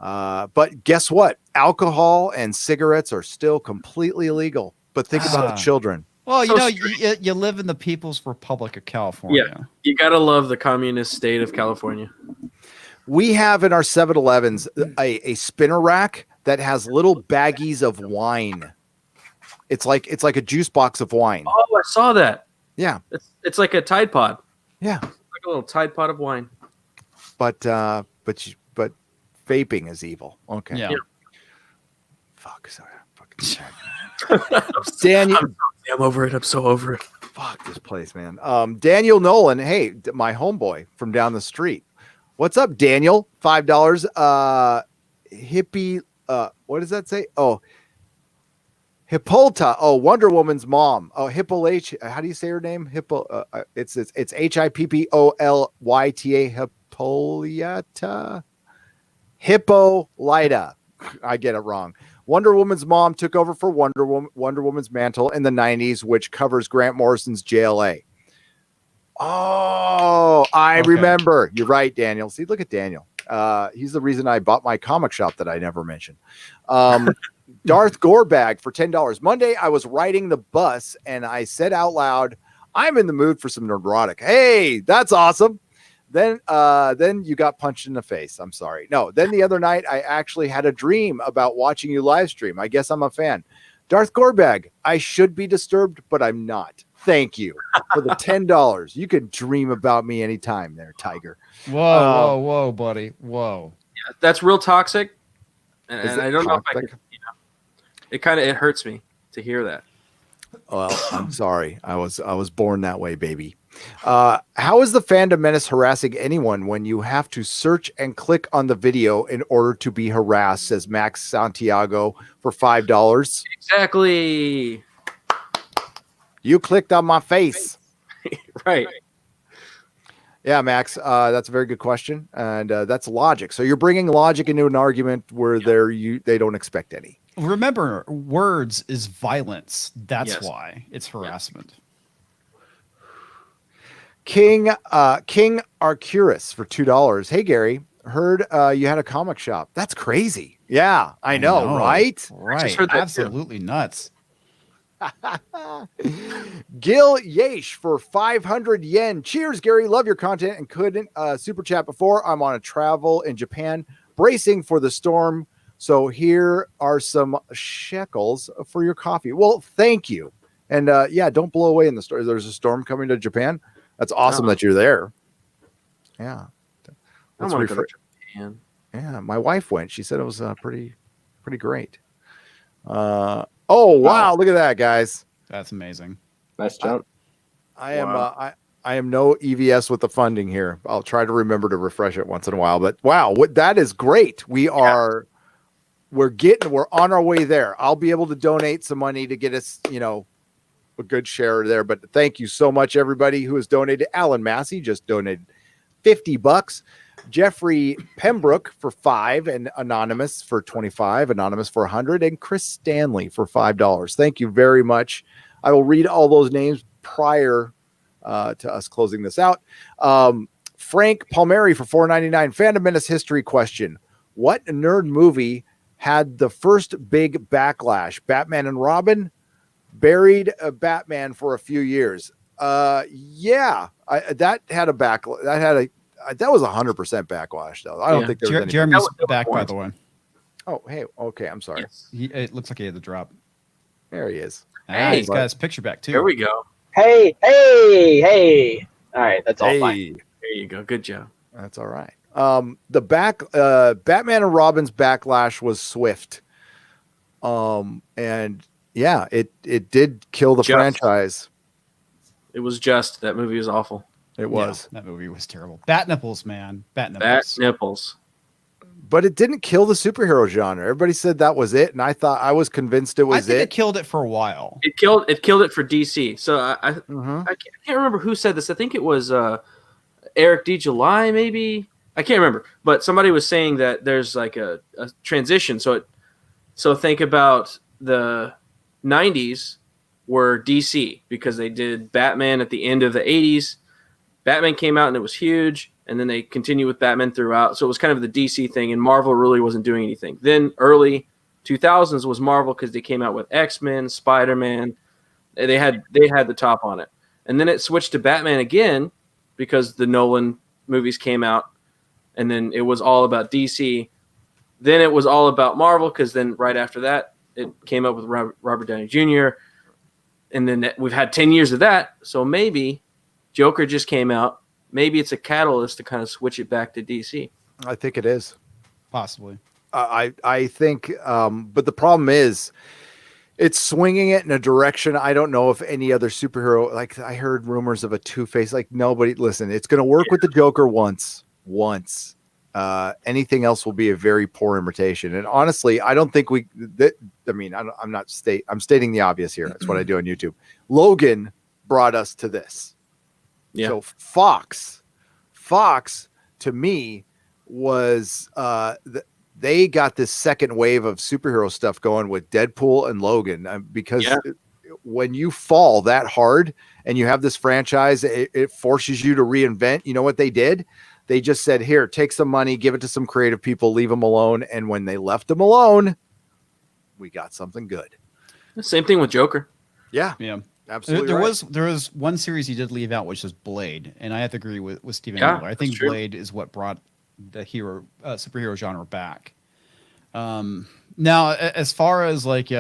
But guess what? Alcohol and cigarettes are still completely illegal. But think about the children. Well, So you know, strange. you live in the People's Republic of California. You gotta love the communist state of California. We have in our 7-Elevens a spinner rack that has little baggies of wine. It's like a juice box of wine. Oh, I saw that. Yeah, It's like a Tide Pod. yeah. It's like a little Tide Pod of wine. But vaping is evil. Okay. Yeah. Yeah. Fuck. Sorry. Fucking Daniel. I'm over it. I'm so over it. Fuck this place, man. Daniel Nolan. Hey, my homeboy from down the street. What's up, Daniel? $5. Hippie. What does that say? Oh, Hippolyta. Oh, Wonder Woman's mom. Oh, Hippolyta. How do you say her name? It's Hippolyta. Hippolyta. Hippolyta. I get it wrong. Wonder Woman's mom took over for Wonder Woman's mantle in the 90s, which covers Grant Morrison's JLA. Oh, I remember. You're right, Daniel. See, look at Daniel. He's the reason I bought my comic shop that I never mentioned. Darth Gorebag for $10. Monday, I was riding the bus and I said out loud, I'm in the mood for some neurotic. Hey, that's awesome. Then you got punched in the face. I'm sorry. No, then the other night, I actually had a dream about watching you live stream. I guess I'm a fan. Darth Gorebag, I should be disturbed, but I'm not. Thank you for the $10. You can dream about me anytime there, Tiger. Whoa, buddy. Whoa. Yeah, that's real toxic. And Is it I don't know if I toxic? could, it hurts me to hear that. Well, I'm sorry. I was born that way, baby. How is the Fandom Menace harassing anyone when you have to search and click on the video in order to be harassed, says Max Santiago for $5. Exactly. You clicked on my face. Right. Yeah, Max, that's a very good question. And that's logic. So you're bringing logic into an argument where they don't expect any. Remember, words is violence. That's Yes. why it's harassment. King Arcurus for $2. Hey, Gary, heard you had a comic shop. That's crazy. Yeah, I know, right? Right. heard that too. Absolutely nuts. Gil Yesh for 500 yen. Cheers, Gary. Love your content and couldn't super chat before. I'm on a travel in Japan, bracing for the storm. So here are some shekels for your coffee. Well, thank you. And yeah, don't blow away in the storm. There's a storm coming to Japan. That's awesome that you're there. Yeah. I want to go to Japan. Yeah, my wife went. She said it was pretty great. Oh wow, look at that, guys. That's amazing. Nice jump. I am no EVS with the funding here. I'll try to remember to refresh it once in a while. But wow, that is great. We're on our way there. I'll be able to donate some money to get us, a good share there. But thank you so much, everybody who has donated. Alan Massey just donated $50. Jeffrey Pembroke for $5, and Anonymous for $25, Anonymous for $100, and Chris Stanley for $5. Thank you very much. I will read all those names prior to us closing this out. Frank Palmieri for $4.99. Fandom Menace history question: what nerd movie had the first big backlash? Batman and Robin buried Batman for a few years. Yeah, that had a backlash. That was 100% backlash, though. I don't think there was any. Jeremy's back, by the way. Oh, hey, okay. I'm sorry. Yes. It looks like he had the drop. There he is. Hey, he's got his picture back too. There we go. Hey. All right, that's all fine. There you go. Good job. That's all right. Batman and Robin's backlash was swift. And yeah, it did kill the franchise. It was just that movie was awful. It was. Yeah, that movie was terrible. Bat nipples, man. Bat nipples. Bat nipples. But it didn't kill the superhero genre. Everybody said that was it, and I was convinced it was I think it killed it for a while. It killed it for DC. So I can't remember who said this. I think it was Eric D. July, maybe. I can't remember. But somebody was saying that there's like a transition. So think about the 90s were DC because they did Batman at the end of the 80s. Batman came out and it was huge, and then they continued with Batman throughout. So it was kind of the DC thing, and Marvel really wasn't doing anything. Then early 2000s was Marvel because they came out with X-Men, Spider-Man, They had the top on it, and then it switched to Batman again because the Nolan movies came out, and then it was all about DC. Then it was all about Marvel because then right after that it came up with Robert Downey Jr. And then we've had 10 years of that. So maybe Joker just came out. Maybe it's a catalyst to kind of switch it back to DC. I think it is. Possibly. I think, but the problem is, it's swinging it in a direction. I don't know if any other superhero, like I heard rumors of a Two-Face, like nobody, listen, it's going to work with the Joker once. Anything else will be a very poor imitation. And honestly, I don't think I'm stating the obvious here. That's what I do on YouTube. Logan brought us to this. Yeah. So Fox to me was, they got this second wave of superhero stuff going with Deadpool and Logan because when you fall that hard and you have this franchise, it forces you to reinvent. You know what they did? They just said, here, take some money, give it to some creative people, leave them alone. And when they left them alone, we got something good. Same thing with Joker. Yeah, absolutely. There was one series he did leave out, which is Blade. And I have to agree with Stephen Yeah, Miller. I think true. Blade is what brought the superhero genre back. Now, as far as like,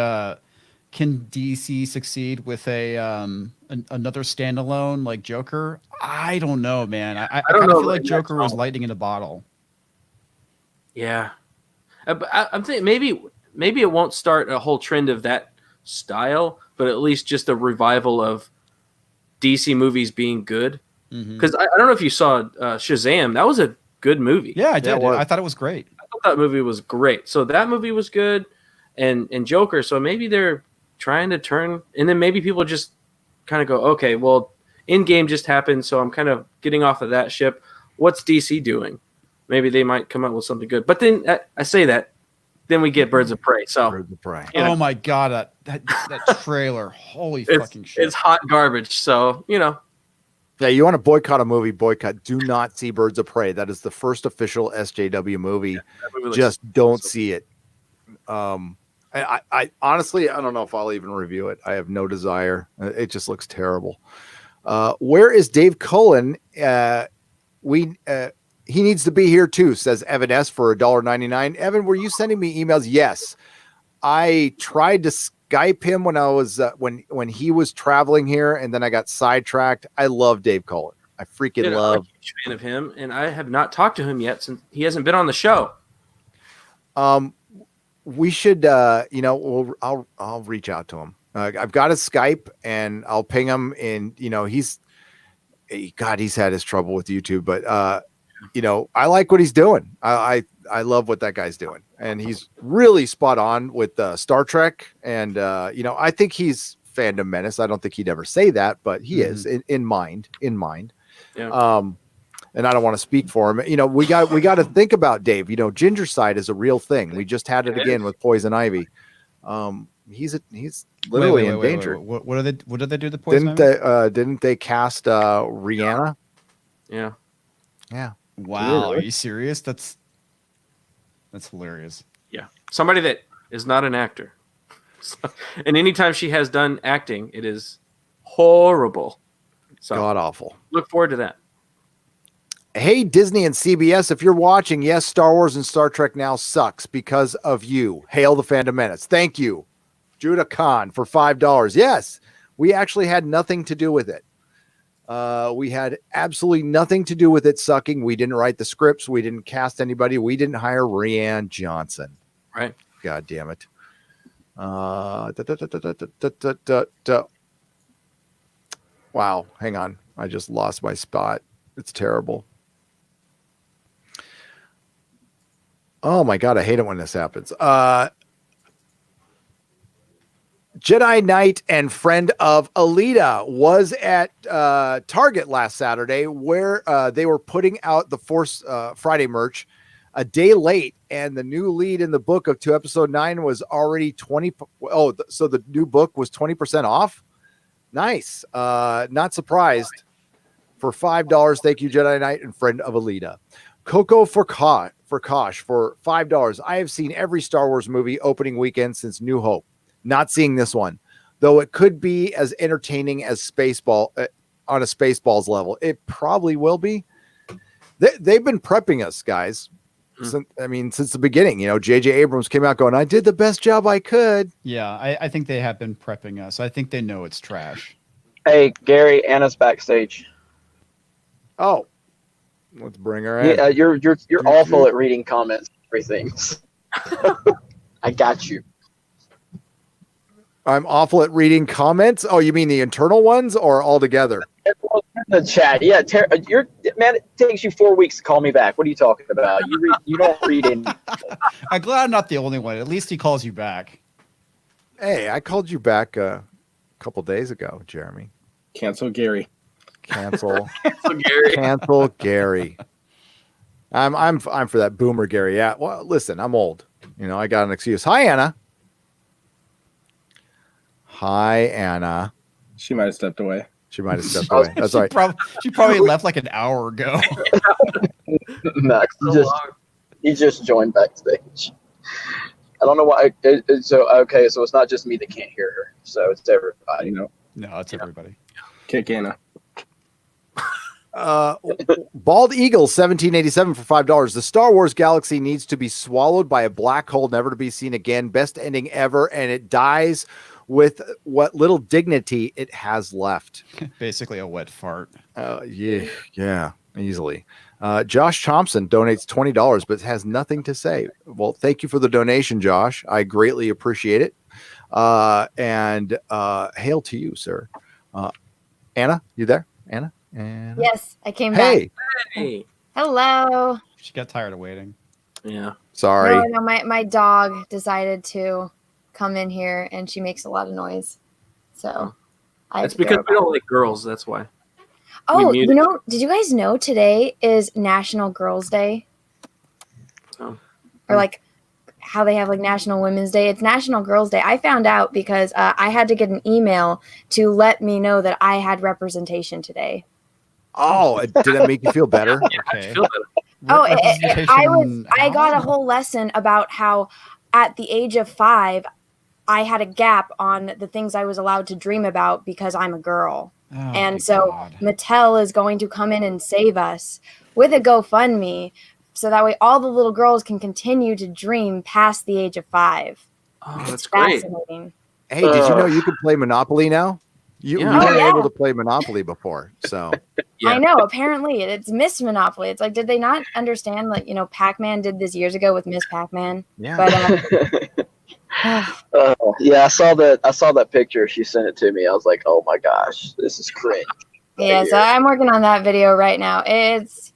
can DC succeed with another standalone like Joker? I don't know, man. I kind of feel like Joker was lightning in a bottle. Yeah, I'm thinking maybe it won't start a whole trend of that style, but at least just a revival of DC movies being good. Because I don't know if you saw Shazam. That was a good movie. Yeah, I did. I thought it was great. I thought that movie was great. So that movie was good, and Joker. So maybe they're trying to turn, and then maybe people just kind of go, okay, well, Endgame just happened, so I'm kind of getting off of that ship. What's DC doing? Maybe they might come up with something good. But then I say that, then we get Birds of Prey. So Birds of Prey. You know. Oh my god, that trailer! Holy fucking shit! It's hot garbage. So Yeah, you want to boycott a movie, boycott. Do not see Birds of Prey. That is the first official SJW movie. that movie looks Just don't see it. I honestly, I don't know if I'll even review it. I have no desire. It just looks terrible. Where is Dave Cullen? He needs to be here too, says Evan S. for $1.99. Evan, were you sending me emails? Yes. I tried to Skype him when I was when he was traveling here, and then I got sidetracked. I love Dave Cullen. I freaking love. I'm a huge fan of him, and I have not talked to him yet since he hasn't been on the show. We should, I'll reach out to him. I've got his Skype, and I'll ping him. And he's had his trouble with YouTube, but I like what he's doing. I love what that guy's doing, and he's really spot on with Star Trek. And I think he's Fandom Menace. I don't think he'd ever say that, but he is in mind. Yeah. And I don't want to speak for him. We got to think about Dave. Ginger side is a real thing. We just had it again with Poison Ivy. He's literally in danger. What did they do to Poison Ivy? Didn't they cast Rihanna? Yeah. Yeah. Wow, are you serious? That's hilarious. Yeah. Somebody that is not an actor. And anytime she has done acting, it is horrible. So God awful. Look forward to that. Hey, Disney and CBS, if you're watching, yes, Star Wars and Star Trek now sucks because of you. Hail the Fandom Menace. Thank you, Judah Khan, for $5. Yes, we actually had nothing to do with it. We had absolutely nothing to do with it sucking. We didn't write the scripts. We didn't cast anybody. We didn't hire Rianne Johnson. Right. God damn it. Wow. Hang on. I just lost my spot. It's terrible. Oh my God. I hate it when this happens. Jedi Knight and friend of Alita was at Target last Saturday, where they were putting out the Force Friday merch a day late, and the new lead in the book of 2 episode 9 was already 20. Oh, so the new book was 20% off. Nice. Not surprised. For $5, thank you, Jedi Knight and friend of Alita. Coco for Kosh for $5. I have seen every Star Wars movie opening weekend since New Hope. Not seeing this one. though it could be as entertaining as Spaceball on a Spaceballs level. It probably will be. They've been prepping us, guys. Since the beginning. J.J. Abrams came out going, I did the best job I could. Yeah, I think they have been prepping us. I think they know it's trash. Hey, Gary, Anna's backstage. Oh, let's bring her in. Yeah, you're awful at reading comments and everything. I got you. I'm awful at reading comments. Oh, you mean the internal ones or all together? The chat, yeah. Man, it takes you 4 weeks to call me back. What are you talking about? You don't read any. I'm glad I'm not the only one. At least he calls you back. Hey, I called you back a couple days ago, Jeremy. Cancel Gary. Cancel. Gary. Cancel Gary. I'm for that boomer Gary. Yeah. Well, listen, I'm old. I got an excuse. Hi, Anna. Hi, Anna. She might have stepped away. She might have stepped away. That's right. She probably left like an hour ago. Max, he just joined backstage. I don't know why. So it's not just me that can't hear her. So it's everybody. No, it's everybody. Kick Anna. Bald Eagle 1787 for $5. The Star Wars galaxy needs to be swallowed by a black hole, never to be seen again. Best ending ever, and it dies with what little dignity it has left. Basically a wet fart. Yeah, easily. Josh Thompson donates $20, but has nothing to say. Well, thank you for the donation, Josh. I greatly appreciate it. And hail to you, sir. Anna, you there? Anna? Yes, I came back. Hey. Hello. She got tired of waiting. Yeah. Sorry. No, my dog decided to come in here, and she makes a lot of noise. So It's because we don't like girls. That's why. Oh, did you guys know today is National Girls Day? Oh. Or like how they have like National Women's Day. It's National Girls Day. I found out because I had to get an email to let me know that I had representation today. Oh, did that make you feel better? Okay. I got a whole lesson about how at the age of 5, I had a gap on the things I was allowed to dream about because I'm a girl. Oh, and so Mattel is going to come in and save us with a GoFundMe so that way all the little girls can continue to dream past the age of 5. Oh, that's it's great. Fascinating. Hey, did you know you could play Monopoly now? You weren't able to play Monopoly before, so. Yeah. I know. Apparently, it's Miss Monopoly. It's like, did they not understand? Like, Pac-Man did this years ago with Miss Pac-Man. Yeah. But yeah, I saw that picture. She sent it to me. I was like, oh my gosh, this is cringe. Yeah, so I'm working on that video right now. It's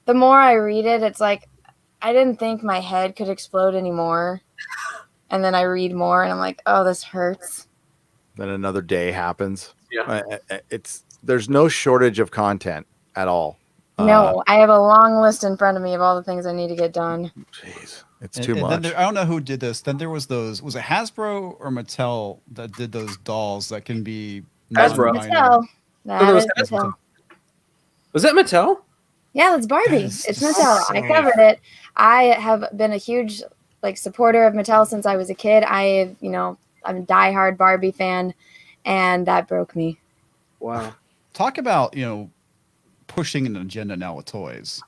the more I read it, it's like I didn't think my head could explode anymore. And then I read more, and I'm like, oh, this hurts. Then another day happens. Yeah. There's no shortage of content at all. No, I have a long list in front of me of all the things I need to get done. Jeez, it's too much. I don't know who did this. Then there was those. Was it Hasbro or Mattel that did those dolls that can be Hasbro. Mattel. That is Mattel. Was that Mattel? Yeah, it's Barbie. Yes. It's Mattel. I covered it. I have been a huge supporter of Mattel since I was a kid. I'm a diehard Barbie fan, and that broke me. Wow. Talk about pushing an agenda now with toys.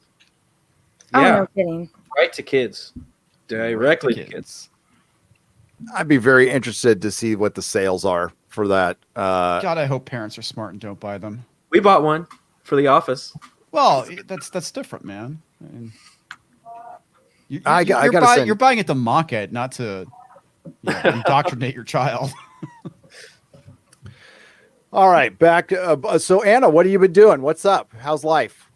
Oh, Yeah. no kidding. Right to kids. Directly to kids. I'd be very interested to see what the sales are for that. God, I hope parents are smart and don't buy them. We bought one for the office. Well, that's different, man. I mean, you're buying it to mock it, not to indoctrinate your child. All right, back. So Anna, what have you been doing? What's up? How's life?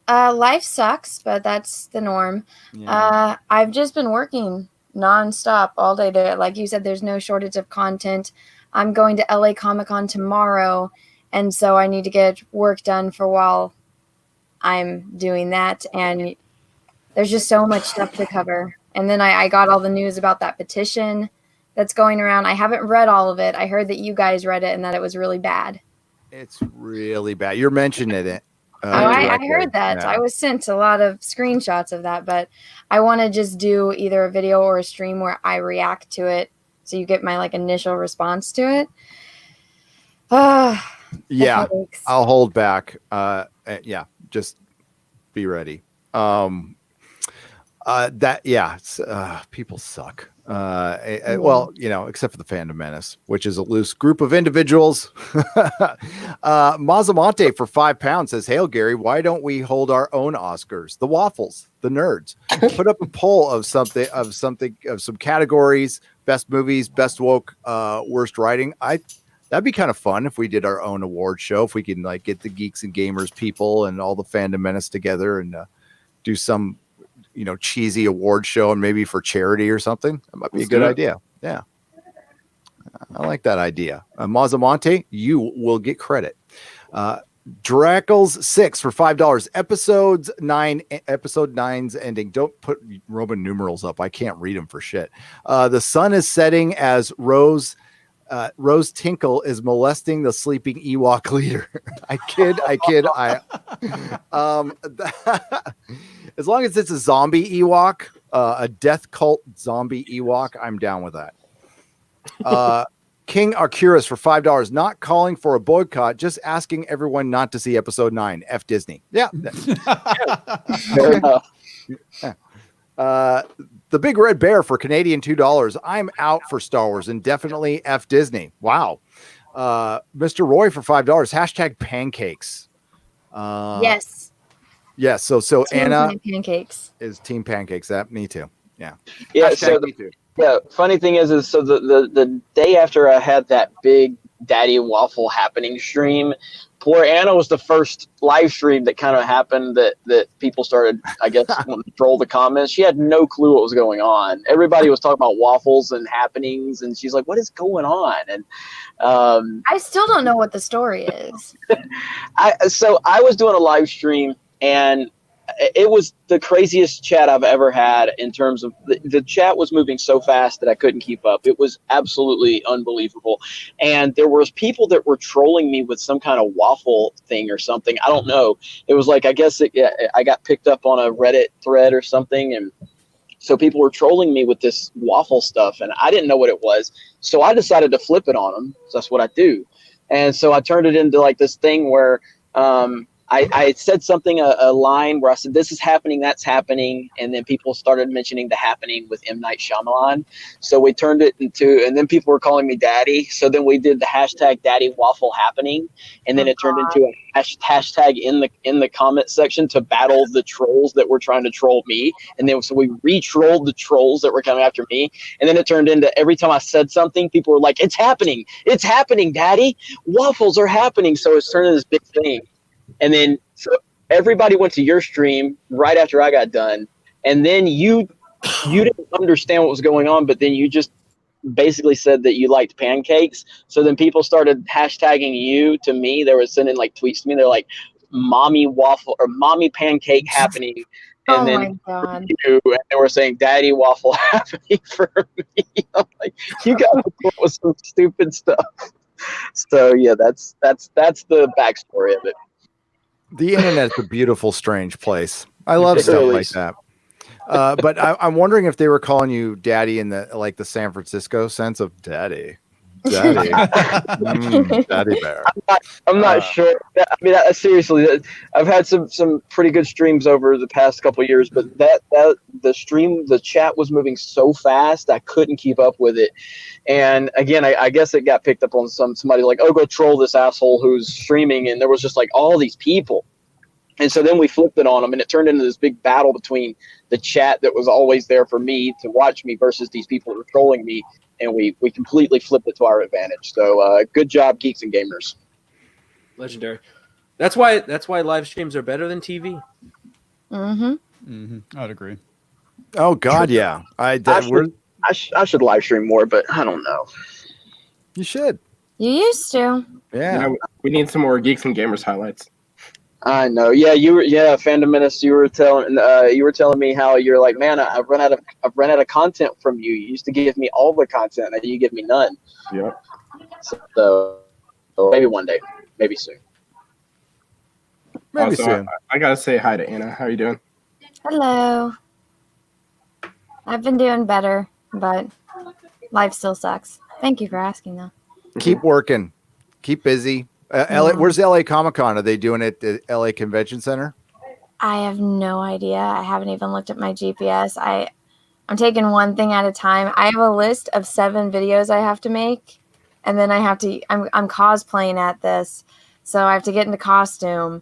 Life sucks, but that's the norm. Yeah. I've just been working nonstop all day. There, like you said, there's no shortage of content. I'm going to LA Comic-Con tomorrow, and so I need to get work done for while I'm doing that. And there's just so much stuff to cover. And then I got all the news about that petition that's going around. I haven't read all of it. I heard that you guys read it and that it was really bad. It's really bad. You're mentioning it. I heard that. Yeah. I was sent a lot of screenshots of that, but I want to just do either a video or a stream where I react to it, so you get my initial response to it. Yeah, headaches. I'll hold back. Yeah, just be ready. People suck. Well, except for the Fandom Menace, which is a loose group of individuals. Mazamante for £5 says, "Hail Gary, why don't we hold our own Oscars? The waffles, the nerds. Put up a poll of some categories: best movies, best woke, worst writing. That'd be kind of fun if we did our own award show. If we can like get the geeks and gamers people and all the Fandom Menace together and do some, cheesy award show and maybe for charity or something. That might be a good idea. Yeah. I like that idea. Mazamante, you will get credit. Drackles 6 for $5. Episode 9's ending. Don't put Roman numerals up. I can't read them for shit. The sun is setting as Rose Tinkle is molesting the sleeping Ewok leader. I kid. As long as it's a zombie Ewok, a death cult zombie Ewok, I'm down with that. King Arcurus for $5. Not calling for a boycott, just asking everyone not to see episode 9. F Disney. Yeah. Fair enough. The Big Red Bear for Canadian $2. I'm out for Star Wars and definitely F Disney. Wow. Mr. Roy for $5. Hashtag pancakes. Yes. Yes. So Team Anna pancakes. is team pancakes. That me too. Yeah. Yeah. Hashtag me too. Yeah, funny thing is so the day after I had that big Daddy Waffle happening stream, poor Anna was the first live stream that kind of happened that people started, I guess, wanting to troll the comments. She had no clue what was going on. Everybody was talking about waffles and happenings, and she's like, "What is going on?" And I still don't know what the story is. So I was doing a live stream, and it was the craziest chat I've ever had in terms of the chat was moving so fast that I couldn't keep up. It was absolutely unbelievable. And there was people that were trolling me with some kind of waffle thing or something. I don't know. It was like, I guess I got picked up on a Reddit thread or something. And so people were trolling me with this waffle stuff, and I didn't know what it was. So I decided to flip it on them. So that's what I do. And so I turned it into like this thing where, I said something, a line where I said, "This is happening, that's happening." And then people started mentioning the happening with M. Night Shyamalan. So we turned it into, and then people were calling me daddy. So then we did the hashtag Daddy Waffle Happening. And then it turned into a hashtag in the comment section to battle the trolls that were trying to troll me. And then so we re-trolled the trolls that were coming after me. And then it turned into every time I said something, people were like, "It's happening, daddy. Waffles are happening." So it's turned into this big thing. And then so everybody went to your stream right after I got done. And then you didn't understand what was going on, but then you just basically said that you liked pancakes. So then people started hashtagging you to me. They were sending like tweets to me. They're like, "Mommy waffle" or "Mommy pancake happening." And then my God. and they were saying "Daddy waffle happening" for me. I'm like, you got to come up with some stupid stuff. So yeah, that's the backstory of it. The internet's a beautiful, strange place. I love stuff like that. But I'm wondering if they were calling you daddy in the San Francisco sense of daddy. Daddy bear. I'm not sure. I mean, seriously, I've had some pretty good streams over the past couple of years, but the chat was moving so fast I couldn't keep up with it. And again, I guess it got picked up on somebody like, "Oh, go troll this asshole who's streaming," and there was just like all these people. And so then we flipped it on them, and it turned into this big battle between the chat that was always there for me to watch me versus these people who were trolling me. And we completely flipped it to our advantage. So good job, geeks and gamers. Legendary. That's why live streams are better than TV. I'd agree. Oh God, yeah. I should live stream more, but I don't know. You should. You used to. Yeah. We need some more geeks and gamers highlights. I know. Yeah, Fandom Menace. You were telling me how you're like, "Man, I've run out of content from you. You used to give me all the content, and you give me none." Yeah. So maybe one day, maybe soon. Maybe soon. I gotta say hi to Anna. How are you doing? Hello. I've been doing better, but life still sucks. Thank you for asking, though. Keep working. Keep busy. LA, where's LA Comic Con? Are they doing it at LA Convention Center? I have no idea. I haven't even looked at my GPS. I'm taking one thing at a time. I have a list of 7 videos I have to make, and then I'm cosplaying at this, so I have to get into costume,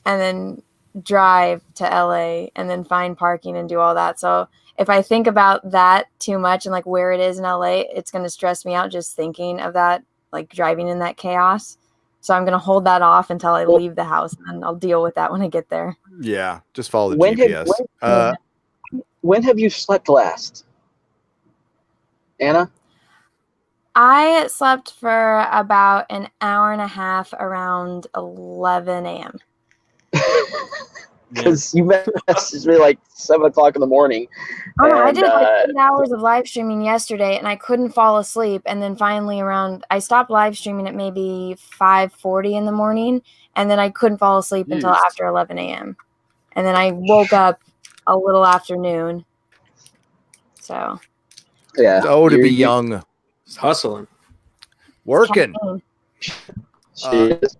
and then drive to LA, and then find parking and do all that. So if I think about that too much and like where it is in LA, it's going to stress me out just thinking of that, like driving in that chaos. So I'm going to hold that off until I leave the house, and I'll deal with that when I get there. Yeah, just follow the When GPS. when have you slept last, Anna? I slept for about an hour and a half around 11 a.m. Because you messaged me like 7 o'clock in the morning. Oh, no, I And, did like 8 hours of live streaming yesterday, and I couldn't fall asleep. And then finally I stopped live streaming at maybe 5:40 in the morning, and then I couldn't fall asleep until Jeez. after 11 a.m. And then I woke up a little after noon. So yeah. Oh, to be You- young, It's hustling. working. she is.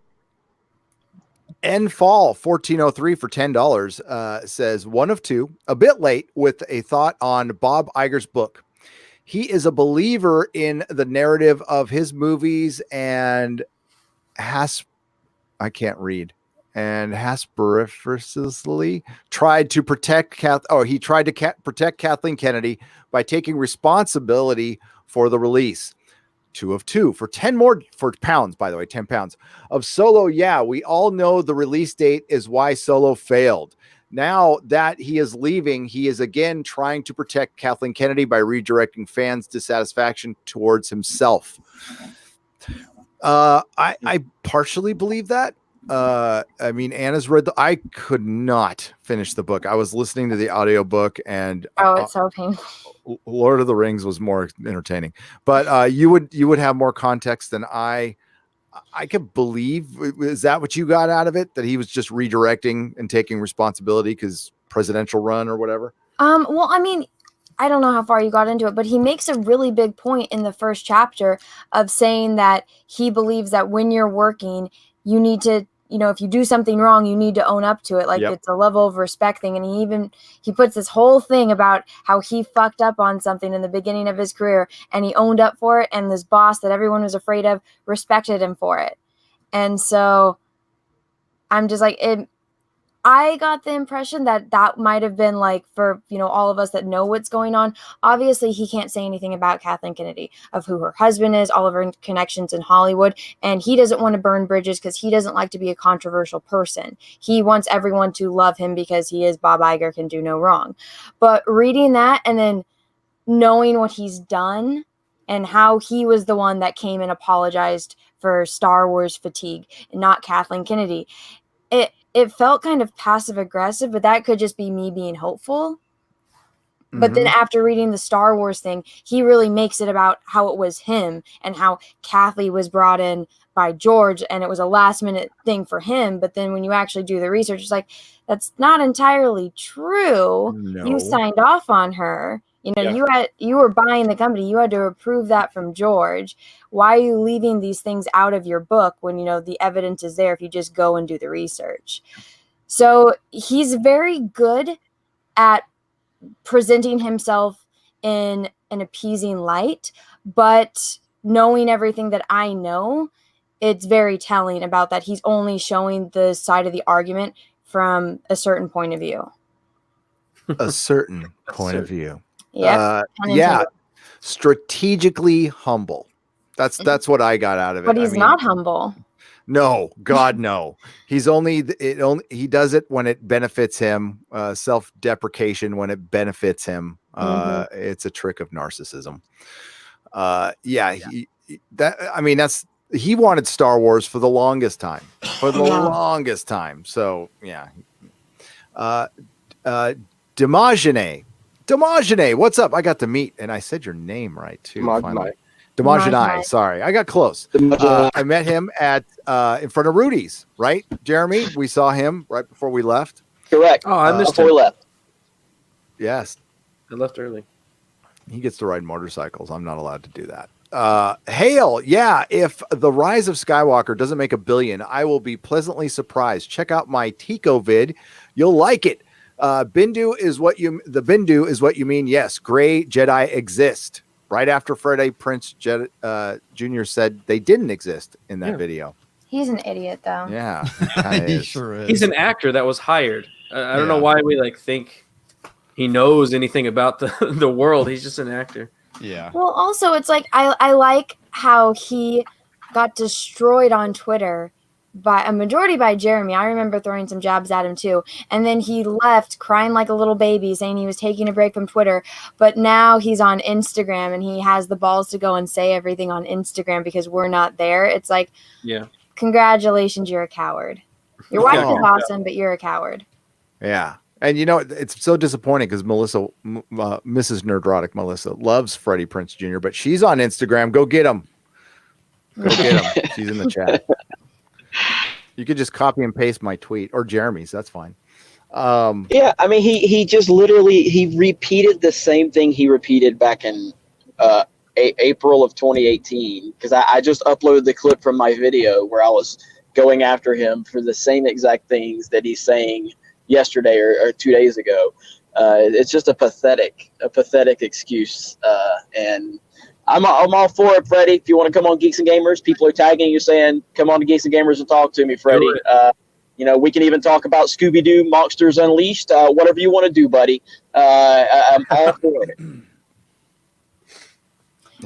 N Fall 1403 for $10 says one of two, a bit late with a thought on Bob Iger's book. He is a believer in the narrative of his movies and I can't read. And Hasperously tried to protect protect Kathleen Kennedy by taking responsibility for the release. 2 of 2 for 10 more for pounds, by the way, 10 pounds of Solo. Yeah, we all know the release date is why Solo failed. Now that he is leaving, he is again trying to protect Kathleen Kennedy by redirecting fans' dissatisfaction towards himself. I partially believe that. I mean, Anna's read I could not finish the book. I was listening to the audiobook and it's so painful. Lord of the Rings was more entertaining, but you would have more context than I could believe. Is that what you got out of it? That he was just redirecting and taking responsibility because presidential run or whatever? Well, I mean, I don't know how far you got into it, but he makes a really big point in the first chapter of saying that he believes that when you're working, you need to, if you do something wrong, you need to own up to it. Like It's a level of respect thing. And he puts this whole thing about how he fucked up on something in the beginning of his career and he owned up for it. And this boss that everyone was afraid of respected him for it. And so I'm just like, I got the impression that might have been like for, all of us that know what's going on. Obviously, he can't say anything about Kathleen Kennedy, of who her husband is, all of her connections in Hollywood. And he doesn't want to burn bridges because he doesn't like to be a controversial person. He wants everyone to love him because he is Bob Iger, can do no wrong. But reading that and then knowing what he's done and how he was the one that came and apologized for Star Wars fatigue and not Kathleen Kennedy, it felt kind of passive aggressive, but that could just be me being hopeful. Mm-hmm. But then after reading the Star Wars thing, he really makes it about how it was him and how Kathy was brought in by George and it was a last minute thing for him. But then when you actually do the research, it's like, that's not entirely true. No. You signed off on her. You were buying the company. You had to approve that from George. Why are you leaving these things out of your book when, the evidence is there if you just go and do the research? So he's very good at presenting himself in an appeasing light, but knowing everything that I know, it's very telling about that he's only showing the side of the argument from a certain point of view. A certain point of view. Yeah. Strategically humble. That's what I got out of it. But he's not humble. No, God, no. He does it when it benefits him. Self-deprecation when it benefits him. It's a trick of narcissism. He wanted Star Wars for the longest time. So yeah. Demogene, what's up? I got to meet, and I said your name right too. Demogene, sorry, I got close. I met him at in front of Rudy's, right, Jeremy? We saw him right before we left. Correct. Oh, I missed before we left. Yes, I left early. he gets to ride motorcycles. I'm not allowed to do that. Hail, yeah. If The Rise of Skywalker doesn't make $1 billion, I will be pleasantly surprised. Check out my Tico vid; you'll like it. Bindu is what you mean. Yes, gray Jedi exist. Right after Freddie Prinze Jr. said they didn't exist in that video. He's an idiot, though. Yeah, He sure is. He's an actor that was hired. I don't know Yeah. why we think he knows anything about the world. He's just an actor. Yeah. Well, also, it's like I like how he got destroyed on Twitter by a majority by Jeremy. I remember throwing some jabs at him too, and then he left crying like a little baby, saying he was taking a break from Twitter. But now he's on Instagram, and he has the balls to go and say everything on Instagram because we're not there. It's like, Yeah. congratulations, you're a coward. Your wife is awesome, but you're a coward. yeah. And it's so disappointing because Mrs. Nerdrotic Melissa loves Freddie Prinze Jr., but she's on Instagram. Go get him. Go get him. She's in the chat. You could just copy and paste my tweet or Jeremy's. That's fine. Yeah, I mean, he just literally he repeated the same thing he repeated back in April of 2018 because I just uploaded the clip from my video where I was going after him for the same exact things that he's saying yesterday or 2 days ago. It's just a pathetic excuse, and I'm all for it, Freddie. If you want to come on Geeks and Gamers, people are tagging you saying, "Come on to Geeks and Gamers and talk to me, Freddie." We can even talk about Scooby-Doo, Monsters Unleashed, whatever you want to do, buddy. I'm all for it.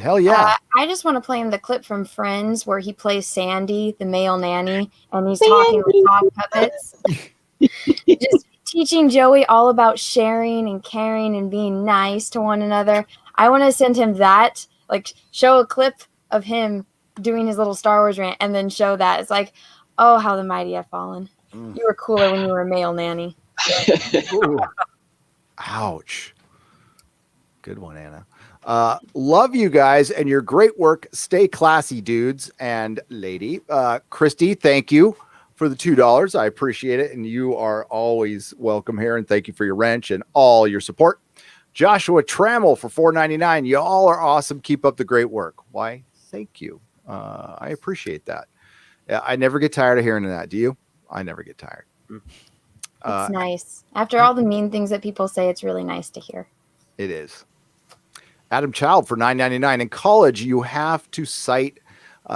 Hell yeah. I just want to play him the clip from Friends where he plays Sandy, the male nanny, and he's talking with sock puppets. Just teaching Joey all about sharing and caring and being nice to one another. I want to send him that, like show a clip of him doing his little Star Wars rant and then show that. It's like, oh, how the mighty have fallen. You were cooler when you were a male nanny. Ooh. Ouch. Good one, Anna. Love you guys and your great work. Stay classy, dudes and lady. Christy, thank you for the $2. I appreciate it. And you are always welcome here. And thank you for your wrench and all your support. Joshua Trammell for $4.99. You all are awesome. Keep up the great work. Why? Thank you. I appreciate that. I never get tired of hearing that. Do you? I never get tired. It's nice. After all the mean things that people say, it's really nice to hear. It is. Adam Child for $9.99. In college, you have to cite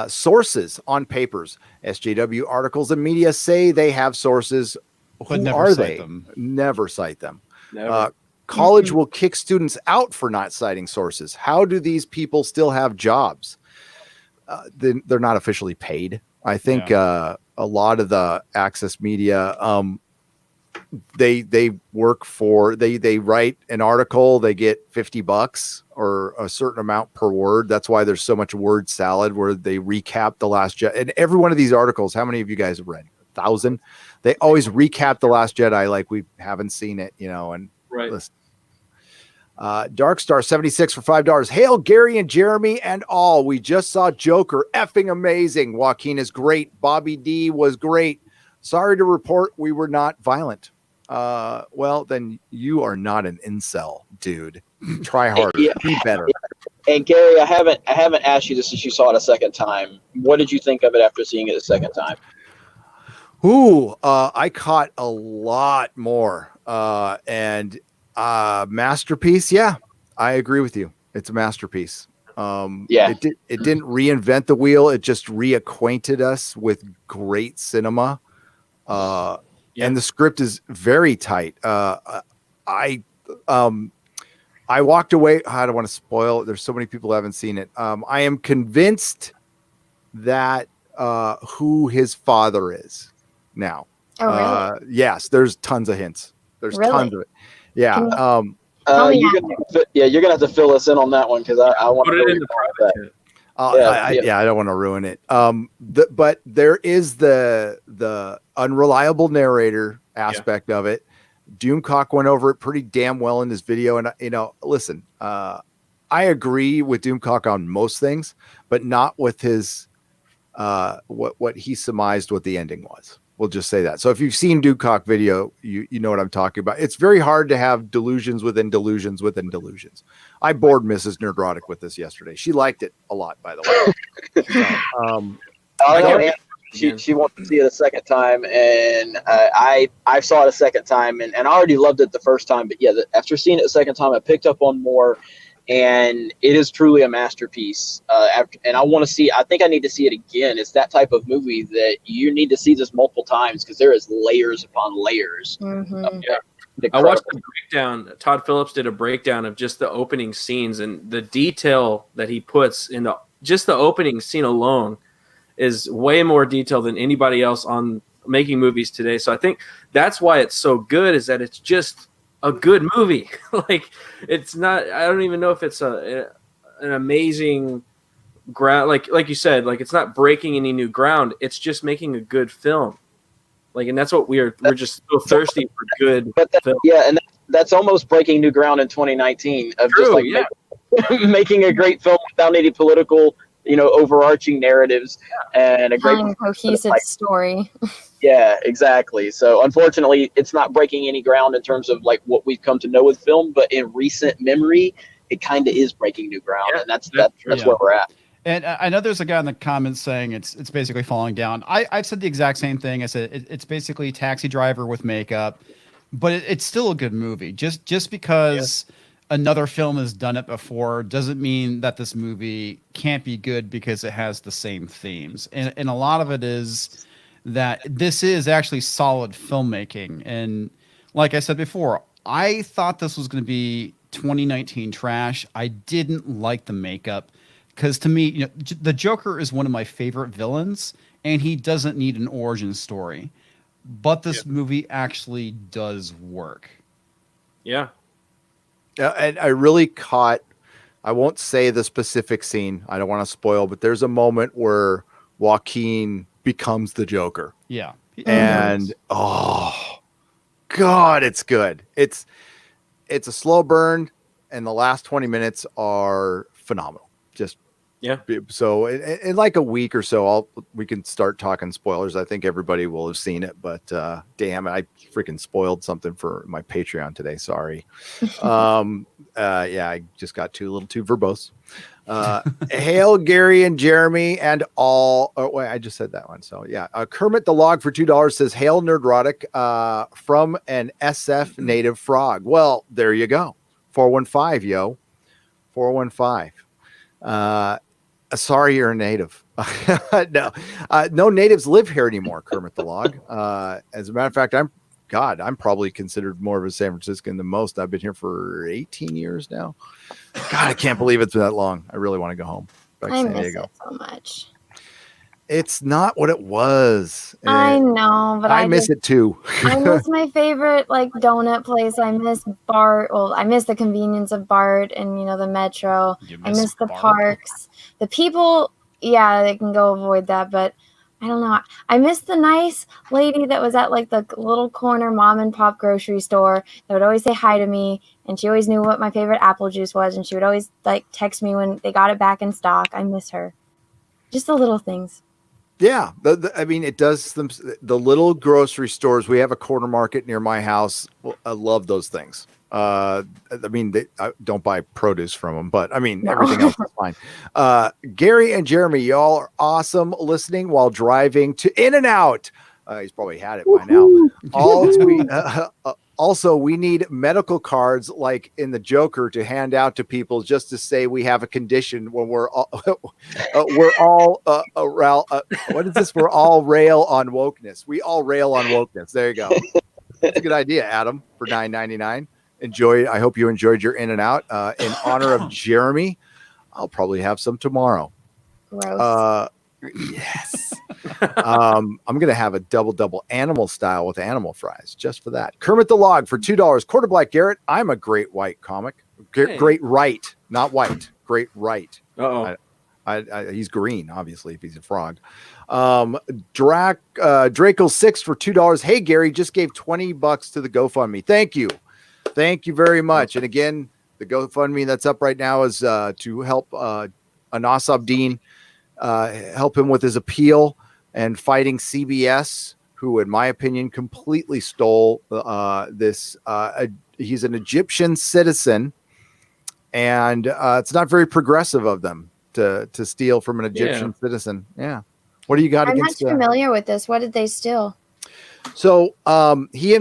sources on papers. SJW articles and media say they have sources. But Who never are cite they? them. Never cite them. Never. College will kick students out for not citing sources. How do these people still have jobs? They're not officially paid. I think a lot of the access media, they work for, they write an article, they get $50 or a certain amount per word. That's why there's so much word salad where they recap the Last Jedi. And every one of these articles, how many of you guys have read? 1,000? They always recap the Last Jedi like we haven't seen it, and Right. listen. Darkstar 76 for $5. Hail Gary and Jeremy and all. We just saw Joker, effing amazing. Joaquin is great. Bobby D was great. Sorry to report we were not violent. Well, then you are not an incel, dude. Try harder. Yeah. Be better. And Gary, I haven't asked you this since you saw it a second time. What did you think of it after seeing it a second time? Ooh, I caught a lot more. And masterpiece. Yeah, I agree with you. It's a masterpiece. Yeah. It didn't reinvent the wheel. It just reacquainted us with great cinema. And the script is very tight. I walked away. I don't want to spoil it. There's so many people who haven't seen it. I am convinced that who his father is now. Oh, really? Yes, there's tons of hints. There's Really? tons of it. Yeah. You're gonna have to fill us in on that one because I want Put to it know in the more about private that. chat. I don't want to ruin it. But there is the unreliable narrator aspect of it. Doomcock went over it pretty damn well in his video. And, listen, I agree with Doomcock on most things, but not with his, what he surmised what the ending was. We'll just say that. So if you've seen Dewcock video, you know what I'm talking about. It's very hard to have delusions within delusions within delusions. I bored Mrs. Nerdrotic with this yesterday. She liked it a lot, by the way. So, she wants to see it a second time, and I saw it a second time, and I already loved it the first time. But yeah, after seeing it a second time, I picked up on more, and it is truly a masterpiece. And I think I need to see it again. It's that type of movie that you need to see this multiple times because there is layers upon layers. Mm-hmm. I watched the breakdown. Todd Phillips did a breakdown of just the opening scenes, and the detail that he puts in just the opening scene alone is way more detailed than anybody else on making movies today. So I think that's why it's so good, is that it's just a good movie. Like, it's not, I don't even know if it's an amazing ground. Like you said, like, it's not breaking any new ground. It's just making a good film. Like, and that's what we're just so thirsty for good film. Yeah. And that's almost breaking new ground in 2019 of True, just like making a great film without any political, overarching narratives and a great cohesive story. Yeah, exactly. So unfortunately, it's not breaking any ground in terms of like what we've come to know with film, but in recent memory, it kind of is breaking new ground, and that's where we're at. And I know there's a guy in the comments saying it's basically falling down. I've said the exact same thing. I said it's basically Taxi Driver with makeup, but it's still a good movie. Just because another film has done it before doesn't mean that this movie can't be good because it has the same themes. And a lot of it is that this is actually solid filmmaking. And like I said before, I thought this was going to be 2019 trash. I didn't like the makeup because to me, the Joker is one of my favorite villains, and he doesn't need an origin story. But this movie actually does work. Yeah. And I really caught, I won't say the specific scene, I don't want to spoil, but there's a moment where Joaquin becomes the Joker. Yeah. And oh God, it's good. It's a slow burn, and the last 20 minutes are phenomenal. Just so in like a week or so, we can start talking spoilers. I think everybody will have seen it, but damn it, I freaking spoiled something for my Patreon today. Sorry. I just got a little too verbose. Hail Gary and Jeremy and all. Oh wait, I just said that one. So yeah, Kermit the Log for $2 says, "Hail Nerdrotic from an SF native frog." Well, there you go. 415, yo, 415. Sorry, you're a native. No natives live here anymore, Kermit the Log. As a matter of fact, I'm probably considered more of a San Franciscan than most. I've been here for 18 years now. God, I can't believe it's been that long. I really want to go home. Back to I San miss Diego. it so much. It's not what it was. I know, but I miss it too. I miss my favorite donut place. I miss Bart. Well, I miss the convenience of Bart and the metro. I miss the parks. The people, they can go avoid that, but I don't know. I miss the nice lady that was at the little corner mom and pop grocery store that would always say hi to me, and she always knew what my favorite apple juice was, and she would always text me when they got it back in stock. I miss her. Just the little things. Yeah, I mean, it does. The little grocery stores. We have a corner market near my house. I love those things. I mean, I don't buy produce from them, but I mean, everything else is fine. Gary and Jeremy, y'all are awesome listening while driving to In-N-Out. He's probably had it by now. Also, we need medical cards like in the Joker to hand out to people just to say we have a condition when we're all what is this? We're all rail on wokeness. We all rail on wokeness. There you go. That's a good idea, Adam, for $9.99. I hope you enjoyed your In-N-Out. In honor of Jeremy, I'll probably have some tomorrow. Gross. Yes. I'm gonna have a double animal style with animal fries just for that. Kermit the Log for $2. Quarter Black Garrett. I'm a great white comic. Great right, not white. Great right. He's green, obviously, if he's a frog. Draco 6 for $2. Hey Gary, just gave $20 to the GoFundMe. Thank you very much. And again, the GoFundMe that's up right now is to help Anas ABDIN, help him with his appeal and fighting CBS who, in my opinion, completely stole this. He's an Egyptian citizen, and it's not very progressive of them to steal from an Egyptian citizen. Yeah. What do you got I'm not against familiar with this. What did they steal? So he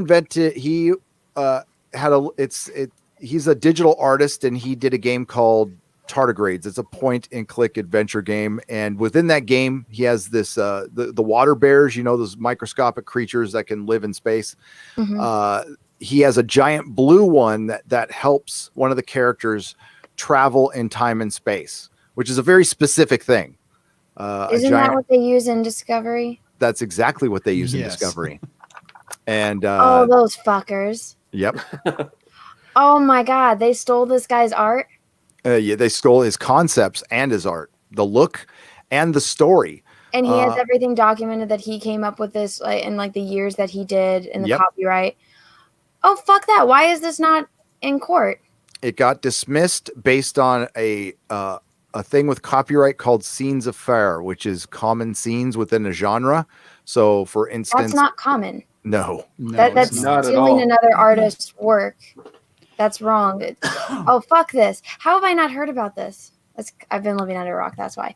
he's a digital artist, and he did a game called Tardigrades. It's a point and click adventure game, and within that game he has this the water bears, those microscopic creatures that can live in space. He has a giant blue one that helps one of the characters travel in time and space, which is a very specific thing. Isn't that what they use in Discovery? That's exactly what they use in Discovery. And oh, those fuckers. Yep. Oh my God, they stole this guy's art. Yeah, they stole his concepts and his art, the look and the story. And he has everything documented that he came up with this in like the years that he did in the copyright. Oh, fuck that. Why is this not in court? It got dismissed based on a thing with copyright called scenes of fare, which is common scenes within a genre. So, for instance, that's not common. No, that's stealing another artist's work. That's wrong. Oh, fuck this. How have I not heard about this? I've been living under a rock. That's why.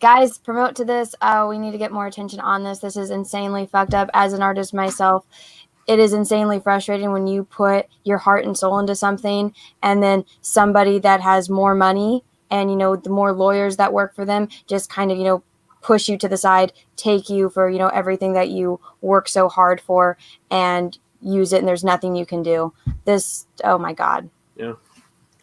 Guys, promote to this. We need to get more attention on this. This is insanely fucked up. As an artist myself, it is insanely frustrating when you put your heart and soul into something, and then somebody that has more money and, the more lawyers that work for them just kind of, push you to the side, take you for, everything that you work so hard for, and use it, and there's nothing you can do. This, oh my God. Yeah.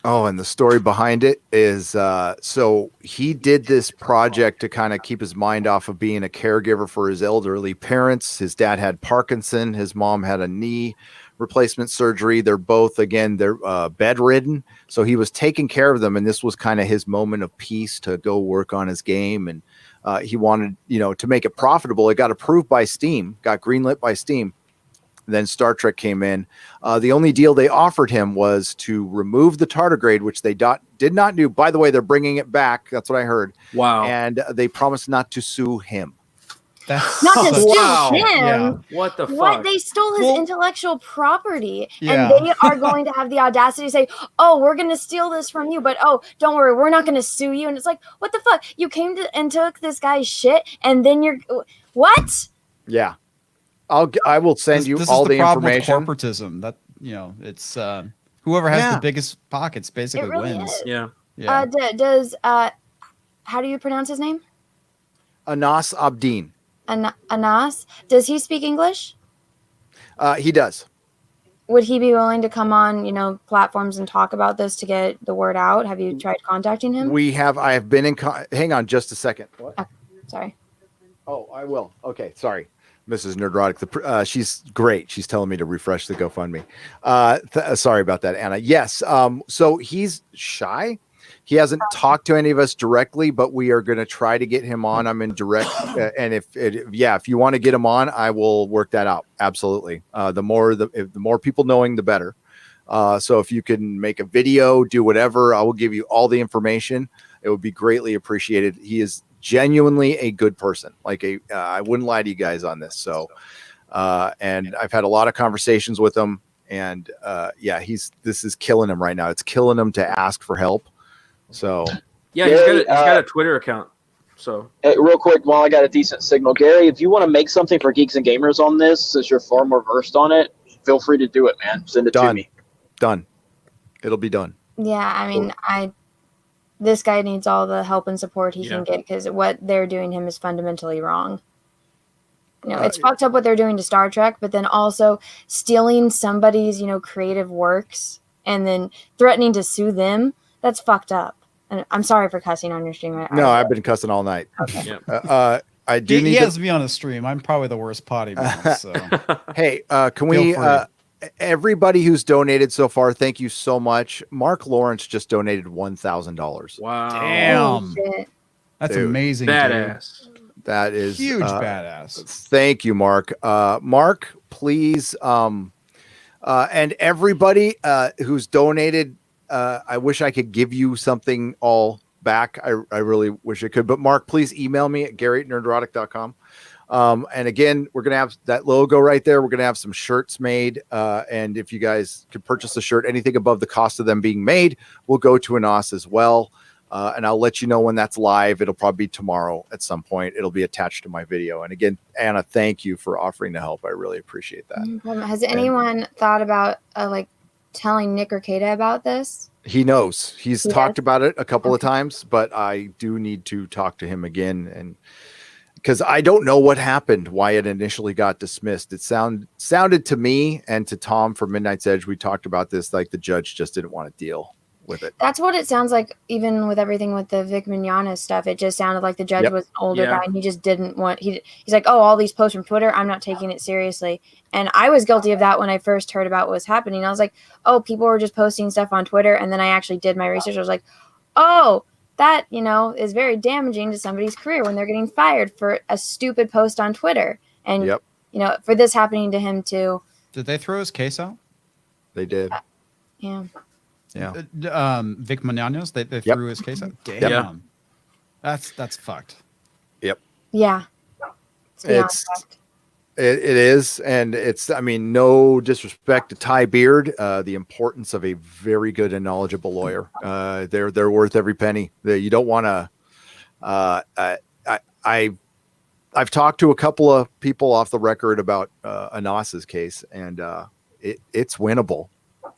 Oh, and the story behind it is, so he did this project to kind of keep his mind off of being a caregiver for his elderly parents. His dad had Parkinson. His mom had a knee replacement surgery. They're both, they're bedridden. So he was taking care of them. And this was kind of his moment of peace to go work on his game. And he wanted, to make it profitable. It got approved by Steam, got greenlit by Steam. Then Star Trek came in. The only deal they offered him was to remove the tardigrade, which they did not do. By the way, they're bringing it back. That's what I heard. Wow. And they promised not to sue him. That's not to sue him. Yeah. What the fuck? What? They stole his intellectual property, and they are going to have the audacity to say, "Oh, we're going to steal this from you, but oh, don't worry, we're not going to sue you." And it's like, what the fuck? You came to and took this guy's shit, and then you're what? Yeah. I will send you this all is the the problem information. with corporatism. That it's whoever has the biggest pockets basically It really wins. is. Yeah. Yeah. Does how do you pronounce his name? Anas ABDIN. Anas. Does he speak English? He does. Would he be willing to come on, platforms and talk about this to get the word out? Have you tried contacting him? I have been in. Hang on just a second. What? Sorry. Oh, I will. Okay. Sorry. Mrs. Nerdrotic, she's great. She's telling me to refresh the GoFundMe. Sorry about that, Anna. Yes. So he's shy. He hasn't talked to any of us directly, but we are going to try to get him on. I'm in direct. And if you want to get him on, I will work that out. Absolutely. The more people knowing, the better. So if you can make a video, do whatever, I will give you all the information. It would be greatly appreciated. He is genuinely a good person. I wouldn't lie to you guys on this. So, and I've had a lot of conversations with him, and this is killing him right now. It's killing him to ask for help. So yeah, he's got a Twitter account. So real quick, while I got a decent signal, Gary, if you want to make something for Geeks and Gamers on this, since you're far more versed on it, feel free to do it, man. Send it to me. Done. It'll be done. Yeah, I mean, this guy needs all the help and support he can get, because what they're doing him is fundamentally wrong. It's fucked up what they're doing to Star Trek, but then also stealing somebody's, creative works and then threatening to sue them. That's fucked up. And I'm sorry for cussing on your stream. No, I've been cussing all night. Okay. I do He has me on a stream. I'm probably the worst potty mouth. So hey, can we? Everybody who's donated so far, thank you so much. Mark Lawrence just donated $1,000. Wow. damn, that's Dude, amazing. Badass. Dude. That is Huge badass. Thank you, Mark. Mark, please, and everybody who's donated, I wish I could give you something all back. I really wish I could. But Mark, please email me at gary@nerdrotic.com. And again, we're going to have that logo right there. We're going to have some shirts made. And if you guys could purchase a shirt, anything above the cost of them being made will go to ANOS as well. And I'll let you know when that's live. It'll probably be tomorrow at some point. It'll be attached to my video. And again, Anna, thank you for offering to help. I really appreciate that. No problem. Has anyone thought about like telling Nick or Kata about this? He knows. He's He talked does? about it a couple of times, but I do need to talk to him again, and because I don't know what happened, why it initially got dismissed. It sounded to me and to Tom from Midnight's Edge, we talked about this, like the judge just didn't want to deal with it. That's what it sounds like, even with everything with the Vic Mignogna stuff. It just sounded like the judge Yep. was an older Yeah. guy, and he just didn't want. He's like, oh, all these posts from Twitter, I'm not taking it seriously. And I was guilty of that when I first heard about what was happening. I was like, oh, people were just posting stuff on Twitter, and then I actually did my research. I was like, oh, that is very damaging to somebody's career when they're getting fired for a stupid post on Twitter. And Yep, for this happening to him too. Did they throw his case out? they did. Yeah. Yeah. Vic Mignogna's, they Yep. threw his case out. Damn. Yeah. That's fucked. Yeah. It's beyond It's fact. it is, and it's, I mean, no disrespect to Ty Beard, the importance of a very good and knowledgeable lawyer. They're worth every penny. You don't want to. I've talked to a couple of people off the record about Anos's case, and it's winnable.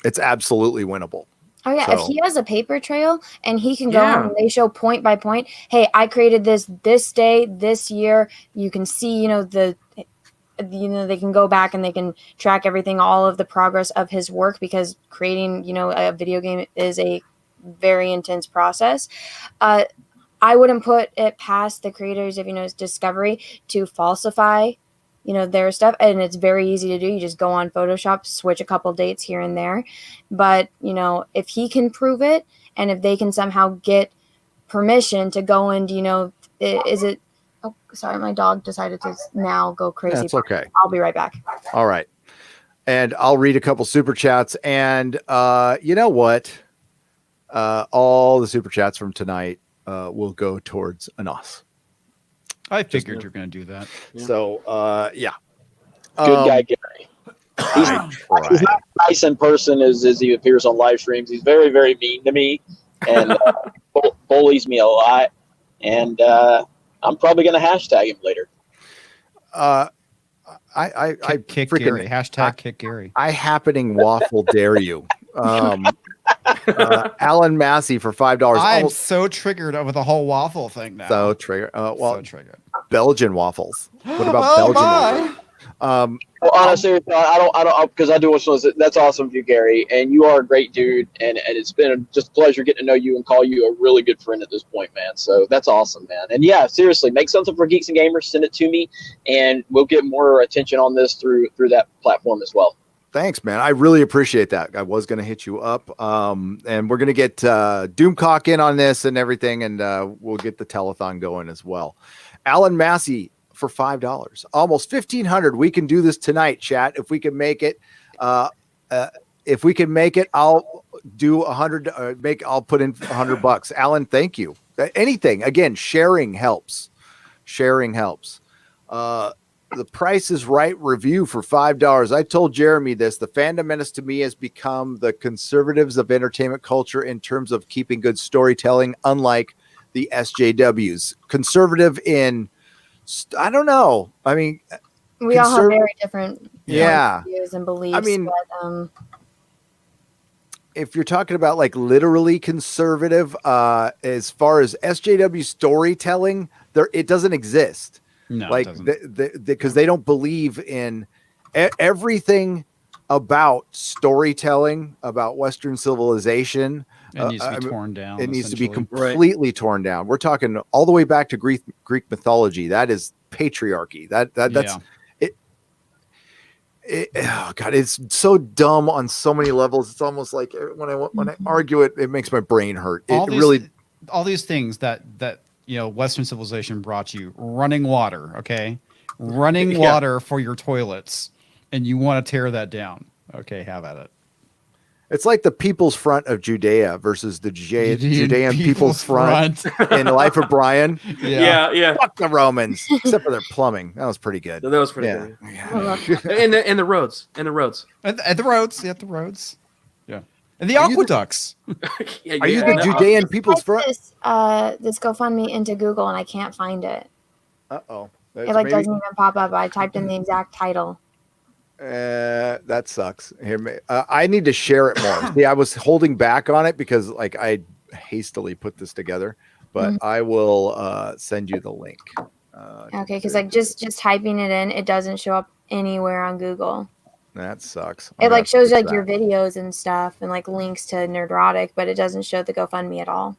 It's absolutely winnable. Oh yeah, So- if he has a paper trail and he can go Yeah. on and they show point by point, hey, I created this day, this year. You can see, they can go back and they can track everything, all of the progress of his work, because creating, a video game is a very intense process. I wouldn't put it past the creators of, Discovery to falsify, their stuff. And it's very easy to do. You just go on Photoshop, switch a couple dates here and there. But, if he can prove it, and if they can somehow get permission to go and, is it, oh, sorry, my dog decided to now go crazy. That's okay. I'll be right back. All right. And I'll read a couple super chats. And you know what? All the super chats from tonight will go towards Anos. I figured you're going to do that. Yeah. So, yeah. Good guy, Gary. He's, I he's try. not nice in person as he appears on live streams. He's very, very mean to me and bullies me a lot. And I'm probably going to hashtag him later. I Kick freaking Gary. Hashtag kick Gary. I happening waffle dare you. Alan Massey for $5. I'm Almost so triggered over the whole waffle thing now. so trigger. Well, so triggered. Belgian waffles. What about Oh, Belgian my. waffles? Well, honestly, I don't, because I do want to. That's awesome of you, Gary, and you are a great dude, and it's been just a pleasure getting to know you and call you a really good friend at this point, man. So that's awesome, man. And yeah, seriously, make something for Geeks and Gamers, send it to me, and we'll get more attention on this through that platform as well. Thanks, man. I really appreciate that. I was going to hit you up, and we're going to get Doomcock in on this and everything, and we'll get the telethon going as well. Alan Massey for $5, almost 1,500. We can do this tonight, chat. If we can make it, if we can make it, I'll do 100. I'll put in $100. Alan, thank you. Anything, again, sharing helps. Sharing helps. The Price is Right review for $5. I told Jeremy this. The Fandom Menace to me has become the conservatives of entertainment culture in terms of keeping good storytelling, unlike the SJWs. Conservative in, I don't know. I mean, We all have very different Yeah. views and beliefs. I mean, but, if you're talking about like literally conservative, as far as SJW storytelling, it doesn't exist. No, Like it doesn't. because they don't believe in everything about storytelling, about Western civilization. It needs to be I mean, torn down. It needs to be essentially. completely torn down. We're talking all the way back to Greek mythology. That is patriarchy. That's Yeah. oh God, it's so dumb on so many levels. It's almost like when I argue it, it makes my brain hurt. All these things that Western civilization brought you: running water, okay, running Yeah. water for your toilets, and you want to tear that down. Okay, have at it. It's like the People's Front of Judea versus the Judean People's Front in Life of Brian. Yeah. Fuck the Romans, except for their plumbing. That was pretty good. That was pretty good. And the roads. And the roads. Yeah, the roads. Yeah. And the Are you the- aqueducts. Are you the Judean People's Front? This GoFundMe into Google and I can't find it. Uh-oh. It doesn't even pop up. I typed in the exact title. That sucks. Here, I need to share it more. See, I was holding back on it because like I hastily put this together, but I will send you the link. Okay, because like just typing it in, it doesn't show up anywhere on Google. That sucks. It like shows like your videos and stuff and like links to Nerdrotic, but it doesn't show the GoFundMe at all.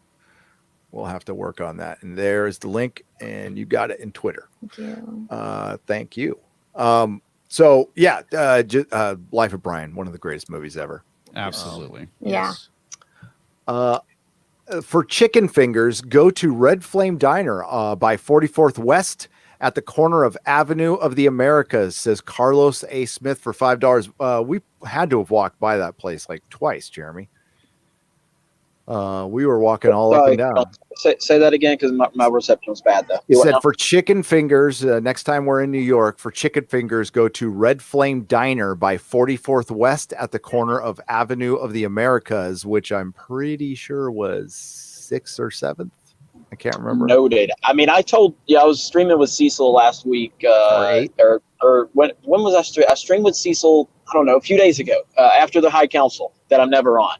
We'll have to work on that. And there's the link, and you got it in Twitter. Thank you. Thank you. So yeah, Life of Brian, one of the greatest movies ever. Absolutely. Yeah. For chicken fingers, go to Red Flame Diner by 44th West at the corner of Avenue of the Americas, says Carlos A. Smith for $5. We had to have walked by that place like twice, Jeremy. We were walking all up and down. Say that again because my reception was bad though. He said for chicken fingers, next time we're in New York, for chicken fingers, go to Red Flame Diner by 44th West at the corner of Avenue of the Americas, which I'm pretty sure was 6th or 7th. I can't remember. Noted. I mean, I was streaming with Cecil last week. Or when was I streaming? I streamed with Cecil, I don't know, a few days ago after the High Council that I'm never on.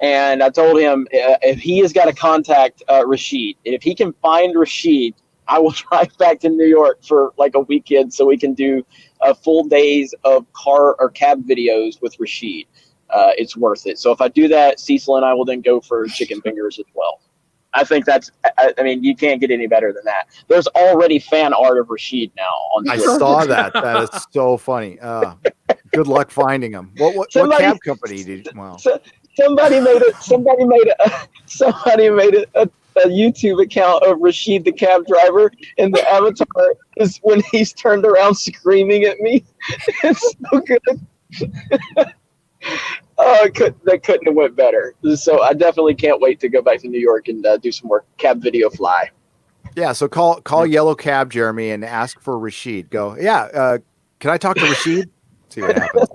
And I told him if he has got to contact Rashid, if he can find Rashid, I will drive back to New York for like a weekend so we can do full days of car or cab videos with Rashid. It's worth it. So if I do that, Cecil and I will then go for chicken fingers as well. I think I mean, you can't get any better than that. There's already fan art of Rashid now on I Twitter. saw that. That is so funny. Good luck finding him. What cab company did? Wow. Somebody made a YouTube account of Rashid the cab driver, and the avatar is when he's turned around screaming at me. It's so good. That couldn't have went better. So I definitely can't wait to go back to New York and do some more cab video fly. Yeah, so call Yellow Cab, Jeremy, and ask for Rashid. Go, yeah, can I talk to Rashid? See what happens.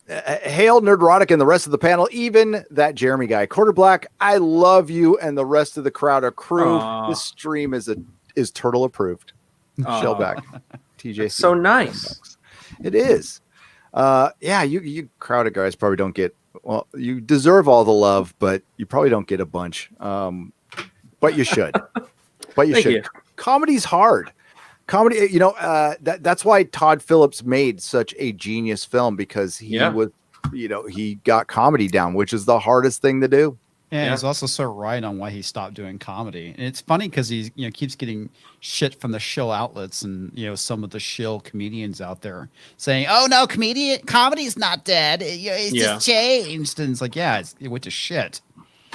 Hail Nerdrotic and the rest of the panel, even that Jeremy guy. Quarter Black, I love you and the rest of the crowd are crew. This stream is turtle approved. Shellback. TJ. That's so nice. It is. Yeah, you crowded guys probably don't get, well, you deserve all the love, but you probably don't get a bunch. But you should. Thank you. Comedy's hard. Comedy, that's why Todd Phillips made such a genius film, because he was, he got comedy down, which is the hardest thing to do. Yeah, he's also so right on why he stopped doing comedy. And it's funny because he keeps getting shit from the shill outlets and some of the shill comedians out there saying, "Oh no, comedy's not dead. It's just changed." And it's like, it went to shit.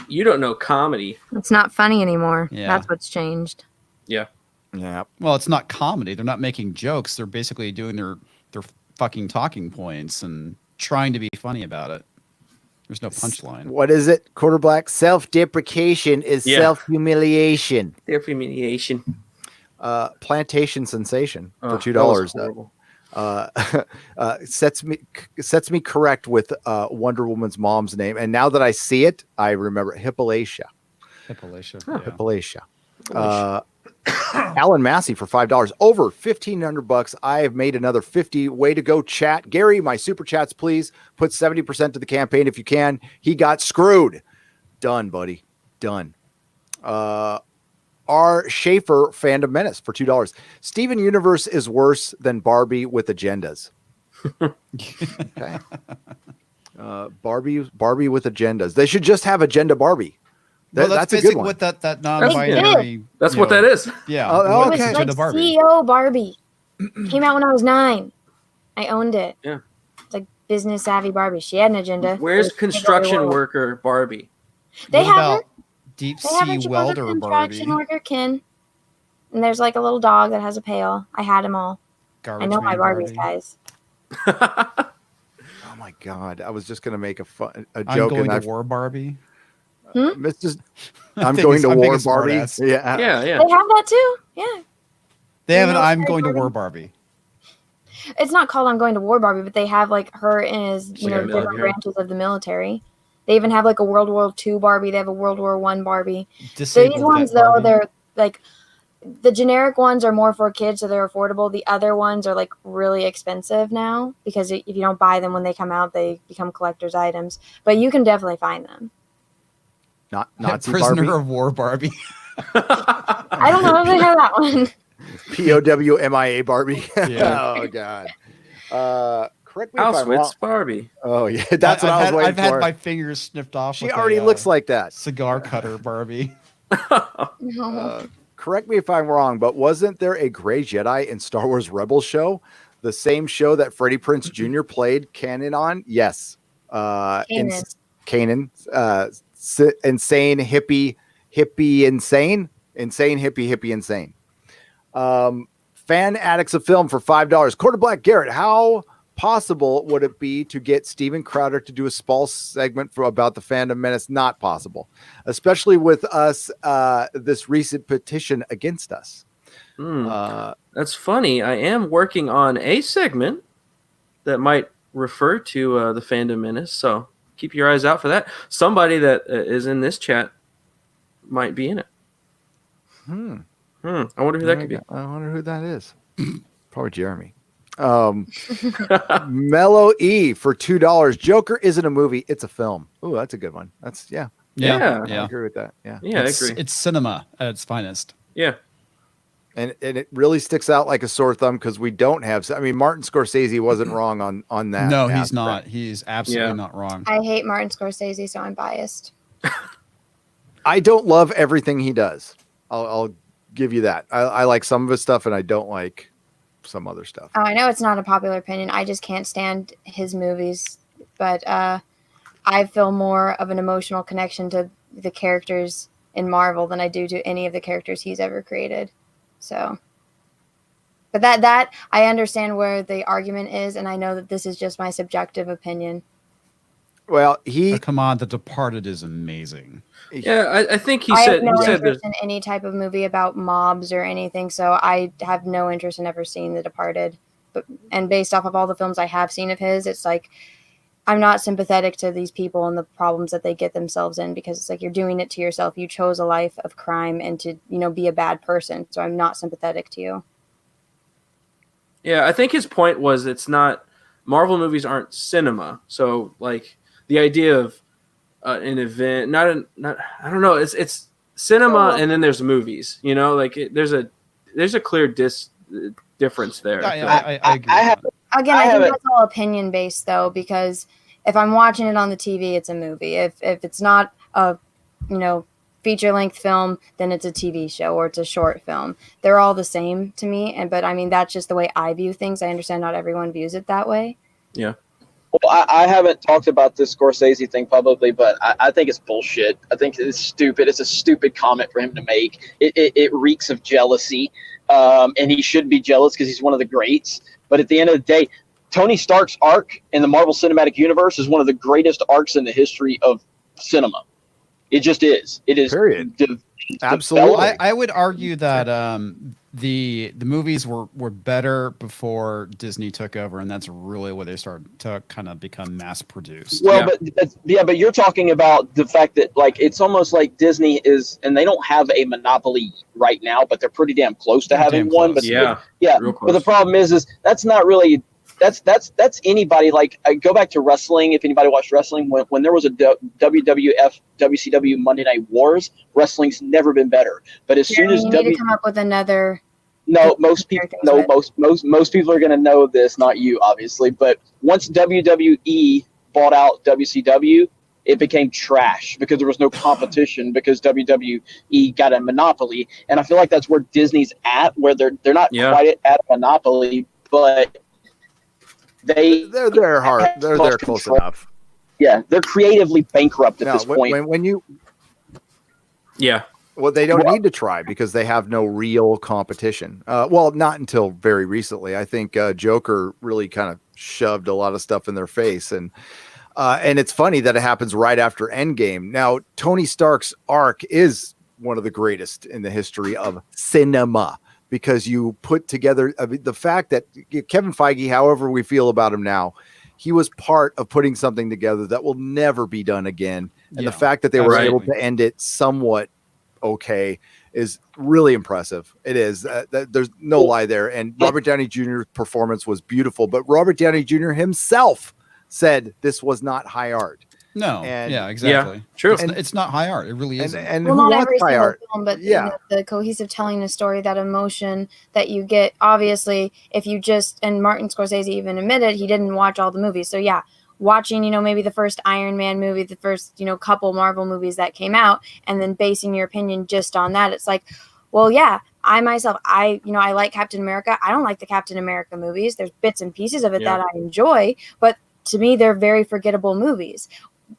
You don't know comedy. It's not funny anymore. Yeah. That's what's changed. Yeah. Yeah. Well, it's not comedy. They're not making jokes. They're basically doing their fucking talking points and trying to be funny about it. There's no punchline. What is it? Quarter Black. Self-deprecation is self-humiliation. Self-humiliation. Plantation Sensation for $2. Sets me correct with Wonder Woman's mom's name, and now that I see it, I remember Hippalachia. Alan Massey for $5. Over $1,500. I have made another 50. Way to go, chat. Gary, my super chats, please put 70% to the campaign if you can. He got screwed. Done, buddy. Done. R. Schaefer, Fandom Menace for $2. Steven Universe is worse than Barbie with agendas. Okay. Barbie with agendas. They should just have agenda Barbie. That's a good one. What that non-binary. That's what that is. Yeah. Oh, It okay. was like Barbie. CEO Barbie. Came out when I was 9. I owned it. Yeah. It's like business savvy Barbie. She had an agenda. Where's construction worker Barbie? They What have about her. deep They have her. sea She was a welder construction Barbie? worker Ken. And there's like a little dog that has a pail. I had them all. I know my Barbies, guys. Oh my God! I was just gonna make a I'm joke. going and to war, Barbie. Mrs. I'm Being going to I'm being war, a smart Barbie. ass. Yeah. Yeah, yeah. They have that too. Yeah. They have an know, I'm Barbie. going to war Barbie. It's not called I'm Going to War Barbie, but they have like her as Like a different military. branches of the military. They even have like a World War II Barbie. They have a World War I Barbie. Disabled These ones vet though, Barbie. they're like the generic ones are more for kids, so they're affordable. The other ones are like really expensive now because if you don't buy them when they come out, they become collector's items. But you can definitely find them. Not Nazi Prisoner Barbie. of war Barbie. I don't know if they have that one. POWMIA Barbie. Yeah. Oh God. Correct me if I'm wrong. Auschwitz Barbie. Oh yeah, that's what I was waiting I've for. had my fingers snipped off. She with already a, looks like that. cigar cutter Barbie. No. Correct me if I'm wrong, but wasn't there a Gray Jedi in Star Wars Rebels show? The same show that Freddie Prinze Jr. played canon on? Yes. Kanan. Insane hippie insane. Insane hippie insane. Fan addicts of film for $5. Quarter Black Garrett, how possible would it be to get Steven Crowder to do a small segment about the Fandom Menace? Not possible, especially with us, this recent petition against us. That's funny. I am working on a segment that might refer to the Fandom Menace, so keep your eyes out for that. Somebody that is in this chat might be in it. I wonder who that could be. I wonder who that is. Probably Jeremy. Mellow E for $2. Joker isn't a movie; it's a film. Ooh, that's a good one. That's Yeah. I agree with that. Yeah, Yeah, I agree. It's cinema at its finest. Yeah. and it really sticks out like a sore thumb because we don't have. I mean, Martin Scorsese wasn't wrong on that. No, he's aspect. not. He's absolutely Yeah. not wrong. I hate Martin Scorsese, so I'm biased. I don't love everything he does. I'll give you that. I like some of his stuff, and I don't like some other stuff. I know it's not a popular opinion. I just can't stand his movies, but I feel more of an emotional connection to the characters in Marvel than I do to any of the characters he's ever created. So, but that I understand where the argument is, and I know that this is just my subjective opinion. Well, But come on, The Departed is amazing. Yeah, I think I he have no said interest that. in any type of movie about mobs or anything, so I have no interest in ever seeing The Departed. And based off of all the films I have seen of his, it's like I'm not sympathetic to these people and the problems that they get themselves in, because it's like you're doing it to yourself. You chose a life of crime and to, be a bad person. So I'm not sympathetic to you. Yeah, I think his point was it's not Marvel movies aren't cinema. So like the idea of an event, I don't know. It's cinema, and then there's movies. Like there's a clear difference there. I agree. Again, I think that's all opinion based though, because if I'm watching it on the TV, it's a movie. If it's not a, feature length film, then it's a TV show or it's a short film. They're all the same to me. But I mean, that's just the way I view things. I understand not everyone views it that way. Yeah. Well, I haven't talked about this Scorsese thing publicly, but I think it's bullshit. I think it's stupid. It's a stupid comment for him to make. It reeks of jealousy, and he should be jealous because he's one of the greats. But at the end of the day, Tony Stark's arc in the Marvel Cinematic Universe is one of the greatest arcs in the history of cinema. It just is. It is. Period. Absolutely. I would argue that the movies were better before Disney took over, and that's really where they started to kind of become mass produced. Well, but you're talking about the fact that like it's almost like Disney is, and they don't have a monopoly right now, but they're pretty damn close to having one. But yeah, but the problem is that's not really. That's anybody. Like go back to wrestling. If anybody watched wrestling, when there was a WWF, WCW Monday Night Wars, wrestling's never been better. But as soon as you need to come up with another. No, most people know. Most people are going to know this, not you, obviously. But once WWE bought out WCW, it became trash because there was no competition because WWE got a monopoly. And I feel like that's where Disney's at, where they're not quite at a monopoly, but they're They're close enough. Yeah, they're creatively bankrupt at this point. When you Well, they don't need to try because they have no real competition. Well, not until very recently. I think Joker really kind of shoved a lot of stuff in their face, and it's funny that it happens right after Endgame. Now, Tony Stark's arc is one of the greatest in the history of cinema because you put together the fact that Kevin Feige, however we feel about him now, he was part of putting something together that will never be done again. And the fact that they were able to end it somewhat okay is really impressive. It is. There's no lie there. And Robert Downey Jr.'s performance was beautiful, but Robert Downey Jr. himself said this was not high art. No. And, yeah, exactly. Yeah, true. It's not high art. It really isn't. And Well, who not wants every high single art? film, but Yeah. the cohesive telling a story, that emotion that you get. Obviously, if you just, and Martin Scorsese even admitted he didn't watch all the movies. So yeah, watching, maybe the first Iron Man movie, the first, couple Marvel movies that came out, and then basing your opinion just on that, it's like, well, yeah, I myself, I like Captain America. I don't like the Captain America movies. There's bits and pieces of it that I enjoy, but to me, they're very forgettable movies.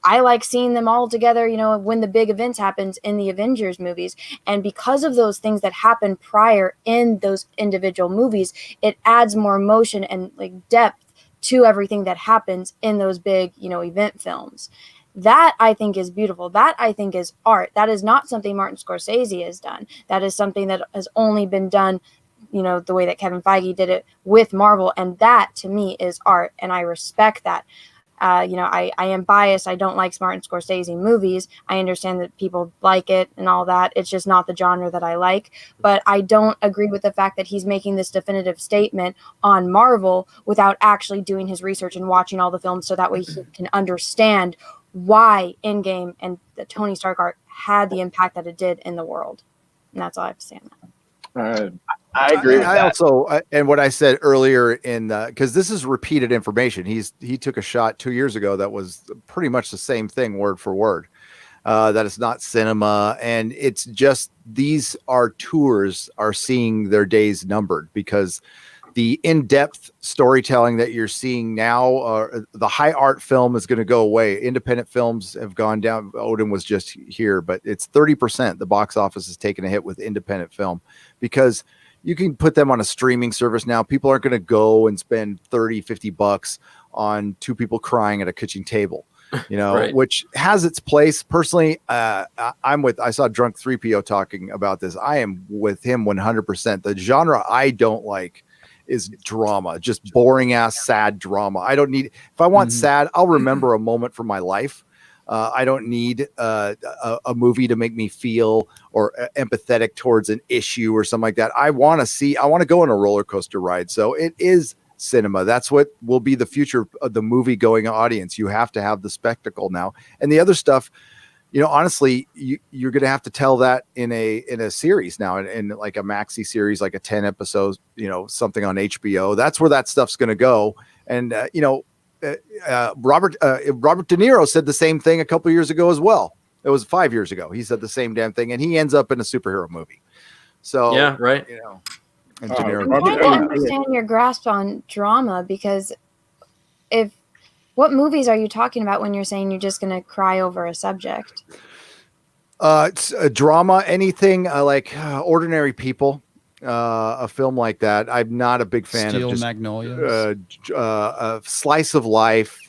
I like seeing them all together, when the big events happens in the Avengers movies. And because of those things that happen prior in those individual movies, it adds more emotion and like depth to everything that happens in those big, event films. That I think is beautiful. That I think is art. That is not something Martin Scorsese has done. That is something that has only been done, the way that Kevin Feige did it with Marvel. And that to me is art. And I respect that. I am biased. I don't like Martin Scorsese movies. I understand that people like it and all that. It's just not the genre that I like. But I don't agree with the fact that he's making this definitive statement on Marvel without actually doing his research and watching all the films, so that way he can understand why Endgame and the Tony Stark art had the impact that it did in the world. And that's all I have to say on that. I agree with I that. also, and what I said earlier because this is repeated information. He took a shot 2 years ago that was pretty much the same thing, word for word. That it's not cinema, and it's just these tours are seeing their days numbered because the in-depth storytelling that you're seeing now, the high art film is going to go away. Independent films have gone down. Odin was just here, but it's 30%. The box office has taken a hit with independent film because you can put them on a streaming service now. People aren't going to go and spend $30-$50 on two people crying at a kitchen table, Right. which has its place. Personally, I saw Drunk 3PO talking about this. I am with him 100%. The genre I don't like is drama, just boring ass sad drama. I don't need, if I want sad, I'll remember a moment from my life. I don't need a movie to make me feel or empathetic towards an issue or something like that. I want to go on a roller coaster ride. So it is cinema. That's what will be the future of the movie going audience. You have to have the spectacle now, and the other stuff, honestly, you're going to have to tell that in a series now, in like a maxi series, like a 10 episodes, something on HBO. That's where that stuff's going to go. And, Robert De Niro said the same thing a couple years ago as well. It was 5 years ago. He said the same damn thing, and he ends up in a superhero movie. So Yeah, right. And De Niro. I'm trying to understand your grasp on drama, because what movies are you talking about when you're saying you're just going to cry over a subject? It's a drama, anything like Ordinary People, a film like that. I'm not a big fan Steel of just Magnolias. a slice of life,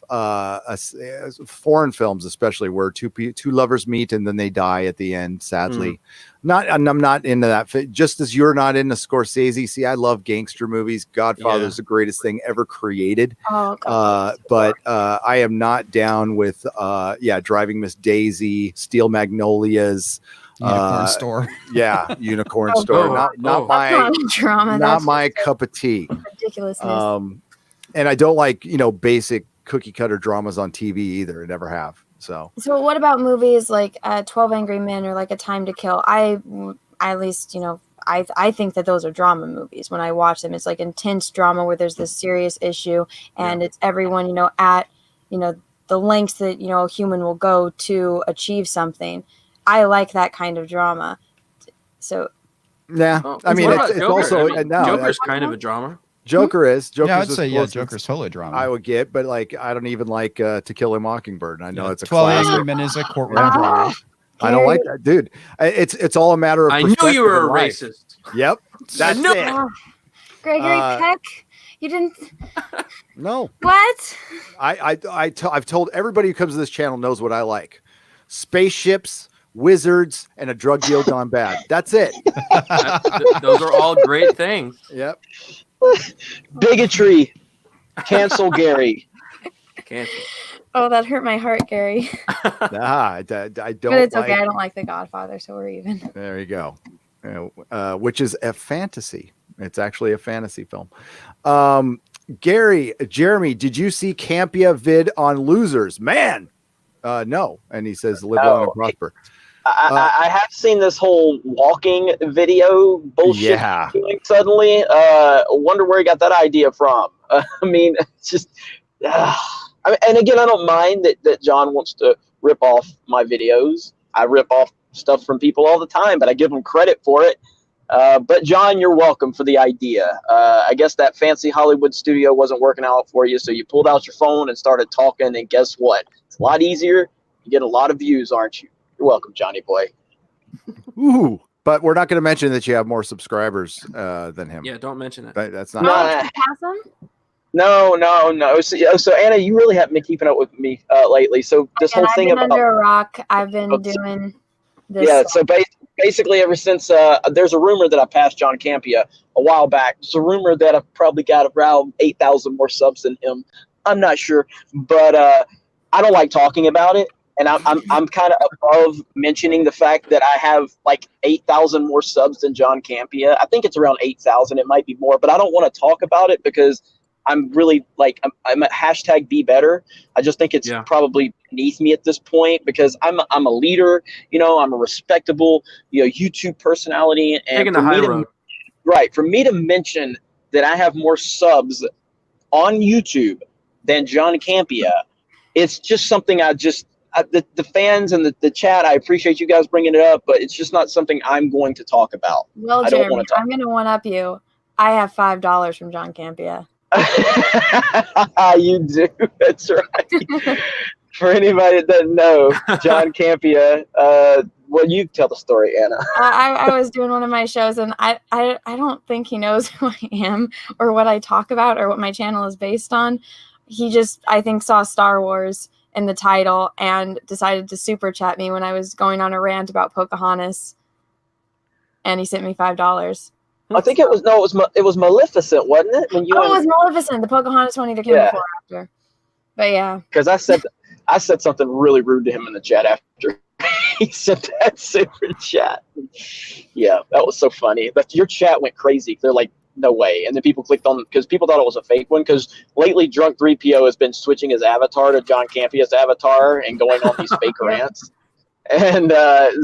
foreign films, especially where two lovers meet and then they die at the end, sadly. I'm not into that. Just as you're not into Scorsese. See, I love gangster movies. Godfather's the greatest thing ever created. Oh, God. But I am not down with Driving Miss Daisy, Steel Magnolias, Unicorn Store. Yeah, Unicorn Store. Not my That's not drama. not That's my just cup of tea. ridiculousness. And I don't like basic cookie cutter dramas on TV either. I never have. So what about movies like 12 Angry Men or like A Time to Kill? I think that those are drama movies. When I watch them, it's like intense drama where there's this serious issue, and it's everyone at the lengths that a human will go to achieve something. I like that kind of drama. So yeah, I mean, it's also Joker's kind of a drama. Joker is. I'd say Joker's totally drama. I would get, but like I don't even like To Kill a Mockingbird. I know it's a 12 classic. Angry Men is a courtroom drama. I don't like that, dude. It's all a matter of. I knew you were a perspective in life. racist. Yep, that's knew it. Oh, Gregory Peck, you didn't. No, What? I've told everybody who comes to this channel knows what I like: spaceships, wizards, and a drug deal gone bad. That's it. Those are all great things. Yep. Bigotry. Cancel Gary. Cancel. Oh, that hurt my heart, Gary. I don't. But it's okay. like- I don't like The Godfather, so we're even. There you go. Which is a fantasy. It's actually a fantasy film. Jeremy, did you see Campia vid on Losers? Man, no. And he says, live long and prosper. I have seen this whole walking video bullshit Yeah. doing suddenly. Wonder where he got that idea from. I mean, it's just. And again, I don't mind that John wants to rip off my videos. I rip off stuff from people all the time, but I give him credit for it. But John, you're welcome for the idea. I guess that fancy Hollywood studio wasn't working out for you, so you pulled out your phone and started talking, and guess what? It's a lot easier. You get a lot of views, aren't you? You're welcome, Johnny boy. Ooh, but we're not going to mention that you have more subscribers than him. Yeah, don't mention that. That's not. Pass him? No. So Anna, you really haven't been keeping up with me lately. So this whole thing I've been about under a rock. I've been doing this. yeah. So basically, ever since there's a rumor that I passed John Campia a while back. It's a rumor that I've probably got around 8,000 more subs than him. I'm not sure, but I don't like talking about it. And I'm kind of above mentioning the fact that I have like 8,000 more subs than John Campia. I think it's around 8,000. It might be more, but I don't want to talk about it because I'm really like I'm at hashtag be better. I just think it's probably beneath me at this point because I'm a leader. You know, I'm a respectable YouTube personality, and Taking the high road. For me to mention that I have more subs on YouTube than John Campia, it's just something the fans and the chat, I appreciate you guys bringing it up, but it's just not something I'm going to talk about. Well, Jeremy, I'm going to one-up you. I have $5 from John Campia. You do. That's right. For anybody that doesn't know, John Campia, well, you tell the story, Anna. I was doing one of my shows, and I don't think he knows who I am or what I talk about or what my channel is based on. He just, I think, saw Star Wars in the title and decided to super chat me when I was going on a rant about Pocahontas, and he sent me $5. I think it was Maleficent, wasn't it? When you it was Maleficent. The Pocahontas one either came before or after. But yeah, because I said something really rude to him in the chat after he sent that super chat. Yeah, that was so funny. But your chat went crazy. They're like, no way. And then people clicked on because people thought it was a fake one. Because lately, Drunk 3PO has been switching his avatar to John Campia's avatar and going on these fake rants. And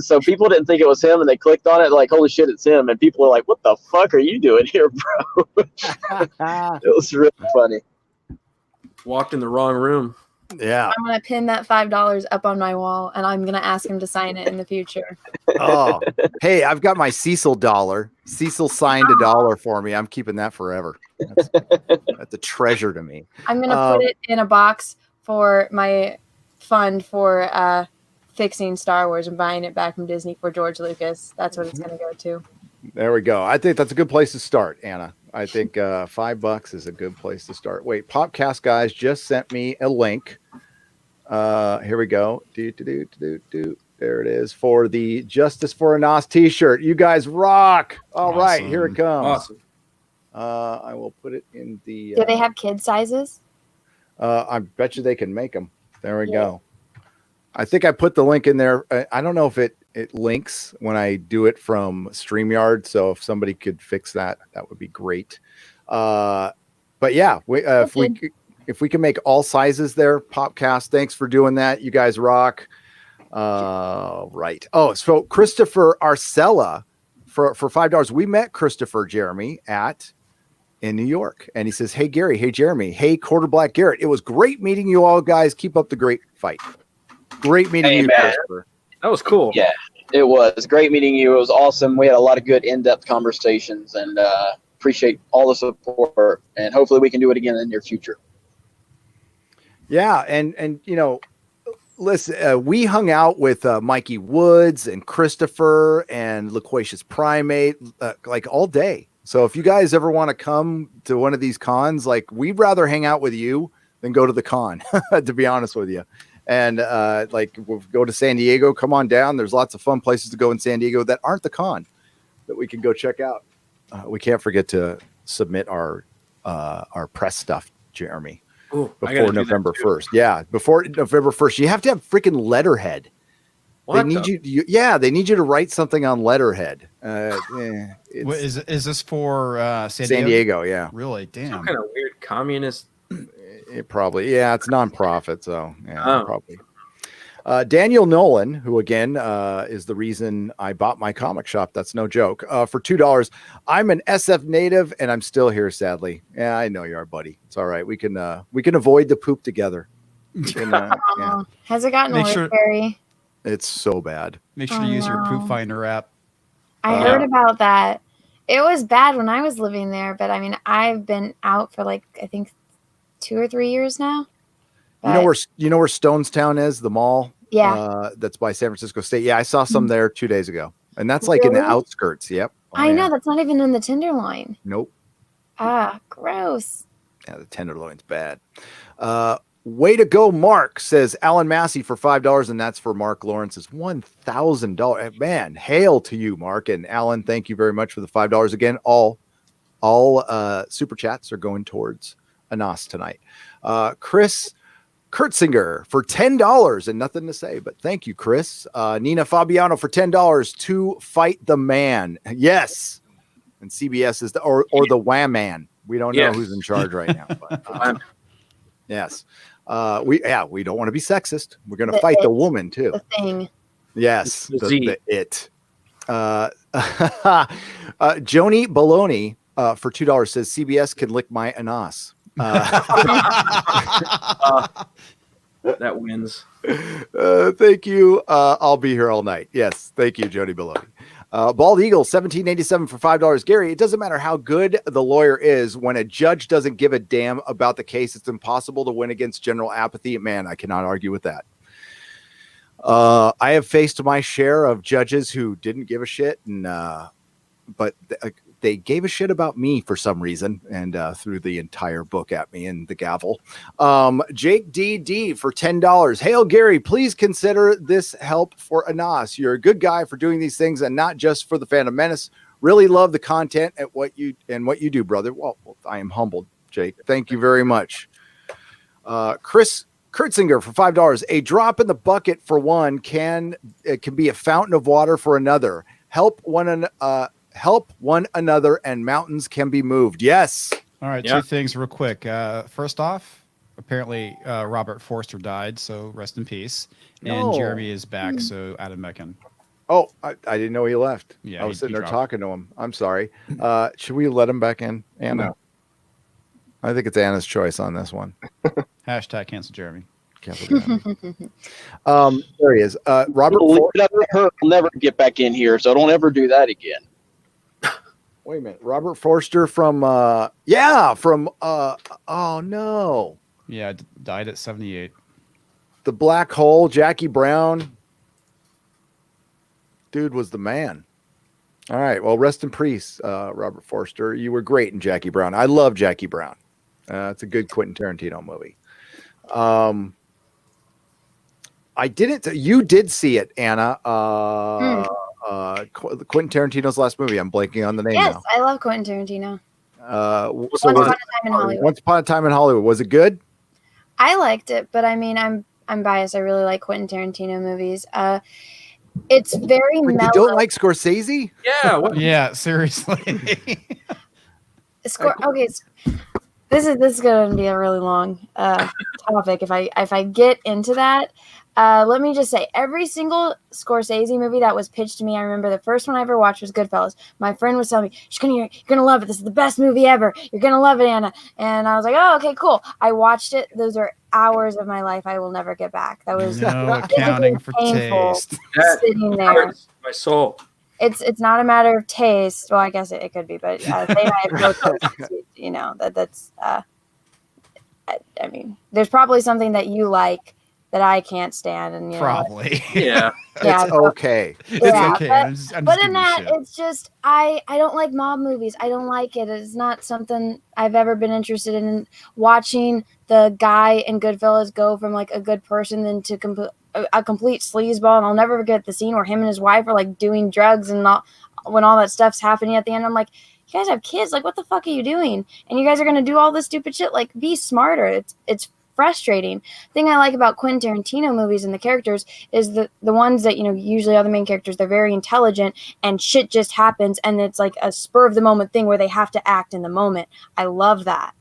so people didn't think it was him, and they clicked on it like, holy shit, it's him. And people were like, what the fuck are you doing here, bro? It was really funny. Walked in the wrong room. Yeah. I'm going to pin that $5 up on my wall, and I'm going to ask him to sign it in the future. Oh, hey, I've got my Cecil dollar. Cecil signed a dollar for me. I'm keeping that forever. That's a treasure to me. I'm going to put it in a box for my fund for fixing Star Wars and buying it back from Disney for George Lucas. That's what it's going to go to. There we go. I think that's a good place to start, Anna. I think $5 is a good place to start. Wait, Popcast guys just sent me a link. Here we go. There it is for the Justice for a Nos t-shirt. You guys rock. All right, here it comes. Awesome. I will put it in the. Do they have kid sizes? I bet you they can make them. There we go. I think I put the link in there. I don't know if it links when I do it from StreamYard. So if somebody could fix that, that would be great. But yeah, if we can make all sizes there, Popcast, thanks for doing that. You guys rock. Right. Oh, so Christopher Arcella for $5. We met Christopher Jeremy in New York, and he says, "Hey Gary, hey Jeremy, hey Quarter Black Garrett. It was great meeting you all, guys. Keep up the great fight." Great meeting you, man. Christopher. That was cool. Yeah, it was great meeting you. It was awesome. We had a lot of good in-depth conversations, and appreciate all the support. And hopefully we can do it again in the near future. Yeah, and Listen, we hung out with Mikey Woods and Christopher and Loquacious Primate like all day. So if you guys ever want to come to one of these cons, like we'd rather hang out with you than go to the con, to be honest with you. And like we'll go to San Diego, come on down. There's lots of fun places to go in San Diego that aren't the con that we can go check out. We can't forget to submit our press stuff, Jeremy. Ooh, before November 1st. Yeah, before November 1st. You have to have freaking letterhead. They need you, they need you to write something on letterhead. Is this for San Diego? Yeah. Really? Damn. Some kind of weird communist. It probably, it's nonprofit, so probably. Daniel Nolan, who again is the reason I bought my comic shop. That's no joke. For $2, I'm an SF native and I'm still here. Sadly, yeah, I know you are, buddy. It's all right. We can avoid the poop together. Has it gotten worse, Barry? It's so bad. Make sure to use your poop finder app. I heard about that. It was bad when I was living there, but I mean, I've been out for like I think 2 or 3 years now. You know where Stonestown is, the mall? Yeah. That's by San Francisco State. Yeah, I saw some there 2 days ago. And that's like in the outskirts. Yep. I know. That's not even in the Tenderloin. Nope. Ah, gross. Yeah, the Tenderloin's bad. Way to go, Mark, says Alan Massey for $5. And that's for Mark Lawrence's $1,000. Man, hail to you, Mark. And Alan, thank you very much for the $5. Again, all super chats are going towards Anas tonight. Chris Kurtzinger for $10 and nothing to say, but thank you, Chris. Nina Fabiano for $10 to Fight the Man. Yes. And CBS is or the Wham Man. We don't know who's in charge right now. But, yes. We don't want to be sexist. We're going to fight the woman too. The thing. Yes. The it. Joni Baloney for $2 says CBS can lick my Anas. That wins. Thank you. I'll be here all night. Yes, thank you, Jody Beloni. Bald Eagle 1787 for $5. Gary, it doesn't matter how good the lawyer is when a judge doesn't give a damn about the case. It's impossible to win against general apathy. Man, I cannot argue with that. I have faced my share of judges who didn't give a shit, and but they gave a shit about me for some reason and threw the entire book at me and the gavel. Jake DD for $10. Hail, Gary, please consider this help for Anas. You're a good guy for doing these things and not just for the Fandom Menace. Really love the content at what you do, brother. Well, I am humbled, Jake. Thank you very much. Chris Kurtzinger for $5. A drop in the bucket for one can be a fountain of water for another. Help one another and mountains can be moved. Yes. All right. Two things real quick. First off, apparently Robert Forster died, so rest in peace. And Jeremy is back, so Adam Meccan. Oh, I didn't know he left. Yeah, I was sitting there talking to him. I'm sorry. Should we let him back in, Anna? No. I think it's Anna's choice on this one. Hashtag cancel Jeremy. Cancel Jeremy. There he is. Robert Forster will never get back in here, so don't ever do that again. Wait a minute. Robert Forster from oh no. Yeah, died at 78. The Black Hole, Jackie Brown. Dude was the man. All right. Well, rest in peace, Robert Forster. You were great in Jackie Brown. I love Jackie Brown. It's a good Quentin Tarantino movie. I didn't. You did see it, Anna. Quentin Tarantino's last movie. I'm blanking on the name now. Yes, I love Quentin Tarantino. Once Upon a Time in Hollywood. Was it good? I liked it, but I mean, I'm biased. I really like Quentin Tarantino movies. It's very mellow. You don't like Scorsese? Yeah. Yeah, seriously. Okay, this is going to be a really long topic. If I get into that, let me just say, every single Scorsese movie that was pitched to me, I remember the first one I ever watched was Goodfellas. My friend was telling me, you're gonna love it. This is the best movie ever. You're gonna love it, Anna. And I was like, oh, okay, cool. I watched it. Those are hours of my life I will never get back. That was no accounting for taste. Sitting there, my soul. It's not a matter of taste. Well, I guess it could be, but they and I have no taste. You know that's. I mean, there's probably something that you like that I can't stand, and Probably. Yeah. yeah, It's okay. It's Yeah, okay. but- I'm just but giving in you that, shit. it's just I don't like mob movies. I don't like it. It's not something I've ever been interested in. Watching the guy in Goodfellas go from like a good person then to a complete sleazeball, and I'll never forget the scene where him and his wife are like doing drugs and when all that stuff's happening at the end. I'm like, you guys have kids. Like, what the fuck are you doing? And you guys are gonna do all this stupid shit. Like, be smarter. It's frustrating. Thing I like about Quentin Tarantino movies and the characters is the ones that usually are the main characters. They're very intelligent and shit just happens, and it's like a spur of the moment thing where they have to act in the moment. I love that,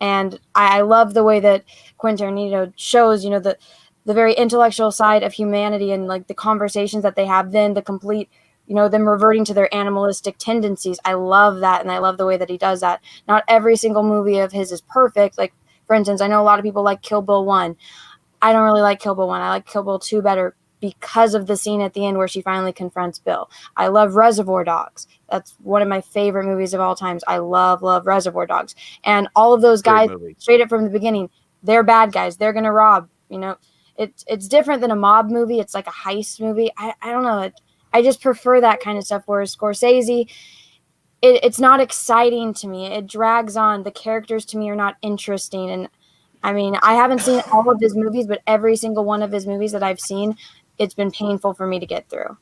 and I love the way that Quentin Tarantino shows the very intellectual side of humanity and like the conversations that they have. Then the complete them reverting to their animalistic tendencies. I love that, and I love the way that he does that. Not every single movie of his is perfect. Like, for instance, I know a lot of people like Kill Bill 1. I don't really like Kill Bill 1. I like Kill Bill 2 better because of the scene at the end where she finally confronts Bill. I love Reservoir Dogs. That's one of my favorite movies of all times. I love Reservoir Dogs. And all of those Great guys, movie. straight up from the beginning, they're bad guys. They're going to rob. It's different than a mob movie. It's like a heist movie. I don't know. I just prefer that kind of stuff, whereas Scorsese, it's not exciting to me. It drags on. The characters to me are not interesting. And I mean, I haven't seen all of his movies, but every single one of his movies that I've seen, it's been painful for me to get through.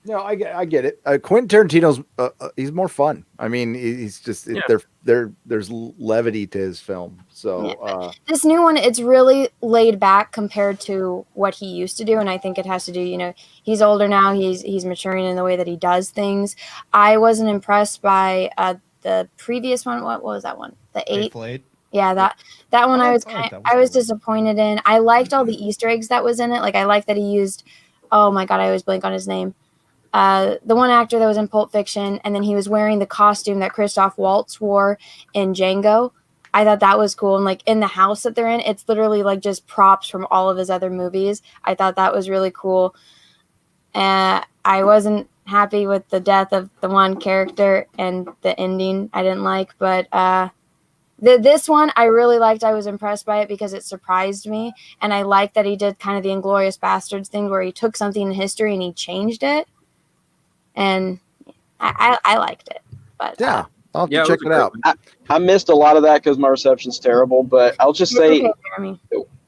No, I get it. Quentin Tarantino's he's more fun. I mean, he's just there's levity to his film. So This new one, it's really laid back compared to what he used to do, and I think it has to do. He's older now. He's maturing in the way that he does things. I wasn't impressed by the previous one. What was that one? The Hateful 8. Eight. Yeah, that one I was I like that one. I was disappointed in. I liked all the Easter eggs that was in it. Like, I liked that he used. Oh my god, I always blank on his name. The one actor that was in Pulp Fiction, and then he was wearing the costume that Christoph Waltz wore in Django. I thought that was cool. And like in the house that they're in, it's literally like just props from all of his other movies. I thought that was really cool. I wasn't happy with the death of the one character and the ending I didn't like, but this one I really liked. I was impressed by it because it surprised me, and I liked that he did kind of the Inglourious Bastards thing where he took something in history and he changed it. And I liked it, but yeah, I'll have Yeah, to it check was it a out. I missed a lot of that because my reception's terrible. But I'll just it's say, okay, Jeremy.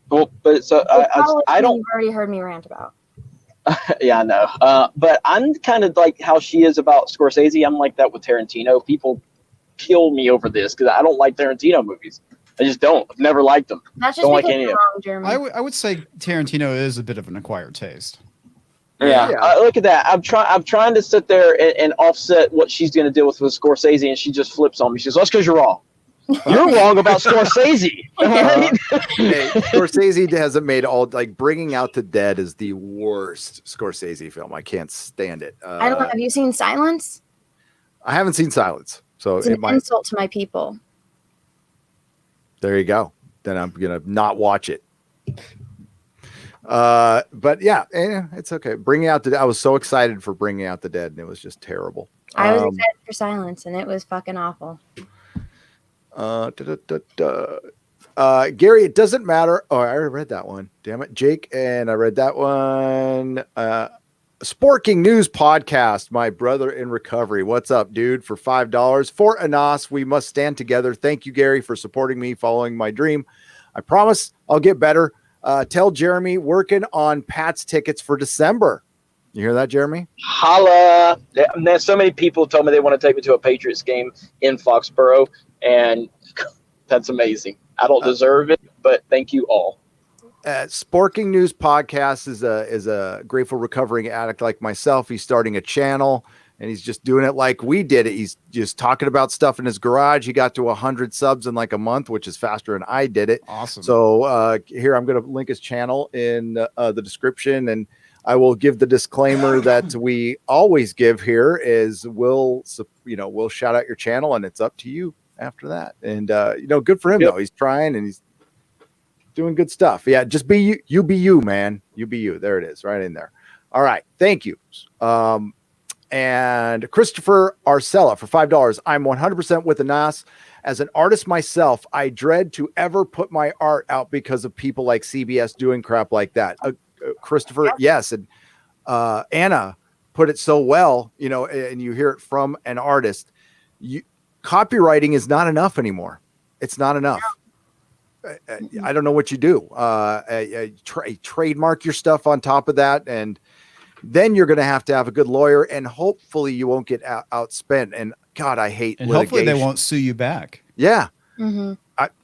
well, but so It's probably I don't. you've already heard me rant about. Yeah, I know. But I'm kind of like how she is about Scorsese. I'm like that with Tarantino. People kill me over this because I don't like Tarantino movies. I just don't. I've never liked them. That's just Don't like because any you're of wrong, Jeremy. I would say Tarantino is a bit of an acquired taste. Yeah, Yeah. look at that. I'm trying to sit there and offset what she's going to deal with Scorsese, and she just flips on me. She says, "That's because you're wrong. You're wrong about Scorsese." Right? Hey, Scorsese hasn't made Bringing Out the Dead is the worst Scorsese film. I can't stand it. I don't know. Have you seen Silence? I haven't seen Silence, so It's an insult to my people. There you go. Then I'm gonna not watch it. But yeah, it's okay. I was so excited for Bringing Out the Dead, and it was just terrible. I was excited for Silence, and it was fucking awful. Gary, it doesn't matter. Oh, I already read that one. Damn it, Jake, and I read that one. Sporking News Podcast, my brother in recovery. What's up, dude? For $5 for Anas, we must stand together. Thank you, Gary, for supporting me, following my dream. I promise I'll get better. Tell Jeremy working on Pat's tickets for December. You hear that, Jeremy? Holla! There's so many people told me they want to take me to a Patriots game in Foxborough, and that's amazing. I don't deserve it, but thank you all. Sporking News Podcast is a grateful recovering addict like myself. He's starting a channel, and he's just doing it like we did it. He's just talking about stuff in his garage. He got to 100 subs in like a month, which is faster than I did it. Awesome. So here, I'm going to link his channel in the description, and I will give the disclaimer that we always give here is we'll shout out your channel, and it's up to you after that. And good for him though. He's trying and he's doing good stuff. Yeah, just be you. You be you, man. You be you. There it is, right in there. All right, thank you. And Christopher Arcella for $5. I'm 100% with Anas. As an artist myself, I dread to ever put my art out because of people like CBS doing crap like that. Christopher, yes. And Anna put it so well, you know, and you hear it from an artist. Copywriting is not enough anymore. It's not enough. I don't know what you do. Trademark your stuff on top of that, and then you're going to have a good lawyer, and hopefully you won't get outspent. And God, I hate And litigation. hopefully they won't sue you back. Yeah. Mm-hmm.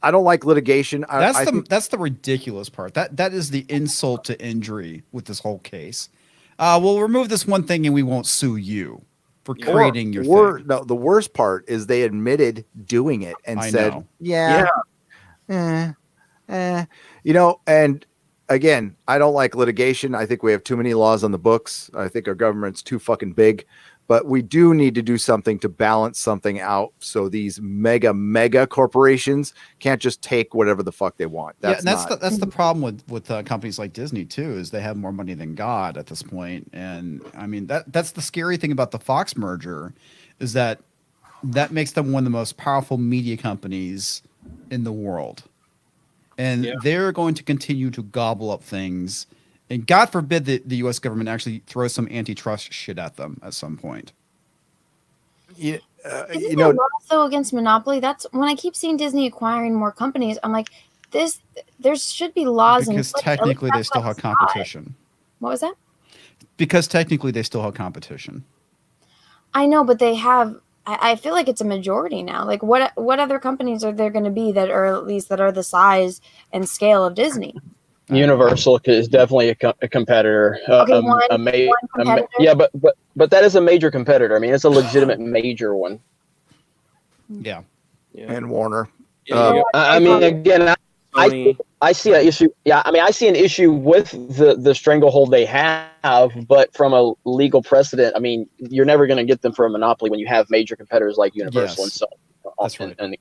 I don't like litigation. That's the ridiculous part. That is the insult to injury with this whole case. We'll remove this one thing and we won't sue you for creating your thing. No, the worst part is they admitted doing it and said, you know, and again, I don't like litigation. I think we have too many laws on the books. I think our government's too fucking big, but we do need to do something to balance something out. So these mega corporations can't just take whatever the fuck they want. That's the problem with companies like Disney too, is they have more money than God at this point. And I mean, that's the scary thing about the Fox merger, is that makes them one of the most powerful media companies in the world. And they're going to continue to gobble up things. And God forbid that the U.S. government actually throws some antitrust shit at them at some point. Isn't there law against monopoly? That's when I keep seeing Disney acquiring more companies. I'm like, there should be laws because technically they still have competition. What was that? Because technically they still have competition. I know, but they have. I feel like it's a majority now. Like, what other companies are there going to be that are at least that are the size and scale of Disney? Universal is definitely a competitor. Okay, one competitor? Yeah, but that is a major competitor. I mean, it's a legitimate major one. Yeah. And Warner. I mean, again, I see an issue. Yeah, I mean, I see an issue with the stranglehold they have, but from a legal precedent, I mean, you're never going to get them for a monopoly when you have major competitors like Universal and so. That's right. And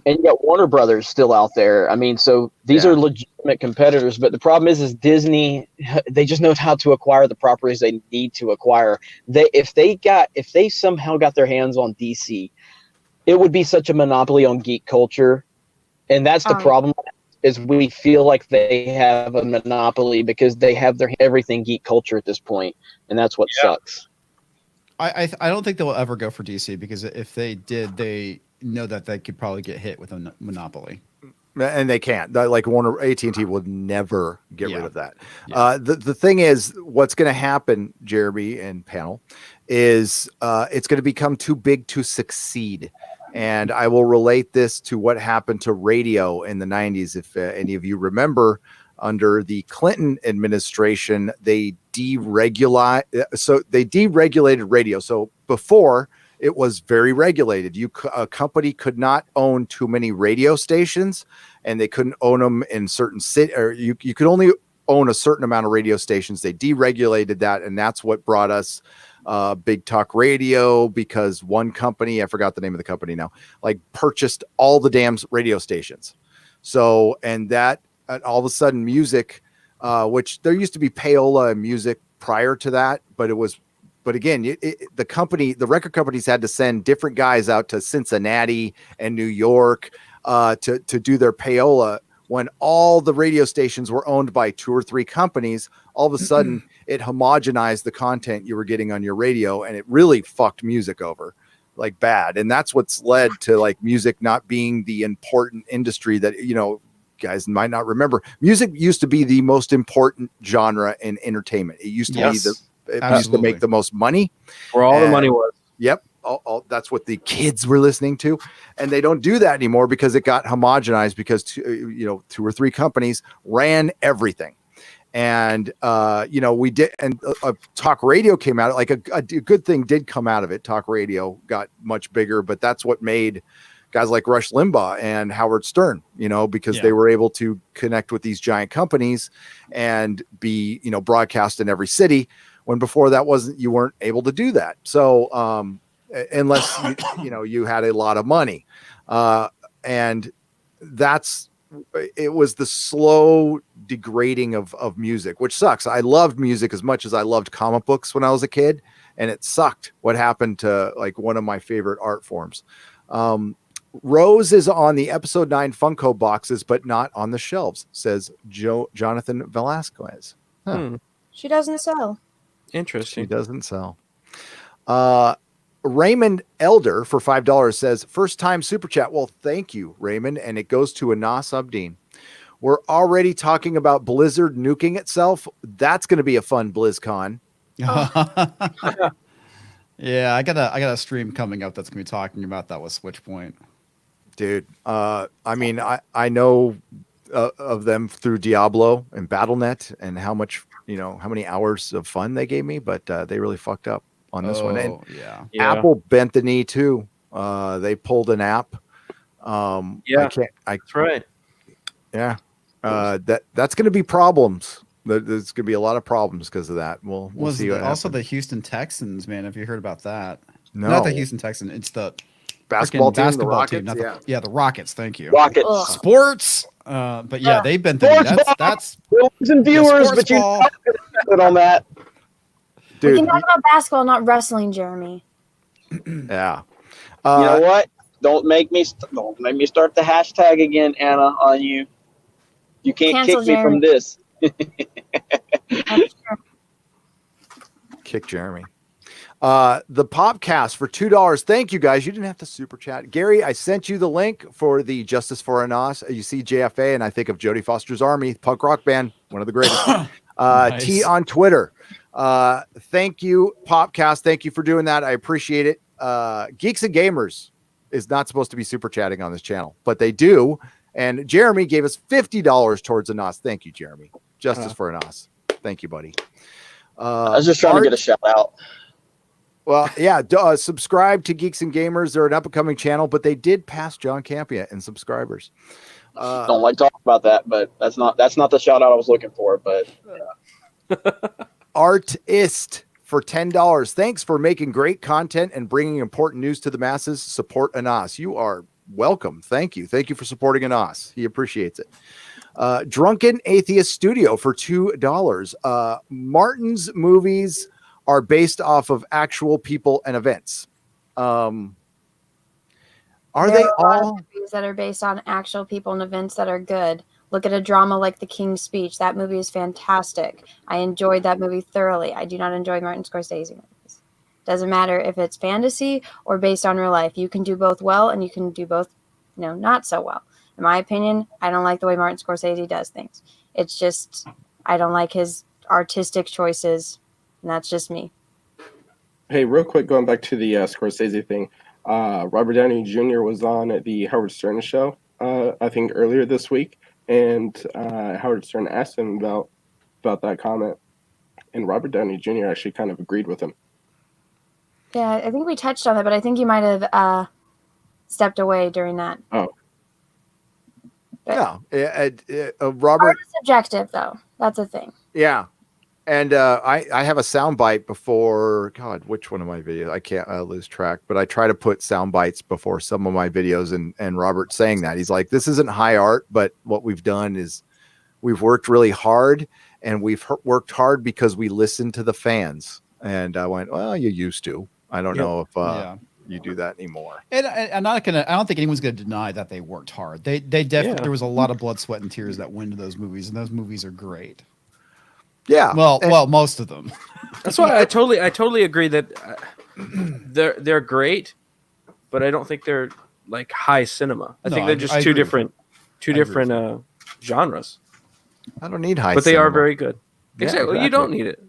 you got Warner Brothers still out there. I mean, so these are legitimate competitors, but the problem is Disney, they just know how to acquire the properties they need to acquire. If they somehow got their hands on DC, it would be such a monopoly on geek culture. And that's the problem, is we feel like they have a monopoly because they have their everything geek culture at this point. And that's what sucks. I don't think they'll ever go for DC, because if they did, they know that they could probably get hit with a monopoly. And they can't. Like Warner, AT&T would never get rid of that. The thing is, what's going to happen, Jeremy and panel, is it's going to become too big to succeed. And I will relate this to what happened to radio in the 90s. If any of you remember, under the Clinton administration, they deregulated radio. So before, it was very regulated. A company could not own too many radio stations, and they couldn't own them in certain cities, or you could only own a certain amount of radio stations. They deregulated that, and that's what brought us Big Talk Radio, because one company, I forgot the name of the company now, like purchased all the damn radio stations. So, and that all of a sudden music, which there used to be payola and music prior to that, but again, the record companies had to send different guys out to Cincinnati and New York to do their payola. When all the radio stations were owned by 2 or 3 companies, all of a sudden it homogenized the content you were getting on your radio, and it really fucked music over like bad. And that's what's led to like music not being the important industry that, you know, guys might not remember. Music used to be the most important genre in entertainment. It used to be it used to make the most money, where all the money was. Yep. That's what the kids were listening to, and they don't do that anymore because it got homogenized, because 2 or 3 companies ran everything. And we did, and talk radio came out, like a good thing did come out of it. Talk radio got much bigger, but that's what made guys like Rush Limbaugh and Howard Stern, because they were able to connect with these giant companies and be, broadcast in every city, when before that you weren't able to do that. So, unless you had a lot of money, and that's it was the slow degrading of music, which sucks. I loved music as much as I loved comic books when I was a kid, and it sucked what happened to like one of my favorite art forms. Rose is on the episode 9 Funko boxes, but not on the shelves, says Jonathan Velasquez. She doesn't sell. Interesting. She doesn't sell. Raymond Elder for $5 says, first time super chat. Well, thank you, Raymond. And it goes to Anas Abdin. We're already talking about Blizzard nuking itself. That's going to be a fun BlizzCon. Yeah, I got a stream coming up that's gonna be talking about that with Switchpoint. Dude, I mean, I know of them through Diablo and BattleNet and how much, how many hours of fun they gave me, but they really fucked up on this one. And Yeah. Apple bent the knee too. They pulled an app. Yeah, that's right. Yeah. That's going to be problems. There's going to be a lot of problems because of that. We'll see. Also the Houston Texans, man. Have you heard about that? No. Not the Houston Texans. It's the basketball team, the team. Rockets. Not Yeah. the Rockets. Thank you. Rockets. Ugh. Sports. But yeah, they've been Sports thinking ball. that's We're losing viewers, sports but you ball. it on that. We Dude. can talk about basketball, not wrestling, Jeremy. Yeah. You know what? Don't make me start the hashtag again, Anna. On you. You can't Cancel kick me Jeremy. from this. That's true. Kick Jeremy. The Popcast for $2. Thank you guys. You didn't have to super chat. Gary, I sent you the link for the Justice for Anas. You see JFA, and I think of Jodie Foster's Army, punk rock band, one of the greatest. Nice. T on Twitter. Thank you, Popcast. Thank you for doing that. I appreciate it. Geeks and Gamers is not supposed to be super chatting on this channel, but they do. And Jeremy gave us $50 towards Anas. Thank you, Jeremy. Justice for Anas. Thank you, buddy. I was just trying to get a shout out. Well, yeah, subscribe to Geeks and Gamers. They're an up-and-coming channel, but they did pass John Campia in subscribers. Don't like talking about that, but that's not the shout out I was looking for. But Artist for $10. Thanks for making great content and bringing important news to the masses. Support Anas. You are welcome. Thank you. Thank you for supporting Anas. He appreciates it. Drunken Atheist Studio for $2. Martin's movies are based off of actual people and events. Are There they are a lot of all? movies that are based on actual people and events that are good? Look at a drama like The King's Speech. That movie is fantastic. I enjoyed that movie thoroughly. I do not enjoy Martin Scorsese movies. Doesn't matter if it's fantasy or based on real life. You can do both well, and you can do both, not so well. In my opinion, I don't like the way Martin Scorsese does things. It's just, I don't like his artistic choices, and that's just me. Hey, real quick, going back to the Scorsese thing. Robert Downey Jr. was on the Howard Stern show, I think earlier this week, and Howard Stern asked him about that comment, and Robert Downey Jr. actually kind of agreed with him. Yeah, I think we touched on it, but I think you might have stepped away during that. Oh. Yeah. Robert. Art is subjective, though. That's a thing. Yeah. And I have a soundbite before, God, which one of my videos? I can't lose track, but I try to put sound bites before some of my videos, and Robert saying that. He's like, this isn't high art, but what we've done is we've worked really hard, and we've worked hard because we listen to the fans. And I went, well, you used to. I don't know if you do that anymore. And I don't think anyone's gonna deny that they worked hard. They definitely there was a lot of blood, sweat, and tears that went into those movies, and those movies are great. Yeah. Well, most of them. That's why I totally agree that they're great, but I don't think they're like high cinema. I think they're just two different genres. I don't need high, but they cinema. are very good. Yeah, exactly. You don't need it.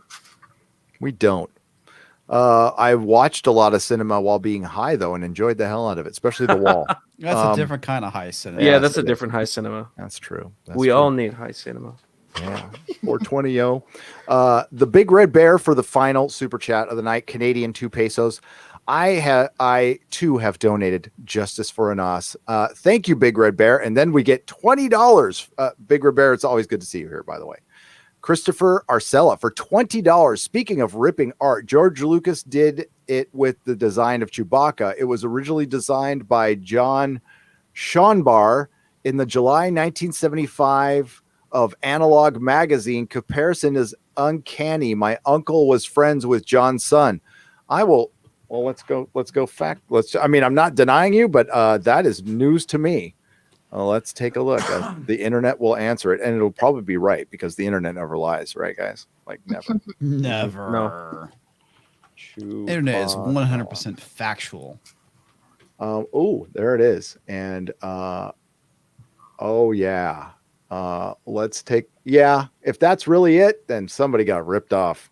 We don't. I watched a lot of cinema while being high, though, and enjoyed the hell out of it, especially The Wall. That's a different kind of high cinema. Yeah, that's a different high cinema. That's true. We all need high cinema. Yeah, 420 yo. The Big Red Bear for the final super chat of the night, Canadian 2 pesos. I too have donated Justice for Anas. Thank you, Big Red Bear. And then we get $20. Big Red Bear, it's always good to see you here, by the way. Christopher Arcella for $20. Speaking of ripping art, George Lucas did it with the design of Chewbacca. It was originally designed by John Schonbar in the July 1975 of Analog Magazine. Comparison is uncanny. My uncle was friends with John's son. I will. Well, let's go fact. I mean, I'm not denying you, but that is news to me. Let's take a look. The internet will answer it, and it'll probably be right because the internet never lies, right, guys? Like never. Never. No. Internet is 100% factual. Oh, there it is. And oh yeah. Let's take if that's really it, then somebody got ripped off.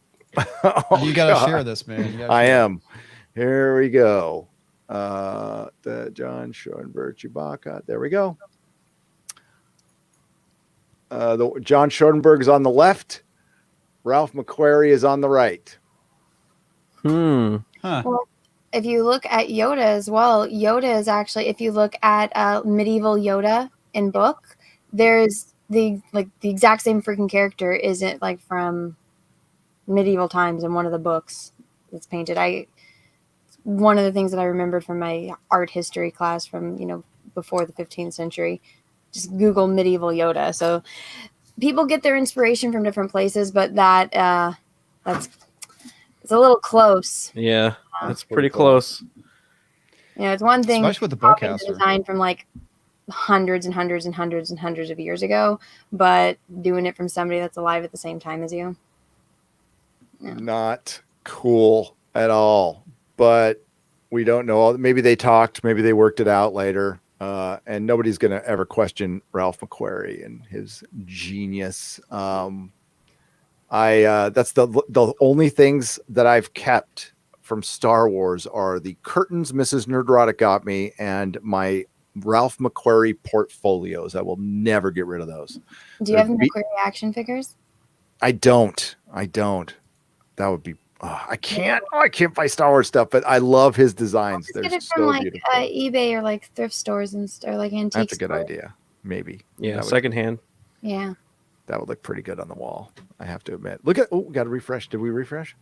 You gotta share this, man. I am. Here we go. The John Schoenberg Chewbacca. There we go. The John Schoenberg is on the left. Ralph McQuarrie is on the right. Huh. Well, if you look at Yoda as well, Yoda is actually, if you look at medieval Yoda in book, there's the exact same freaking character isn't like from medieval times in one of the books that's painted. One of the things that I remembered from my art history class from, before the 15th century, just Google medieval Yoda. So people get their inspiration from different places, but it's a little close. Yeah, that's pretty close. It's one thing, especially with the copying bowcaster. the design from like hundreds and hundreds and hundreds and hundreds of years ago, but doing it from somebody that's alive at the same time as you. Yeah. Not cool at all. But we don't know. Maybe they talked. Maybe they worked it out later. And nobody's going to ever question Ralph McQuarrie and his genius. That's the only things that I've kept from Star Wars are the curtains Mrs. Nerdrotic got me and my Ralph McQuarrie portfolios. I will never get rid of those. Do you have McQuarrie action figures? I don't. That would be. I can't buy Star Wars stuff, but I love his designs. Just They're get it so from like beautiful. eBay or like thrift stores or like antique. That's a good stores. idea. Maybe. Yeah, secondhand. Yeah. That would look pretty good on the wall. I have to admit. Look at. Oh, got to refresh. Did we refresh?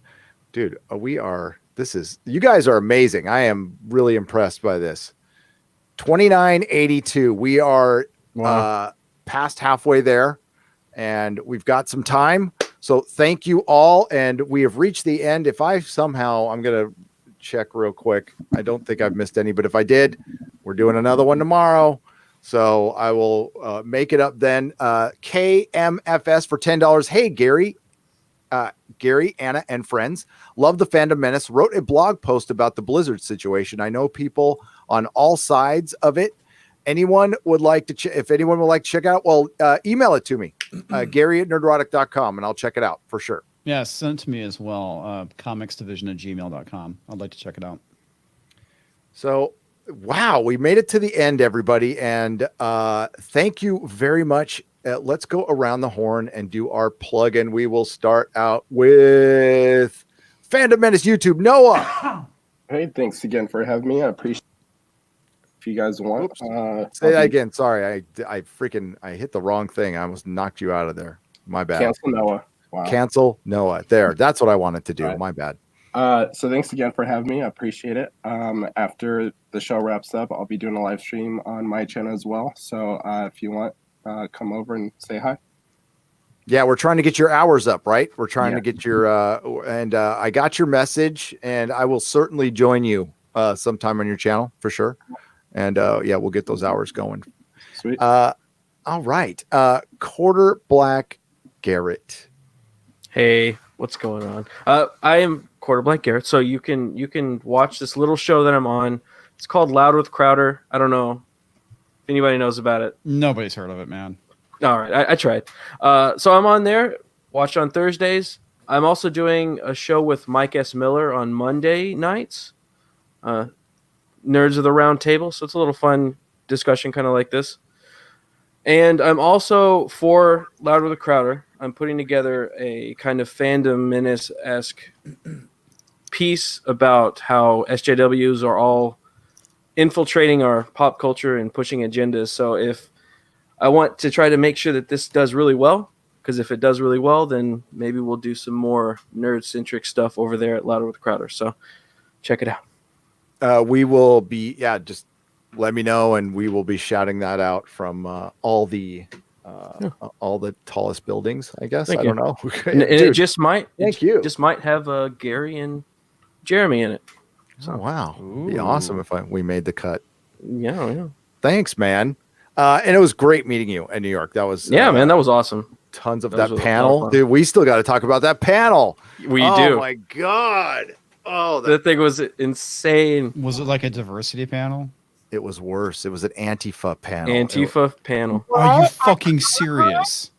Dude, you guys are amazing. I am really impressed by this. 2982. We are past halfway there, and we've got some time. So thank you all, and we have reached the end. If I'm going to check real quick. I don't think I've missed any, but if I did, we're doing another one tomorrow. So I will make it up then. KMFS for $10. Hey, Gary, Anna, and friends. Love the Fandom Menace. Wrote a blog post about the Blizzard situation. I know people on all sides of it. Anyone would like to, if anyone would like to check it out, well, email it to me, Gary@nerdrotic.com, and I'll check it out for sure. Yeah, send it to me as well. Comicsdivision@gmail.com. I'd like to check it out. So, wow, we made it to the end, everybody. And thank you very much. Let's go around the horn and do our plug. And we will start out with Fandom Menace YouTube. Noah. Hey, thanks again for having me. I appreciate it. If you guys want. Say that again. Sorry, I hit the wrong thing. I almost knocked you out of there. My bad. Cancel Noah. Wow. Cancel Noah. There. That's what I wanted to do. Right. My bad. So thanks again for having me. I appreciate it. After the show wraps up, I'll be doing a live stream on my channel as well. So if you want, come over and say hi. Yeah, we're trying to get your hours up, right? We're trying to get your I got your message, and I will certainly join you sometime on your channel for sure. And we'll get those hours going. Sweet. All right. Quarter Black Garrett. Hey, what's going on? I am Quarter Black Garrett, so you can watch this little show that I'm on. It's called Loud with Crowder. I don't know if anybody knows about it. Nobody's heard of it, man. All right, I tried. So I'm on there. Watch on Thursdays. I'm also doing a show with Mike S. Miller on Monday nights. Nerds of the Round Table. So it's a little fun discussion, kind of like this. And I'm also for Loud with Crowder. I'm putting together a kind of Fandom Menace-esque piece about how SJWs are all infiltrating our pop culture and pushing agendas. So if I want to try to make sure that this does really well, because if it does really well, then maybe we'll do some more nerd-centric stuff over there at Louder with Crowder. So check it out. We will be, just let me know, and we will be shouting that out from all the tallest buildings. I guess Thank I you. don't know. And it Dude, just might. thank you. Just might have Gary and Jeremy in it. Oh, wow, it'd be awesome if we made the cut. Yeah. Thanks, man. And it was great meeting you in New York. That was Man, that was awesome. tons of That that was a lot of panel. fun. Dude, we still got to talk about that panel. We oh do. my god. Oh, That thing was insane. Was it like a diversity panel? it was worse. It was an Antifa panel. Antifa panel. Are you fucking serious?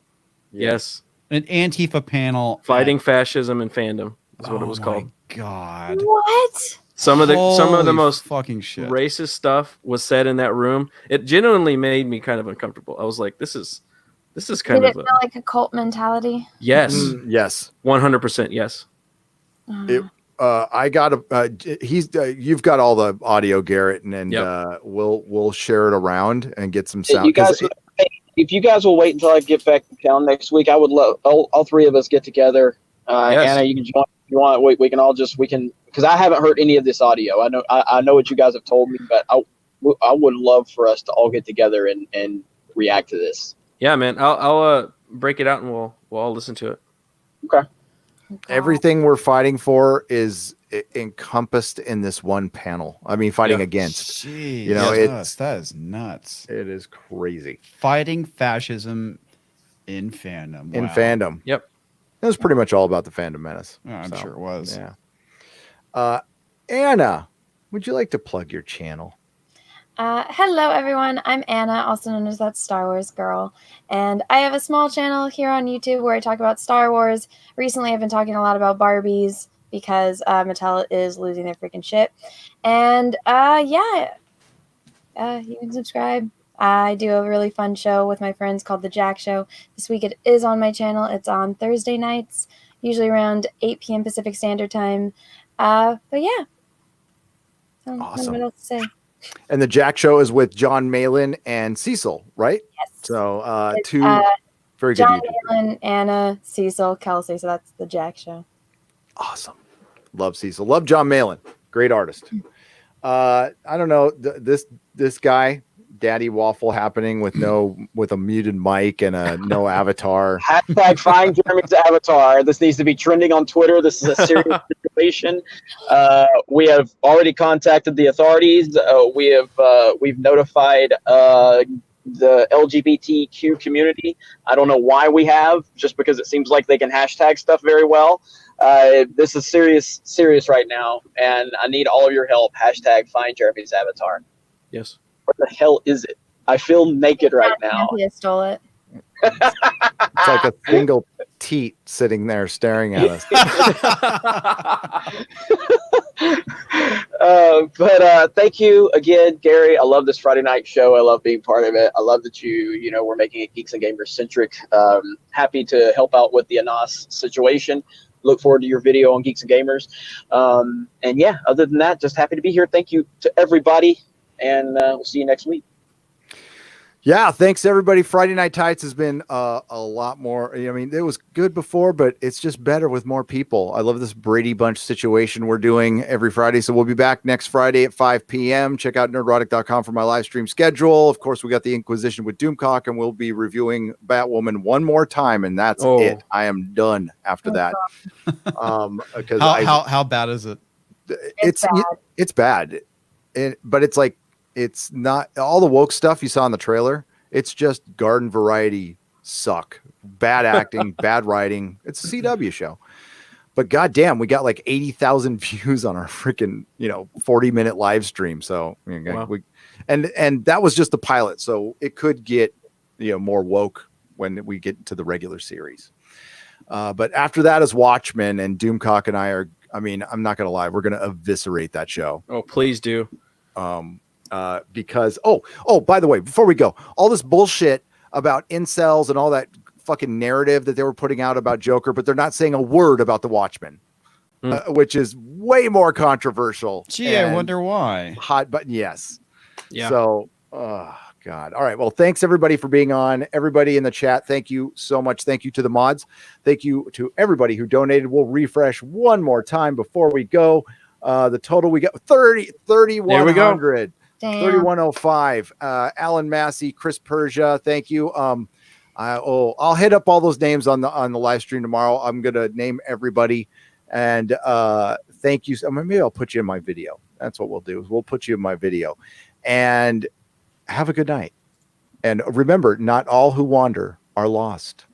Yes. An Antifa panel. Fighting fascism and fandom is what it was Oh called. my God. What? Some of the Holy most fucking shit. racist stuff was said in that room. It genuinely made me kind of uncomfortable. I was like, this is kind Did of it feel like a cult mentality? yes, Yes. 100% yes. It, I got you've got all the audio, Garrett, and Yep. we'll share it around and get some sound. You guys, if you guys will wait until I get back to town next week, I would love all three of us get together. Yes. Anna, you can join if you want. We can all because I haven't heard any of this audio. I know what you guys have told me, but I would love for us to all get together and react to this. Yeah, man. I'll break it out and we'll all listen to it. Okay. Everything we're fighting for is encompassed in this one panel. I mean, fighting against. Jeez, You know, that is nuts. It is crazy. Fighting fascism in fandom. In Wow. fandom. Yep. It was pretty much all about the Fandom Menace. Oh, I'm sure it was. Yeah. Anna, would you like to plug your channel? Hello, everyone. I'm Anna, also known as That Star Wars Girl, and I have a small channel here on YouTube where I talk about Star Wars. Recently, I've been talking a lot about Barbies because Mattel is losing their freaking shit. And you can subscribe. I do a really fun show with my friends called The Jack Show. This week it is on my channel. It's on Thursday nights, usually around 8 p.m. Pacific Standard Time. But yeah. I don't know what else to say. And the Jack Show is with John Malin and Cecil, right? Yes. So It's, two very good John YouTubers. Malin, Anna, Cecil, Kelsey. So that's The Jack Show. Awesome. Love Cecil. Love John Malin. Great artist. I don't know. This guy, Daddy Waffle happening with a muted mic and a no avatar. Hashtag find Jeremy's avatar. This needs to be trending on Twitter. This is a serious situation. We have already contacted the authorities. We've notified the LGBTQ community. I don't know why we have, just because it seems like they can hashtag stuff very well. This is serious right now, and I need all of your help. Hashtag find Jeremy's avatar. Yes. Where the hell is it? I feel naked right now. Cynthia stole it. It's like a single teat sitting there staring at us. But thank you again, Gary. I love this Friday night show. I love being part of it. I love that we're making it Geeks and Gamers centric. Happy to help out with the Anas situation. Look forward to your video on Geeks and Gamers. And yeah, other than that, just happy to be here. Thank you to everybody, and we'll see you next week. Yeah, thanks everybody. Friday Night Tights has been a lot more. I mean, it was good before, but it's just better with more people. I love this Brady Bunch situation we're doing every Friday. So we'll be back next Friday at 5 p.m. Check out nerdrotic.com for my live stream schedule. Of course, we got the Inquisition with Doomcock, and we'll be reviewing Batwoman one more time, and that's it. I am done after that. Because how bad is it? It's bad. But it's like, it's not all the woke stuff you saw in the trailer. It's just garden variety suck, bad acting, bad writing. It's a CW show, but goddamn, we got like 80,000 views on our freaking 40-minute live stream. So Wow. and that was just the pilot. So it could get more woke when we get to the regular series. But after that is Watchmen, and Doomcock and I are. I mean, I'm not gonna lie, we're gonna eviscerate that show. Oh, please do. Because by the way, before we go, all this bullshit about incels and all that fucking narrative that they were putting out about Joker, but they're not saying a word about the Watchmen, which is way more controversial. Gee, I wonder why. Hot button, yes. Yeah. So, oh God. All right. Well, thanks everybody for being on. Everybody in the chat, thank you so much. Thank you to the mods. Thank you to everybody who donated. We'll refresh one more time before we go. The total we got 3,100. Damn. 3105. Alan Massey, Chris Persia. Thank you. I'll hit up all those names on the live stream tomorrow. I'm gonna name everybody, and thank you. Maybe I'll put you in my video. That's what we'll do. We'll put you in my video, and have a good night. And remember, not all who wander are lost.